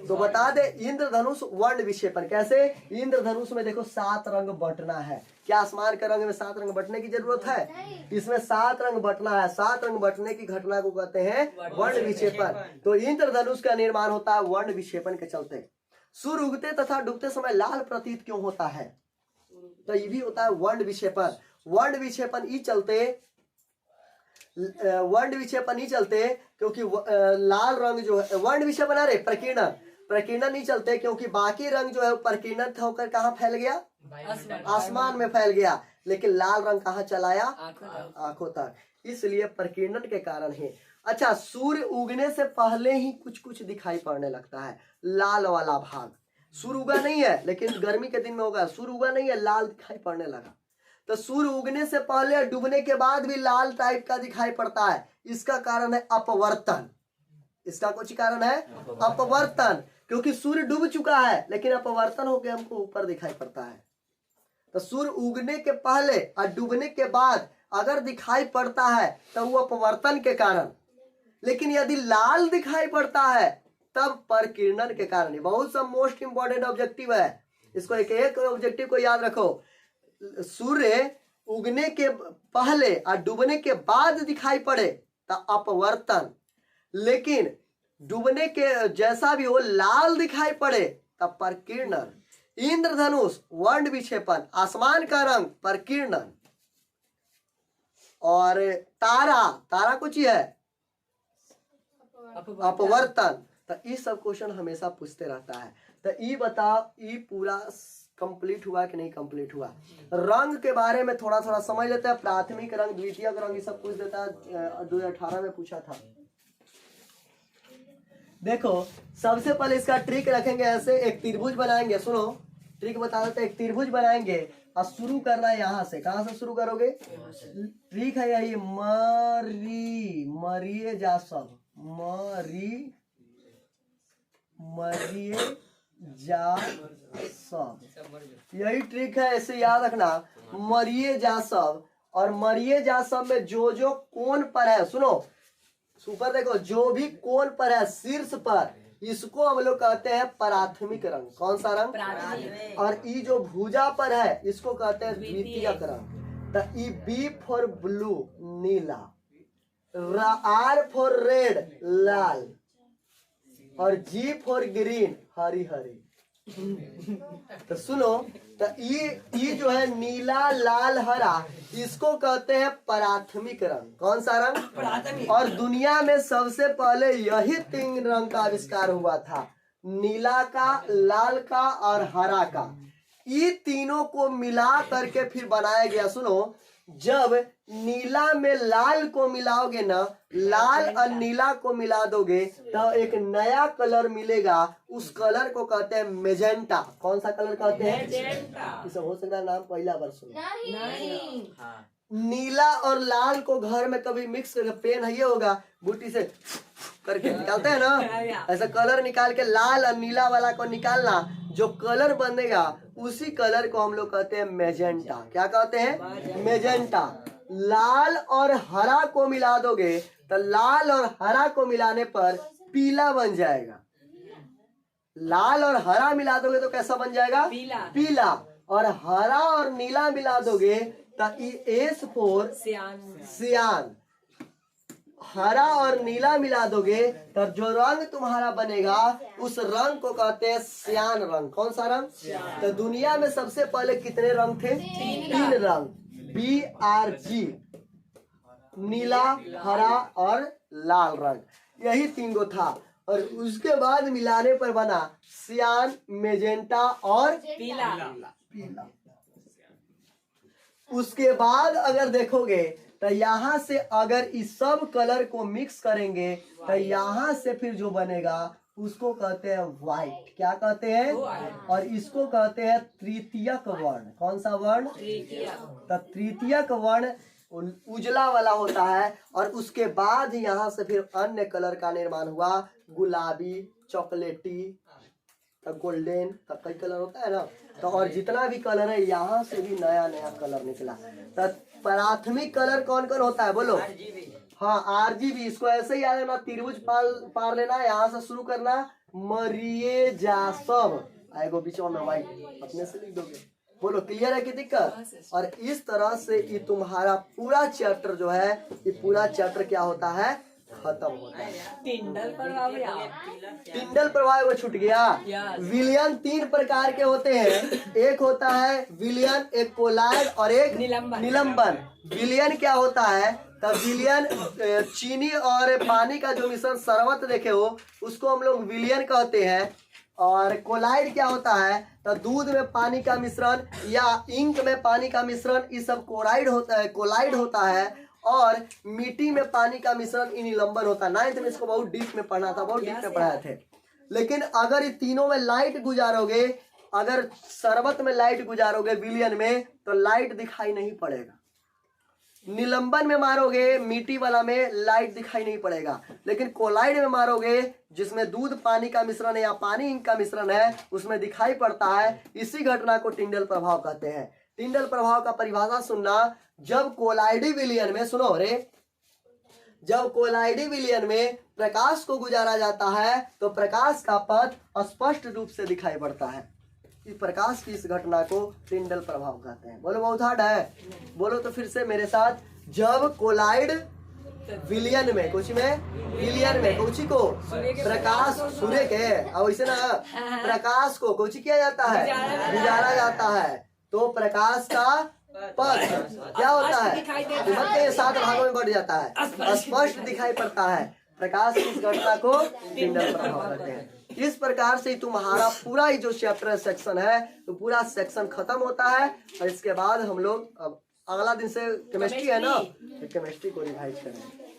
तो बता दे, इंद्रधनुष वर्ण विक्षेपण कैसे? इंद्रधनुष में देखो 7 रंग बटना है। क्या आसमान के रंग में 7 रंग बटने की जरूरत है? इसमें 7 रंग बटना है। 7 रंग बटने की घटना को कहते हैं वर्ण विक्षेपण। तो इंद्रधनुष का निर्माण होता है वर्ण विक्षेपण के चलते। सूर्य उगते तथा डूबते समय लाल प्रतीत क्यों होता है? तो ये भी होता है वर्ण विक्षेपण। वर्ण विक्षेपण ही चलते क्योंकि लाल रंग जो है वर्ण विक्षेपण, अरे प्रकीर्णन, प्रकीर्णन नहीं चलते, क्योंकि बाकी रंग जो है वो प्रकीर्णन होकर कहाँ फैल गया? आसमान में फैल गया। लेकिन लाल रंग कहाँ चलाया? आंखों तक। इसलिए प्रकीर्णन के कारण ही। अच्छा, सूर्य उगने से पहले ही कुछ कुछ दिखाई पड़ने लगता है, लाल वाला भाग। सूर्य उगा नहीं है, लेकिन गर्मी के दिन में होगा, सूर्य उगा नहीं है, लाल दिखाई पड़ने लगा। तो सूर्य उगने से पहले डूबने के बाद भी लाल टाइप का दिखाई पड़ता है। इसका कारण है अपवर्तन। इसका कुछ कारण है अपवर्तन, क्योंकि सूर्य डूब चुका है लेकिन अपवर्तन होकर हमको ऊपर दिखाई पड़ता है। तो सूर्य उगने के पहले और डूबने के बाद अगर दिखाई पड़ता है तो वो अपवर्तन के कारण, लेकिन यदि लाल दिखाई पड़ता है तब परकिरणन के कारण। ये बहुत सा मोस्ट इंपॉर्टेंट ऑब्जेक्टिव है, इसको एक ऑब्जेक्टिव को याद रखो। सूर्य उगने के पहले और डूबने के बाद दिखाई पड़े तो अपवर्तन, लेकिन डूबने के जैसा भी हो लाल दिखाई पड़े तब परकिरणन। इंद्रधनुष वर्ण विक्षेपण, आसमान का रंग परकिरणन। और तारा, तारा कुछ ही है अपवर्तन। तो ये सब क्वेश्चन हमेशा पूछते रहता है। तो ये बताओ, ये पूरा कंप्लीट हुआ कि नहीं कंप्लीट हुआ? रंग के बारे में थोड़ा थोड़ा समझ लेते हैं। प्राथमिक रंग, द्वितीयक रंग, ये सब पूछ देता है। 2018 में पूछा था। देखो, सबसे पहले इसका ट्रिक रखेंगे ऐसे, एक त्रिभुज बनाएंगे। सुनो, ट्रिक बता देते हैं। एक त्रिभुज बनाएंगे और शुरू करना है यहाँ से। कहाँ से शुरू करोगे? ट्रिक है यही, मरिए जा सब, मरिए जा सब, यही ट्रिक है। ऐसे याद रखना, मरिए जा सब। और मरिए जा सब में जो जो कोण पर है, सुनो ऊपर देखो, जो भी कोण पर है शीर्ष पर, इसको हम लोग कहते हैं प्राथमिक रंग। कौन सा रंग? और ई जो भुजा पर है इसको कहते हैं द्वितीयक रंग। तो ई बी फॉर ब्लू नीला, आर फॉर रेड लाल, और G for green Hari Hari. तो सुनो, तो ये जो है नीला लाल हरा, इसको कहते हैं प्राथमिक रंग। कौन सा रंग? प्राथमिक। और दुनिया में सबसे पहले यही 3 रंग का आविष्कार हुआ था, नीला का, लाल का और हरा का। ये तीनों को मिला करके फिर बनाया गया। सुनो, जब नीला में लाल को मिलाओगे ना, लाल और नीला को मिला दोगे तो एक नया कलर मिलेगा। उस कलर को कहते हैं मेजेंटा। कौन सा कलर कहते हैं? मेजेंटा। हो सकता है नाम पहला बार सुनो। नहीं। नीला और लाल को घर में कभी मिक्स करके, पेन है ये होगा, बूटी से करके निकालते हैं ना, ऐसा कलर निकाल के लाल और नीला वाला को निकालना, जो कलर बनेगा उसी कलर को हम लोग कहते हैं मेजेंटा। क्या कहते हैं? मेजेंटा। लाल और हरा को मिला दोगे तो लाल और हरा को मिलाने पर पीला बन जाएगा। लाल और हरा मिला दोगे तो कैसा बन जाएगा? पीला। और हरा और नीला मिला दोगे तो एस फोर सियान। हरा और नीला मिला दोगे तो जो रंग तुम्हारा बनेगा उस रंग को कहते हैं सियान रंग। कौन सा रंग? तो दुनिया में सबसे पहले कितने रंग थे? 3 रंग, BRG, नीला, हरा और लाल रंग, यही 3 गो था। और उसके बाद मिलाने पर बना सियान, मेजेंटा और पीला। उसके बाद अगर देखोगे तो यहाँ से अगर इस सब कलर को मिक्स करेंगे तो यहाँ से फिर जो बनेगा उसको कहते हैं व्हाइट। क्या कहते हैं? और इसको कहते हैं तृतीयक वर्ण। कौन सा वर्ण? तो तृतीयक वर्ण उजला वाला होता है। और उसके बाद यहाँ से फिर अन्य कलर का निर्माण हुआ, गुलाबी, चॉकलेटी, गोल्डन, तो कई कलर होता है ना। तो और जितना भी कलर है यहाँ से भी नया नया कलर निकला। तो प्राथमिक कलर कौन कौन होता है बोलो? हाँ, RGB। इसको ऐसे ही याद रखना, त्रिभुज पार लेना, यहाँ से शुरू करना, मरिए जा सब, आएगो बीच में व्हाइट, अपने से लिख दोगे। बोलो, क्लियर है कि दिक्कत? और इस तरह से ये तुम्हारा पूरा चैप्टर जो है, ये पूरा चैप्टर क्या होता है? खत्म होता है। टिंडल प्रभाव वो छूट गया। विलियन 3 प्रकार के होते हैं। एक होता है विलियन, एक कोलाइड और एक निलंबन। विलियन क्या होता है? तब विलियन चीनी और पानी का जो मिश्रण शरबत देखे हो उसको हम लोग विलियन कहते हैं। और कोलाइड क्या होता है, तो दूध में पानी का मिश्रण या इंक में पानी का मिश्रण, ये सब कोलाइड होता है, कोलाइड होता है। और मिट्टी में पानी का मिश्रण इन निलंबन होता है। 9th में इसको बहुत डीप में पढ़ना था, बहुत डीप में पढ़ाए थे। लेकिन अगर ये तीनों में लाइट गुजारोगे, अगर शरबत में लाइट गुजारोगे विलियन में, तो लाइट दिखाई नहीं पड़ेगा। निलंबन में मारोगे मिट्टी वाला में लाइट दिखाई नहीं पड़ेगा। लेकिन कोलाइड में मारोगे जिसमें दूध पानी का मिश्रण है या पानी इंक का मिश्रण है, उसमें दिखाई पड़ता है। इसी घटना को टिंडल प्रभाव कहते हैं। टिंडल प्रभाव का परिभाषा सुनना, जब कोलाइडी विलियन में, सुनो रे, जब कोलाइडी विलियन में प्रकाश को गुजारा जाता है तो प्रकाश का पथ स्पष्ट रूप से दिखाई पड़ता है। इस प्रकाश की इस घटना को टिंडल प्रभाव कहते हैं। बोलो बहुत हार्ड है, बोलो तो फिर से मेरे साथ। जब कोलाइड विलियन में, कुछ में विलियन में कुछ को प्रकाश सूर्य के, अब ऐसे ना प्रकाश को कुछ किया जाता है, गुजारा जाता है, तो प्रकाश का पथ क्या होता है, के 7 भागों में बढ़ जाता है, स्पष्ट दिखाई पड़ता है। प्रकाश की इस घटना को टिंडल प्रभाव कहते हैं। इस प्रकार से तुम्हारा पूरा ही जो चैप्टर सेक्शन है, तो पूरा सेक्शन खत्म होता है। और इसके बाद हम लोग अब अगला दिन से केमिस्ट्री है ना, तो केमिस्ट्री को रिवाइज करेंगे।